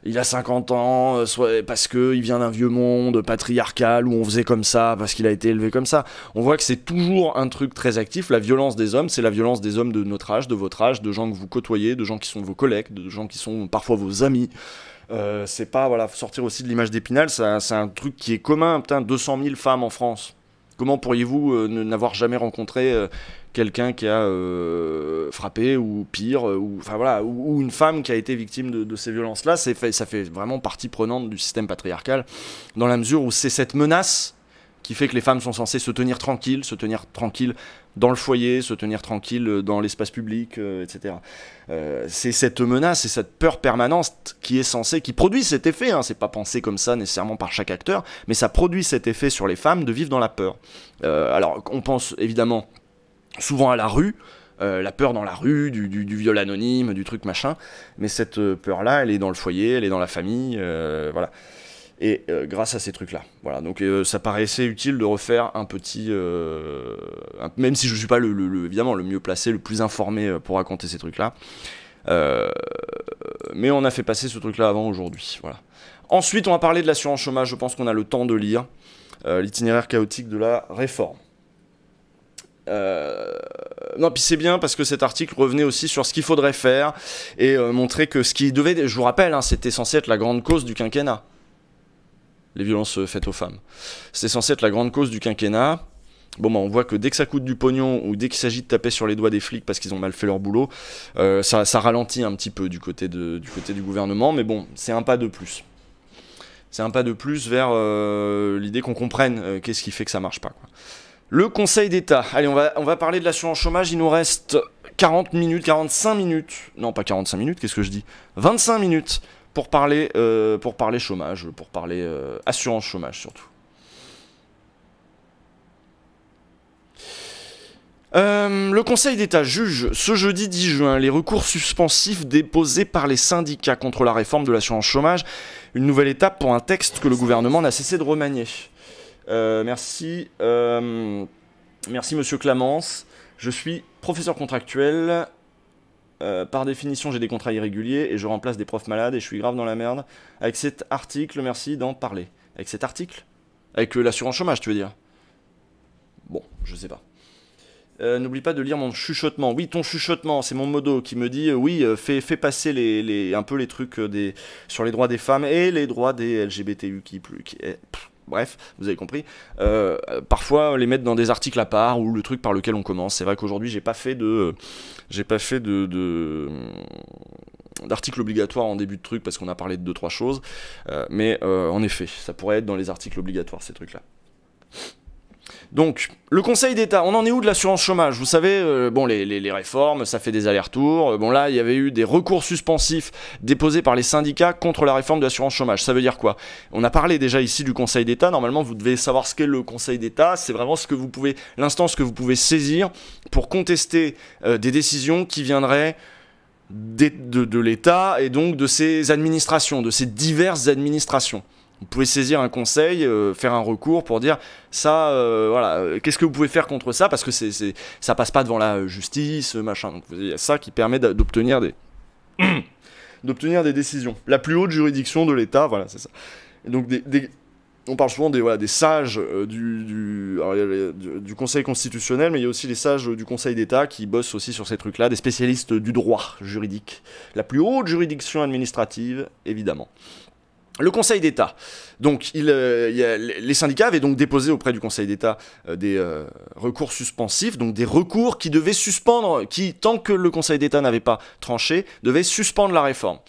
il a 50 ans, soit parce qu'il vient d'un vieux monde patriarcal où on faisait comme ça, parce qu'il a été élevé comme ça. On voit que c'est toujours un truc très actif. La violence des hommes, c'est la violence des hommes de notre âge, de votre âge, de gens que vous côtoyez, de gens qui sont vos collègues, de gens qui sont parfois vos amis. C'est pas, voilà, faut sortir aussi de l'image d'Épinal, c'est un truc qui est commun. Putain, 200 000 femmes en France. Comment pourriez-vous n'avoir jamais rencontré quelqu'un qui a frappé ou pire, enfin voilà, ou une femme qui a été victime de ces violences-là? Ça fait vraiment partie prenante du système patriarcal, dans la mesure où c'est cette menace qui fait que les femmes sont censées se tenir tranquilles dans le foyer, se tenir tranquilles dans l'espace public, etc. C'est cette menace et cette peur permanente qui est censée, qui produit cet effet, hein, c'est pas pensé comme ça nécessairement par chaque acteur, mais ça produit cet effet sur les femmes de vivre dans la peur. Alors on pense évidemment souvent à la rue, la peur dans la rue, du viol anonyme, du truc machin, mais cette peur-là, elle est dans le foyer, elle est dans la famille, voilà. Et grâce à ces trucs-là. Voilà, donc ça paraissait utile de refaire un petit... même si je ne suis pas évidemment le mieux placé, le plus informé pour raconter ces trucs-là. Mais on a fait passer ce truc-là avant aujourd'hui. Voilà. Ensuite, on va parler de l'assurance chômage. Je pense qu'on a le temps de lire l'itinéraire chaotique de la réforme. Non, puis c'est bien parce que cet article revenait aussi sur ce qu'il faudrait faire et montrer que ce qui devait... Je vous rappelle, hein, c'était censé être la grande cause du quinquennat. Les violences faites aux femmes. C'est censé être la grande cause du quinquennat. Bon, bah, on voit que dès que ça coûte du pognon ou dès qu'il s'agit de taper sur les doigts des flics parce qu'ils ont mal fait leur boulot, ça ralentit un petit peu du côté du gouvernement, mais bon, c'est un pas de plus. C'est un pas de plus vers l'idée qu'on comprenne qu'est-ce qui fait que ça marche pas, quoi. Le Conseil d'État. Allez, on va parler de l'assurance chômage. Il nous reste 40 minutes, 45 minutes. Non, pas 45 minutes, qu'est-ce que je dis ? 25 minutes. Pour parler chômage, pour parler assurance chômage surtout. Le Conseil d'État juge ce jeudi 10 juin les recours suspensifs déposés par les syndicats contre la réforme de l'assurance chômage, une nouvelle étape pour un texte que le gouvernement n'a cessé de remanier. Merci Monsieur Clamence. Je suis professeur contractuel. Par définition, j'ai des contrats irréguliers et je remplace des profs malades et je suis grave dans la merde. Avec cet article, merci d'en parler. Avec cet article ? Avec l'assurance chômage, tu veux dire ? Bon, je sais pas. N'oublie pas de lire mon chuchotement. Oui, ton chuchotement, c'est mon modo qui me dit oui, fais passer un peu les trucs sur les droits des femmes et les droits des LGBTQ bref, vous avez compris. Parfois, les mettre dans des articles à part ou le truc par lequel on commence. C'est vrai qu'aujourd'hui, j'ai pas fait d'articles obligatoires en début de truc parce qu'on a parlé de 2-3 choses. Mais en effet, ça pourrait être dans les articles obligatoires, ces trucs-là. Donc, le Conseil d'État, on en est où de l'assurance chômage ? Vous savez, bon, les réformes, ça fait des allers-retours. Bon, là, il y avait eu des recours suspensifs déposés par les syndicats contre la réforme de l'assurance chômage. Ça veut dire quoi ? On a parlé déjà ici du Conseil d'État. Normalement, vous devez savoir ce qu'est le Conseil d'État. C'est vraiment l'instance que vous pouvez saisir pour contester des décisions qui viendraient de l'État et donc de ses administrations, de ses diverses administrations. Vous pouvez saisir un conseil, faire un recours pour dire ça, voilà, qu'est-ce que vous pouvez faire contre ça, parce que ça passe pas devant la justice, machin. Donc il y a ça qui permet d'obtenir des décisions. La plus haute juridiction de l'État, voilà, c'est ça. Et donc on parle souvent des sages du Conseil constitutionnel, mais il y a aussi les sages du Conseil d'État qui bossent aussi sur ces trucs-là, des spécialistes du droit juridique. La plus haute juridiction administrative, évidemment. Le Conseil d'État. Donc, les syndicats avaient donc déposé auprès du Conseil d'État des recours suspensifs, donc des recours qui devaient suspendre, qui, tant que le Conseil d'État n'avait pas tranché, devaient suspendre la réforme.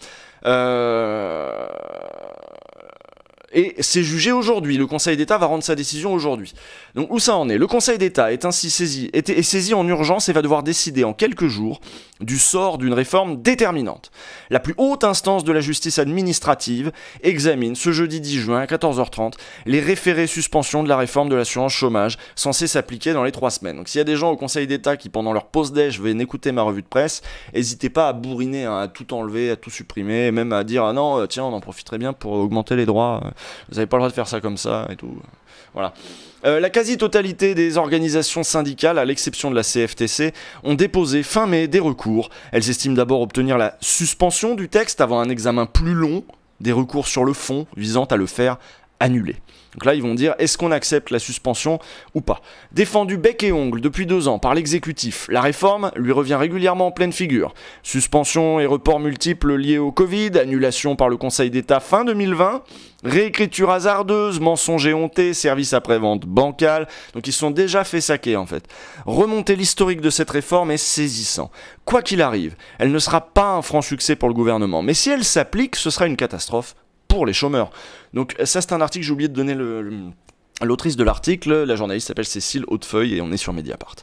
Et c'est jugé aujourd'hui. Le Conseil d'État va rendre sa décision aujourd'hui. Donc où ça en est ? Le Conseil d'État est ainsi saisi en urgence et va devoir décider en quelques jours du sort d'une réforme déterminante. La plus haute instance de la justice administrative examine ce jeudi 10 juin à 14h30 les référés suspension de la réforme de l'assurance chômage censée s'appliquer dans les 3 semaines. Donc s'il y a des gens au Conseil d'État qui pendant leur pause déj viennent écouter ma revue de presse, n'hésitez pas à bourriner, hein, à tout enlever, à tout supprimer, et même à dire ah non tiens on en profiterait bien pour augmenter les droits Vous n'avez pas le droit de faire ça comme ça et tout. Voilà. La quasi-totalité des organisations syndicales, à l'exception de la CFTC, ont déposé fin mai des recours. Elles estiment d'abord obtenir la suspension du texte avant un examen plus long, des recours sur le fond visant à le faire annuler. Donc là, ils vont dire, est-ce qu'on accepte la suspension ou pas? Défendu bec et ongle depuis 2 ans par l'exécutif, la réforme lui revient régulièrement en pleine figure. Suspension et reports multiples liés au Covid, annulation par le Conseil d'État fin 2020, réécriture hasardeuse, mensonge éhonté, service après-vente bancal. Donc ils se sont déjà fait saquer en fait. Remonter l'historique de cette réforme est saisissant. Quoi qu'il arrive, elle ne sera pas un franc succès pour le gouvernement. Mais si elle s'applique, ce sera une catastrophe pour les chômeurs. Donc ça c'est un article, j'ai oublié de donner l'autrice de l'article, la journaliste s'appelle Cécile Hautefeuille et on est sur Mediapart.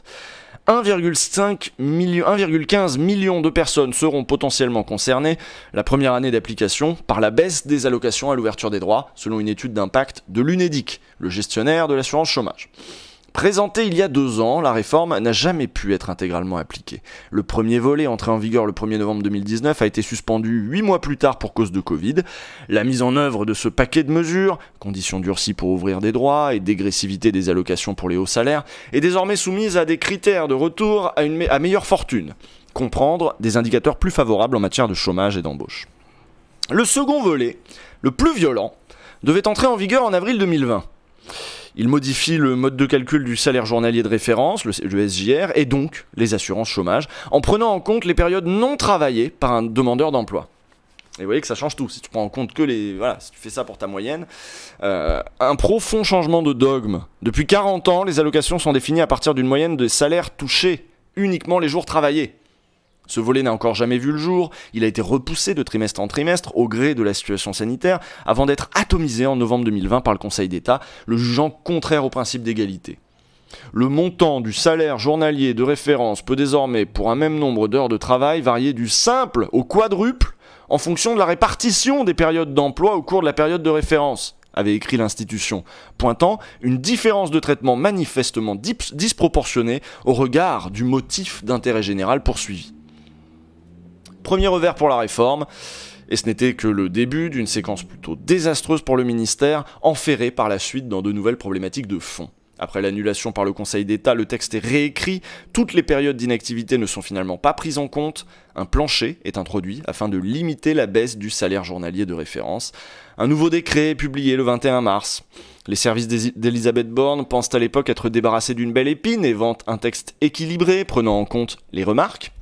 1,15 million de personnes seront potentiellement concernées la première année d'application par la baisse des allocations à l'ouverture des droits, selon une étude d'impact de l'UNEDIC, le gestionnaire de l'assurance chômage. Présentée il y a 2 ans, la réforme n'a jamais pu être intégralement appliquée. Le premier volet, entré en vigueur le 1er novembre 2019, a été suspendu 8 mois plus tard pour cause de Covid. La mise en œuvre de ce paquet de mesures, conditions durcies pour ouvrir des droits et dégressivité des allocations pour les hauts salaires, est désormais soumise à des critères de retour à meilleure fortune. Comprendre des indicateurs plus favorables en matière de chômage et d'embauche. Le second volet, le plus violent, devait entrer en vigueur en avril 2020. Il modifie le mode de calcul du salaire journalier de référence, le SJR, et donc les assurances chômage, en prenant en compte les périodes non travaillées par un demandeur d'emploi. Et vous voyez que ça change tout, si tu prends en compte que les... Voilà, si tu fais ça pour ta moyenne. Un profond changement de dogme. Depuis 40 ans, les allocations sont définies à partir d'une moyenne de salaires touchés, uniquement les jours travaillés. Ce volet n'a encore jamais vu le jour, il a été repoussé de trimestre en trimestre au gré de la situation sanitaire, avant d'être atomisé en novembre 2020 par le Conseil d'État, le jugeant contraire au principe d'égalité. Le montant du salaire journalier de référence peut désormais, pour un même nombre d'heures de travail, varier du simple au quadruple en fonction de la répartition des périodes d'emploi au cours de la période de référence, avait écrit l'institution, pointant une différence de traitement manifestement disproportionnée au regard du motif d'intérêt général poursuivi. Premier revers pour la réforme, et ce n'était que le début d'une séquence plutôt désastreuse pour le ministère, enferré par la suite dans de nouvelles problématiques de fond. Après l'annulation par le Conseil d'État, le texte est réécrit, toutes les périodes d'inactivité ne sont finalement pas prises en compte, un plancher est introduit afin de limiter la baisse du salaire journalier de référence. Un nouveau décret est publié le 21 mars. Les services d'Elisabeth Borne pensent à l'époque être débarrassés d'une belle épine et vantent un texte équilibré prenant en compte les remarques.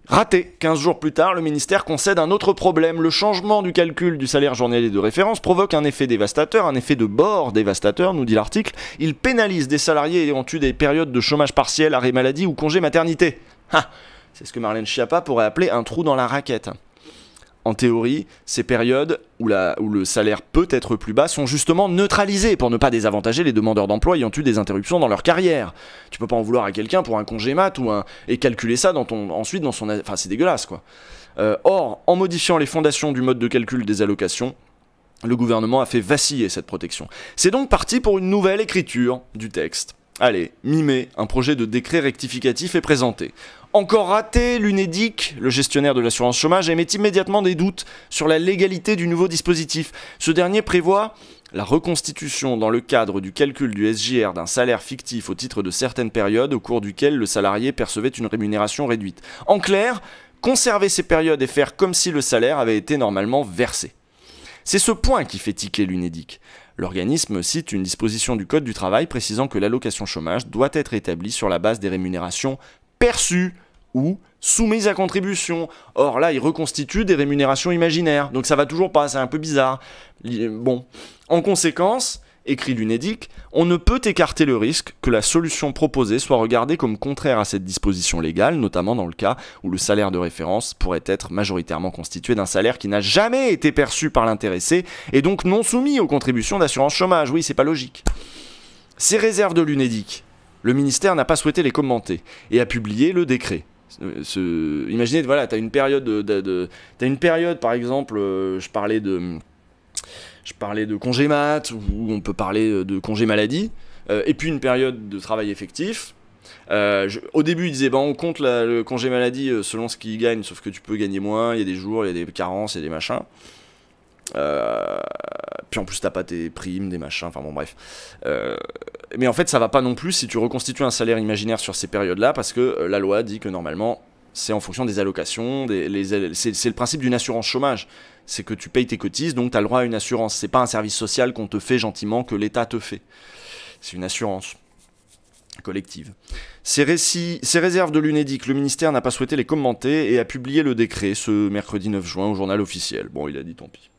Raté, 15 jours plus tard, le ministère concède un autre problème. Le changement du calcul du salaire journalier de référence provoque un effet dévastateur, un effet de bord dévastateur, nous dit l'article. Il pénalise des salariés ayant eu des périodes de chômage partiel, arrêt maladie ou congé maternité. Ah, c'est ce que Marlène Schiappa pourrait appeler un trou dans la raquette. En théorie, ces périodes où le salaire peut être plus bas sont justement neutralisées pour ne pas désavantager les demandeurs d'emploi ayant eu des interruptions dans leur carrière. Tu peux pas en vouloir à quelqu'un pour un congé mat et calculer ça ensuite dans son... Enfin, c'est dégueulasse, quoi. Or, en modifiant les fondations du mode de calcul des allocations, le gouvernement a fait vaciller cette protection. C'est donc parti pour une nouvelle écriture du texte. Allez, mi-mai, un projet de décret rectificatif est présenté. Encore raté, l'UNEDIC, le gestionnaire de l'assurance chômage, émet immédiatement des doutes sur la légalité du nouveau dispositif. Ce dernier prévoit la reconstitution dans le cadre du calcul du SJR d'un salaire fictif au titre de certaines périodes au cours duquel le salarié percevait une rémunération réduite. En clair, conserver ces périodes et faire comme si le salaire avait été normalement versé. C'est ce point qui fait tiquer l'UNEDIC. L'organisme cite une disposition du Code du travail précisant que l'allocation chômage doit être établie sur la base des rémunérations perçues ou soumises à contribution. Or là, il reconstitue des rémunérations imaginaires, donc ça va toujours pas, c'est un peu bizarre. Bon, en conséquence, écrit l'UNEDIC, on ne peut écarter le risque que la solution proposée soit regardée comme contraire à cette disposition légale, notamment dans le cas où le salaire de référence pourrait être majoritairement constitué d'un salaire qui n'a jamais été perçu par l'intéressé et donc non soumis aux contributions d'assurance chômage. Oui, c'est pas logique. Ces réserves de l'UNEDIC, le ministère n'a pas souhaité les commenter et a publié le décret. Imaginez, voilà, t'as une période t'as une période, par exemple, je parlais de congé mat, ou on peut parler de congé maladie, et puis une période de travail effectif. Au début, il disait, on compte le congé maladie selon ce qu'il gagne, sauf que tu peux gagner moins, il y a des jours, il y a des carences, il y a des machins. Puis en plus t'as pas tes primes, des machins, enfin bon bref. Mais en fait ça va pas non plus si tu reconstitues un salaire imaginaire sur ces périodes-là, parce que la loi dit que normalement c'est en fonction des allocations, c'est le principe d'une assurance chômage. C'est que tu payes tes cotises, donc tu as le droit à une assurance. C'est pas un service social qu'on te fait gentiment, que l'État te fait. C'est une assurance collective. Ces réserves de l'UNEDIC, le ministère n'a pas souhaité les commenter et a publié le décret ce mercredi 9 juin au journal officiel. Bon, il a dit tant pis.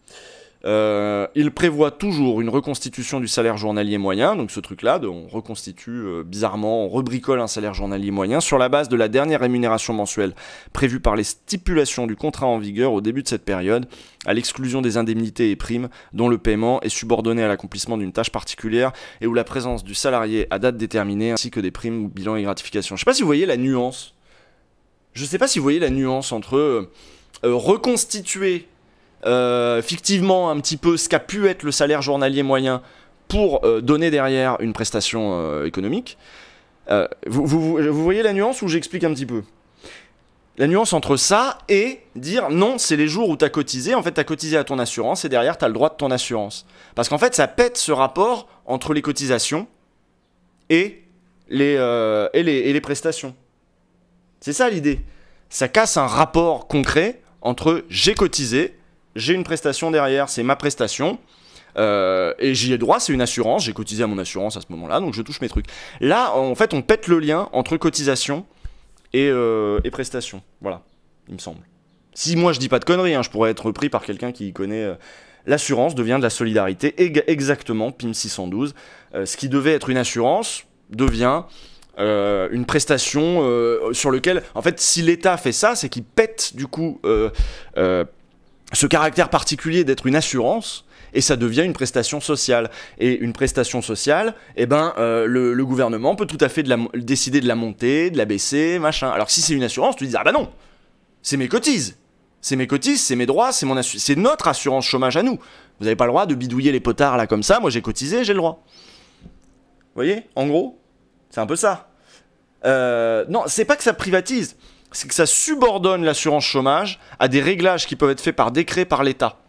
Il prévoit toujours une reconstitution du salaire journalier moyen, donc ce truc-là, on reconstitue bizarrement, on rebricole un salaire journalier moyen sur la base de la dernière rémunération mensuelle prévue par les stipulations du contrat en vigueur au début de cette période, à l'exclusion des indemnités et primes dont le paiement est subordonné à l'accomplissement d'une tâche particulière et où la présence du salarié à date déterminée, ainsi que des primes ou bilans et gratifications. Je sais pas si vous voyez la nuance. Je sais pas si vous voyez la nuance entre reconstituer fictivement un petit peu ce qu'a pu être le salaire journalier moyen pour donner derrière une prestation économique. Vous voyez la nuance ou j'explique un petit peu? La nuance entre ça et dire non, c'est les jours où tu as cotisé, en fait tu as cotisé à ton assurance et derrière tu as le droit de ton assurance. Parce qu'en fait ça pète ce rapport entre les cotisations et les prestations. C'est ça l'idée. Ça casse un rapport concret entre j'ai cotisé, j'ai une prestation derrière, c'est ma prestation, et j'y ai droit, c'est une assurance, j'ai cotisé à mon assurance à ce moment-là, donc je touche mes trucs. Là, en fait, on pète le lien entre cotisation et prestation. Voilà, il me semble. Si moi je dis pas de conneries, hein, je pourrais être repris par quelqu'un qui connaît... L'assurance devient de la solidarité, exactement, PIM 612. Ce qui devait être une assurance devient... une prestation sur lequel, en fait, si l'État fait ça, c'est qu'il pète du coup ce caractère particulier d'être une assurance et ça devient une prestation sociale. Et une prestation sociale, eh ben, le gouvernement peut tout à fait décider de la monter, de la baisser, machin. Alors si c'est une assurance, tu dis ah bah non, c'est mes cotises, c'est mes droits, c'est notre assurance chômage à nous. Vous n'avez pas le droit de bidouiller les potards là comme ça. Moi j'ai cotisé, j'ai le droit. Vous voyez, en gros. C'est un peu ça. Non, c'est pas que ça privatise, c'est que ça subordonne l'assurance chômage à des réglages qui peuvent être faits par décret par l'État.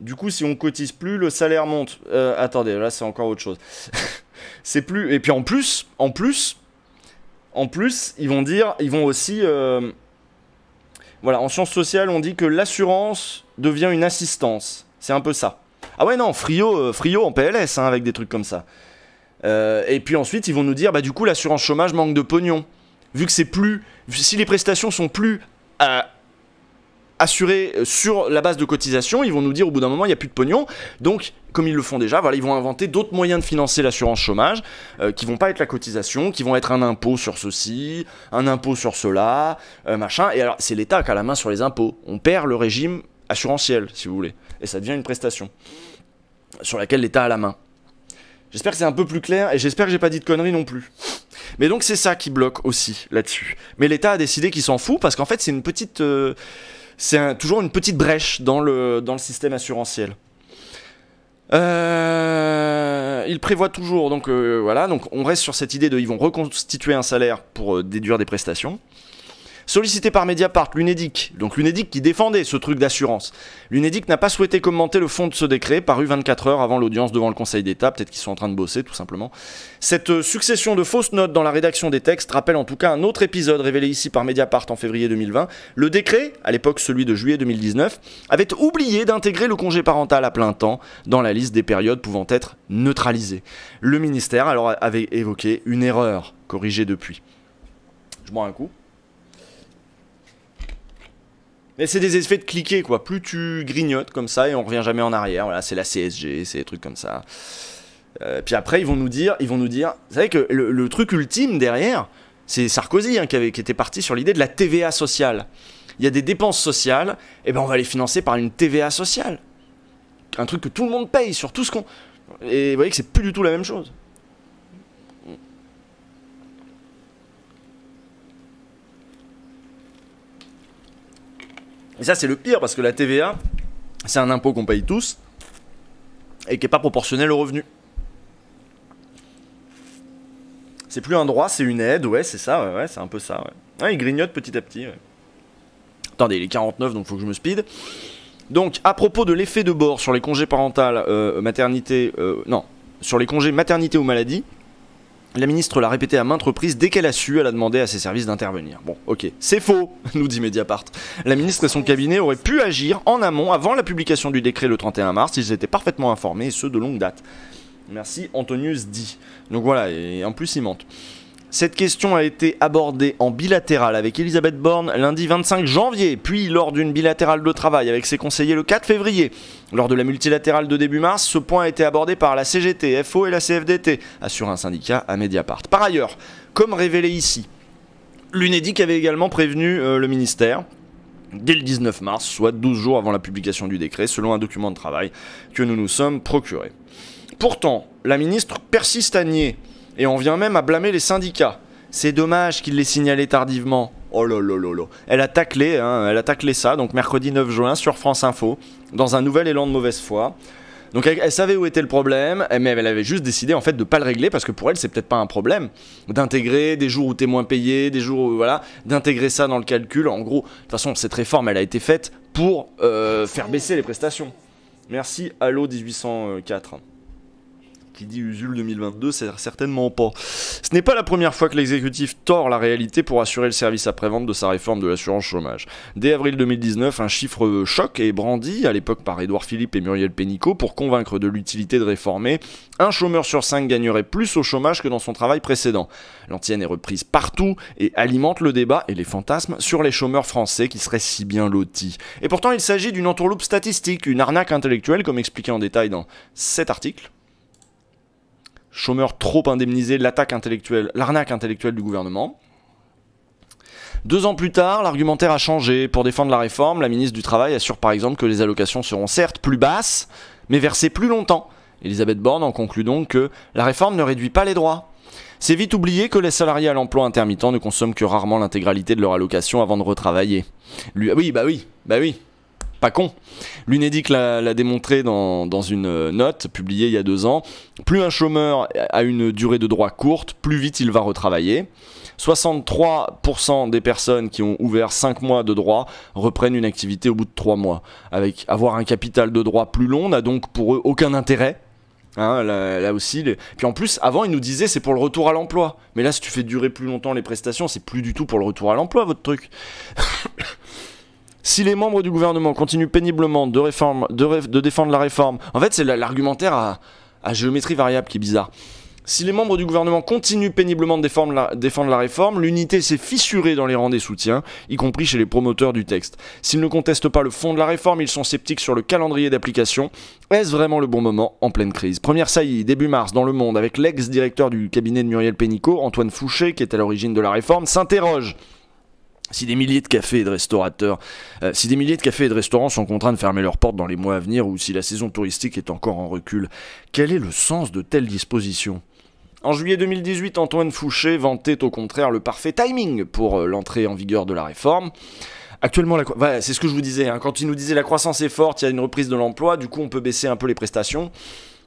Du coup, si on cotise plus, le salaire monte. Attendez, là c'est encore autre chose. C'est plus. Et puis en plus, ils vont aussi. Voilà, en sciences sociales, on dit que l'assurance devient une assistance. C'est un peu ça. Ah ouais, non, Frio en PLS, hein, avec des trucs comme ça. Et puis ensuite, ils vont nous dire, bah du coup, l'assurance chômage manque de pognon. Vu que c'est plus... Si les prestations sont plus assurées sur la base de cotisation, ils vont nous dire au bout d'un moment, il n'y a plus de pognon. Donc, comme ils le font déjà, voilà, ils vont inventer d'autres moyens de financer l'assurance chômage, qui vont pas être la cotisation, qui vont être un impôt sur ceci, un impôt sur cela, machin. Et alors, c'est l'État qui a la main sur les impôts. On perd le régime assurantiel, si vous voulez. Et ça devient une prestation sur laquelle l'État a la main. J'espère que c'est un peu plus clair et j'espère que j'ai pas dit de conneries non plus. Mais donc c'est ça qui bloque aussi là-dessus. Mais l'État a décidé qu'il s'en fout parce qu'en fait c'est une petite, toujours une petite brèche dans le système assurantiel. Il prévoit toujours donc voilà, donc on reste sur cette idée de ils vont reconstituer un salaire pour déduire des prestations. Sollicité par Mediapart, l'UNEDIC, donc l'UNEDIC qui défendait ce truc d'assurance. L'UNEDIC n'a pas souhaité commenter le fond de ce décret, paru 24 heures avant l'audience devant le Conseil d'État, peut-être qu'ils sont en train de bosser tout simplement. Cette succession de fausses notes dans la rédaction des textes rappelle en tout cas un autre épisode révélé ici par Mediapart en février 2020. Le décret, à l'époque celui de juillet 2019, avait oublié d'intégrer le congé parental à plein temps dans la liste des périodes pouvant être neutralisées. Le ministère alors avait évoqué une erreur corrigée depuis. Je bois un coup. Mais c'est des effets de cliquer, quoi. Plus tu grignotes comme ça et on revient jamais en arrière. Voilà, c'est la CSG, c'est des trucs comme ça. Puis après, ils vont nous dire, vous savez que le truc ultime derrière, c'est Sarkozy hein, qui était parti sur l'idée de la TVA sociale. Il y a des dépenses sociales, et ben on va les financer par une TVA sociale. Un truc que tout le monde paye sur tout ce qu'on... Et vous voyez que c'est plus du tout la même chose. Et ça c'est le pire parce que la TVA c'est un impôt qu'on paye tous et qui n'est pas proportionnel au revenu. C'est plus un droit, c'est une aide, ouais c'est ça, ouais, c'est un peu ça. Ouais. Ouais, il grignote petit à petit. Ouais. Attendez, il est 49, donc faut que je me speed. Donc, à propos de l'effet de bord sur les congés parentales, sur les congés maternité ou maladie, la ministre l'a répété à maintes reprises, dès qu'elle a su, elle a demandé à ses services d'intervenir. Bon, ok, c'est faux, nous dit Mediapart. La ministre et son cabinet auraient pu agir en amont, avant la publication du décret le 31 mars, ils étaient parfaitement informés, et ce de longue date. Merci, Antonius dit. Donc voilà, et en plus ils mentent. Cette question a été abordée en bilatéral avec Elisabeth Borne lundi 25 janvier, puis lors d'une bilatérale de travail avec ses conseillers le 4 février. Lors de la multilatérale de début mars, ce point a été abordé par la CGT, FO et la CFDT, assure un syndicat à Mediapart. Par ailleurs, comme révélé ici, l'UNEDIC avait également prévenu le ministère dès le 19 mars, soit 12 jours avant la publication du décret, selon un document de travail que nous nous sommes procurés. Pourtant, la ministre persiste à nier. Et on vient même à blâmer les syndicats. C'est dommage qu'il les signalé tardivement. Oh là là là là. Elle a taclé ça, donc mercredi 9 juin sur France Info, dans un nouvel élan de mauvaise foi. Donc elle savait où était le problème, mais elle avait juste décidé en fait de ne pas le régler, parce que pour elle c'est peut-être pas un problème d'intégrer des jours où t'es moins payé, des jours où, voilà, d'intégrer ça dans le calcul. En gros, de toute façon cette réforme elle a été faite pour faire baisser les prestations. Merci Allo 1804. Qui dit Usul 2022, c'est certainement pas. Ce n'est pas la première fois que l'exécutif tord la réalité pour assurer le service après-vente de sa réforme de l'assurance chômage. Dès avril 2019, un chiffre choc est brandi, à l'époque par Édouard Philippe et Muriel Pénicaud, pour convaincre de l'utilité de réformer. Un chômeur sur 5 gagnerait plus au chômage que dans son travail précédent. L'antienne est reprise partout et alimente le débat et les fantasmes sur les chômeurs français qui seraient si bien lotis. Et pourtant, il s'agit d'une entourloupe statistique, une arnaque intellectuelle, comme expliqué en détail dans cet article. Chômeurs trop indemnisés, l'arnaque intellectuelle du gouvernement. 2 ans plus tard, l'argumentaire a changé. Pour défendre la réforme, la ministre du Travail assure par exemple que les allocations seront certes plus basses, mais versées plus longtemps. Elisabeth Borne en conclut donc que la réforme ne réduit pas les droits. C'est vite oublié que les salariés à l'emploi intermittent ne consomment que rarement l'intégralité de leur allocation avant de retravailler. Oui, bah oui. Pas con. L'UNEDIC l'a démontré dans une note publiée il y a 2 ans. Plus un chômeur a une durée de droit courte, plus vite il va retravailler. 63% des personnes qui ont ouvert 5 mois de droit reprennent une activité au bout de 3 mois. Avoir un capital de droit plus long n'a donc pour eux aucun intérêt. Hein, là aussi, Puis en plus, avant ils nous disaient c'est pour le retour à l'emploi. Mais là, si tu fais durer plus longtemps les prestations, c'est plus du tout pour le retour à l'emploi, votre truc. Si les membres du gouvernement continuent péniblement de défendre la réforme... En fait, c'est l'argumentaire à géométrie variable qui est bizarre. Si les membres du gouvernement continuent péniblement de défendre la réforme, l'unité s'est fissurée dans les rangs des soutiens, y compris chez les promoteurs du texte. S'ils ne contestent pas le fond de la réforme, ils sont sceptiques sur le calendrier d'application. Est-ce vraiment le bon moment en pleine crise? Première saillie, début mars, dans Le Monde, avec l'ex-directeur du cabinet de Muriel Pénicaud, Antoine Fouché, qui est à l'origine de la réforme, s'interroge. Si des milliers de cafés et de restaurants sont contraints de fermer leurs portes dans les mois à venir, ou si la saison touristique est encore en recul, quel est le sens de telles dispositions? En juillet 2018, Antoine Fouché vantait au contraire le parfait timing pour l'entrée en vigueur de la réforme. Actuellement, c'est ce que je vous disais, hein, quand il nous disait la croissance est forte, il y a une reprise de l'emploi, du coup on peut baisser un peu les prestations.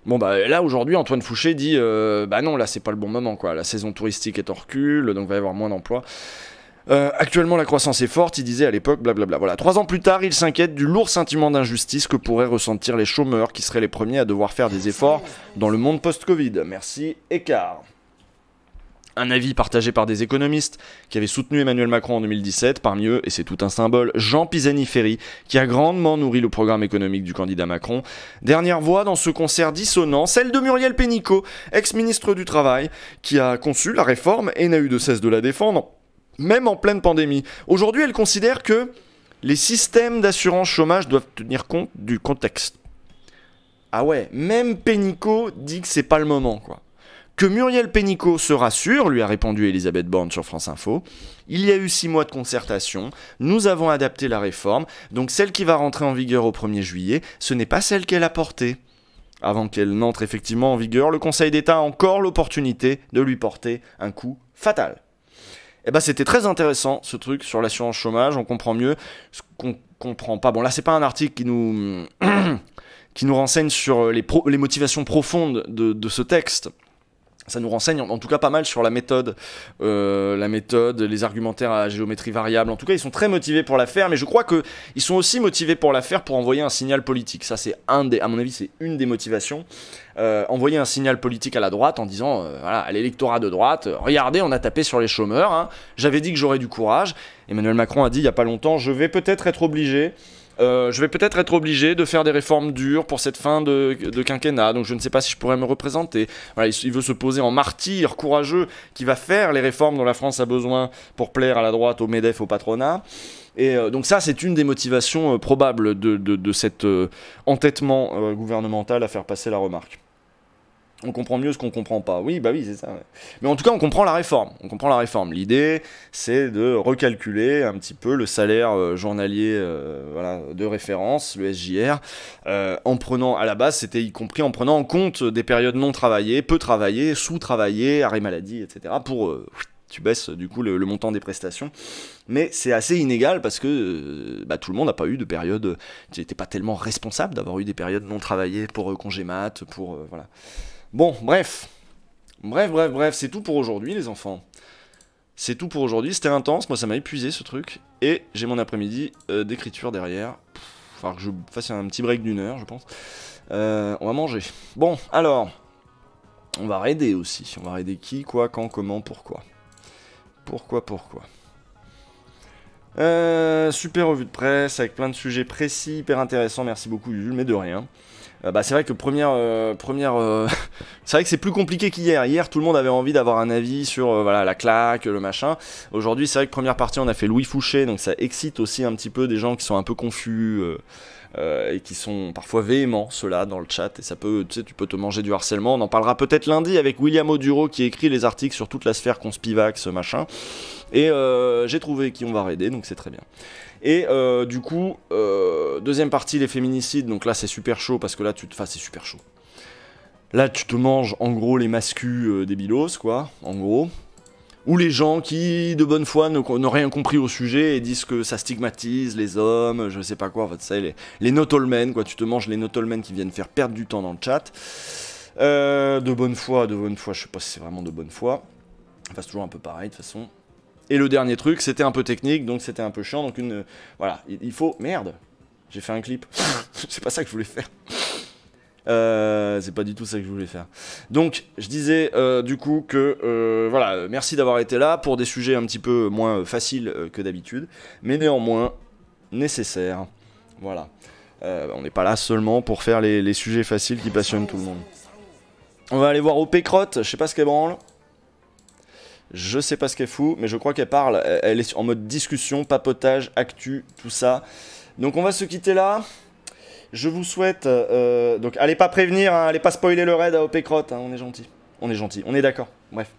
Bon bah là aujourd'hui Antoine Fouché dit non, là c'est pas le bon moment quoi, la saison touristique est en recul, donc il va y avoir moins d'emplois. Actuellement la croissance est forte, il disait à l'époque, blablabla. Voilà. 3 ans plus tard, il s'inquiète du lourd sentiment d'injustice que pourraient ressentir les chômeurs qui seraient les premiers à devoir faire des efforts dans le monde post-Covid. Merci, Écart. Un avis partagé par des économistes qui avaient soutenu Emmanuel Macron en 2017, parmi eux, et c'est tout un symbole, Jean Pisani-Ferry, qui a grandement nourri le programme économique du candidat Macron. Dernière voix dans ce concert dissonant, celle de Muriel Pénicaud, ex-ministre du Travail, qui a conçu la réforme et n'a eu de cesse de la défendre, même en pleine pandémie. Aujourd'hui, elle considère que les systèmes d'assurance chômage doivent tenir compte du contexte. Ah ouais, même Pénicaud dit que c'est pas le moment, quoi. Que Muriel Pénicaud se rassure, lui a répondu Elisabeth Borne sur France Info. Il y a eu 6 mois de concertation, nous avons adapté la réforme, donc celle qui va rentrer en vigueur au 1er juillet, ce n'est pas celle qu'elle a portée. Avant qu'elle n'entre effectivement en vigueur, le Conseil d'État a encore l'opportunité de lui porter un coup fatal. Eh ben c'était très intéressant ce truc sur l'assurance chômage, on comprend mieux ce qu'on comprend pas. Bon là c'est pas un article qui nous renseigne sur les motivations profondes de ce texte. Ça nous renseigne en tout cas pas mal sur la méthode, les argumentaires à géométrie variable. En tout cas, ils sont très motivés pour la faire, mais je crois qu'ils sont aussi motivés pour la faire pour envoyer un signal politique. Ça, c'est à mon avis, c'est une des motivations. Envoyer un signal politique à la droite en disant, voilà, à l'électorat de droite, regardez, on a tapé sur les chômeurs, hein. J'avais dit que j'aurais du courage. Emmanuel Macron a dit il n'y a pas longtemps, je vais peut-être être obligé de faire des réformes dures pour cette fin de quinquennat, donc je ne sais pas si je pourrais me représenter. Voilà, il veut se poser en martyr courageux qui va faire les réformes dont la France a besoin pour plaire à la droite, au MEDEF, au patronat. Et donc ça, c'est une des motivations probables de cet entêtement gouvernemental à faire passer la remarque. On comprend mieux ce qu'on comprend pas. Oui, bah oui, c'est ça. Ouais. Mais en tout cas, on comprend la réforme. L'idée, c'est de recalculer un petit peu le salaire journalier voilà, de référence, le SJR, en prenant, à la base, c'était y compris en prenant en compte des périodes non travaillées, peu travaillées, sous-travaillées, arrêt maladie, etc. pour... tu baisses du coup le montant des prestations. Mais c'est assez inégal parce que tout le monde n'a pas eu de période... Tu n'étais pas tellement responsable d'avoir eu des périodes non travaillées pour congé mat, pour... voilà. Bon, bref, c'est tout pour aujourd'hui les enfants. C'est tout pour aujourd'hui, c'était intense, moi ça m'a épuisé ce truc. Et j'ai mon après-midi d'écriture derrière. Il va falloir que je fasse un petit break d'1 heure je pense. On va manger. Bon, alors, on va raider aussi. On va raider qui, quoi, quand, comment, pourquoi. Pourquoi. Super revue de presse avec plein de sujets précis, hyper intéressants, merci beaucoup Jules, mais de rien. C'est vrai que c'est vrai que c'est plus compliqué qu'hier. Hier, tout le monde avait envie d'avoir un avis sur voilà, la claque, le machin. Aujourd'hui, c'est vrai que première partie, on a fait Louis Fouché, donc ça excite aussi un petit peu des gens qui sont un peu confus et qui sont parfois véhéments, ceux-là, dans le chat. Et ça peut, tu sais, tu peux te manger du harcèlement. On en parlera peut-être lundi avec William Oduro qui écrit les articles sur toute la sphère conspivax, machin. Et j'ai trouvé qui on va raider, donc c'est très bien. Et du coup, deuxième partie, les féminicides. Donc là, c'est super chaud parce que là, c'est super chaud. Là, tu te manges en gros les mascus des bilos, quoi, en gros. Ou les gens qui, de bonne foi, n'ont rien compris au sujet et disent que ça stigmatise les hommes, je sais pas quoi. En fait, ça, les not-all-men, quoi. Tu te manges les not-all-men qui viennent faire perdre du temps dans le chat. De bonne foi, je sais pas si c'est vraiment de bonne foi. Enfin, c'est toujours un peu pareil, de toute façon. Et le dernier truc, c'était un peu technique, donc c'était un peu chiant. Donc voilà, il faut... Merde, j'ai fait un clip. C'est pas ça que je voulais faire. C'est pas du tout ça que je voulais faire. Donc, je disais du coup que... voilà, merci d'avoir été là pour des sujets un petit peu moins faciles que d'habitude. Mais néanmoins, nécessaires. Voilà. On n'est pas là seulement pour faire les sujets faciles qui passionnent tout le monde. On va aller voir OP Crotte, je sais pas ce qu'elle branle. Je sais pas ce qu'elle fout, mais je crois qu'elle parle, elle est en mode discussion, papotage, actu, tout ça. Donc on va se quitter là. Je vous souhaite... donc allez pas prévenir, hein, allez pas spoiler le raid à OP Crotte, hein, on est gentil. On est d'accord, bref.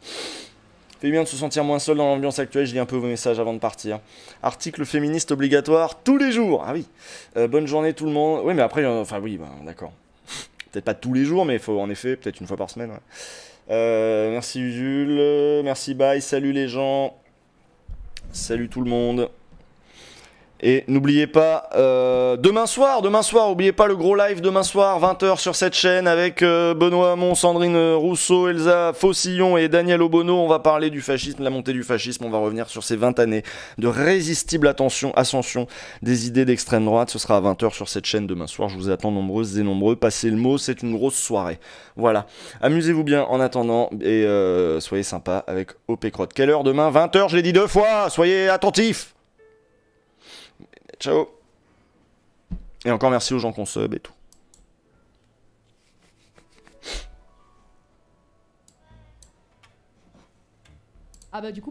Fait bien de se sentir moins seul dans l'ambiance actuelle, je lis un peu vos messages avant de partir. Article féministe obligatoire tous les jours, ah oui. Bonne journée tout le monde. Oui mais après, enfin oui, d'accord. Peut-être pas tous les jours, mais il faut en effet, peut-être une fois par semaine, ouais. Merci Jules, merci bye, salut les gens, salut tout le monde. Et n'oubliez pas, demain soir, oubliez pas le gros live demain soir, 20h sur cette chaîne avec Benoît Hamon, Sandrine Rousseau, Elsa Faucillon et Daniel Obono. On va parler du fascisme, la montée du fascisme, on va revenir sur ces 20 années de résistible ascension des idées d'extrême droite. Ce sera à 20h sur cette chaîne demain soir, je vous attends nombreuses et nombreux. Passez le mot, c'est une grosse soirée. Voilà, amusez-vous bien en attendant et soyez sympas avec OP Crotte. Quelle heure demain? 20h, je l'ai dit 2 fois, soyez attentifs. Ciao. Et encore merci aux gens qu'on sub et tout. Ah bah du coup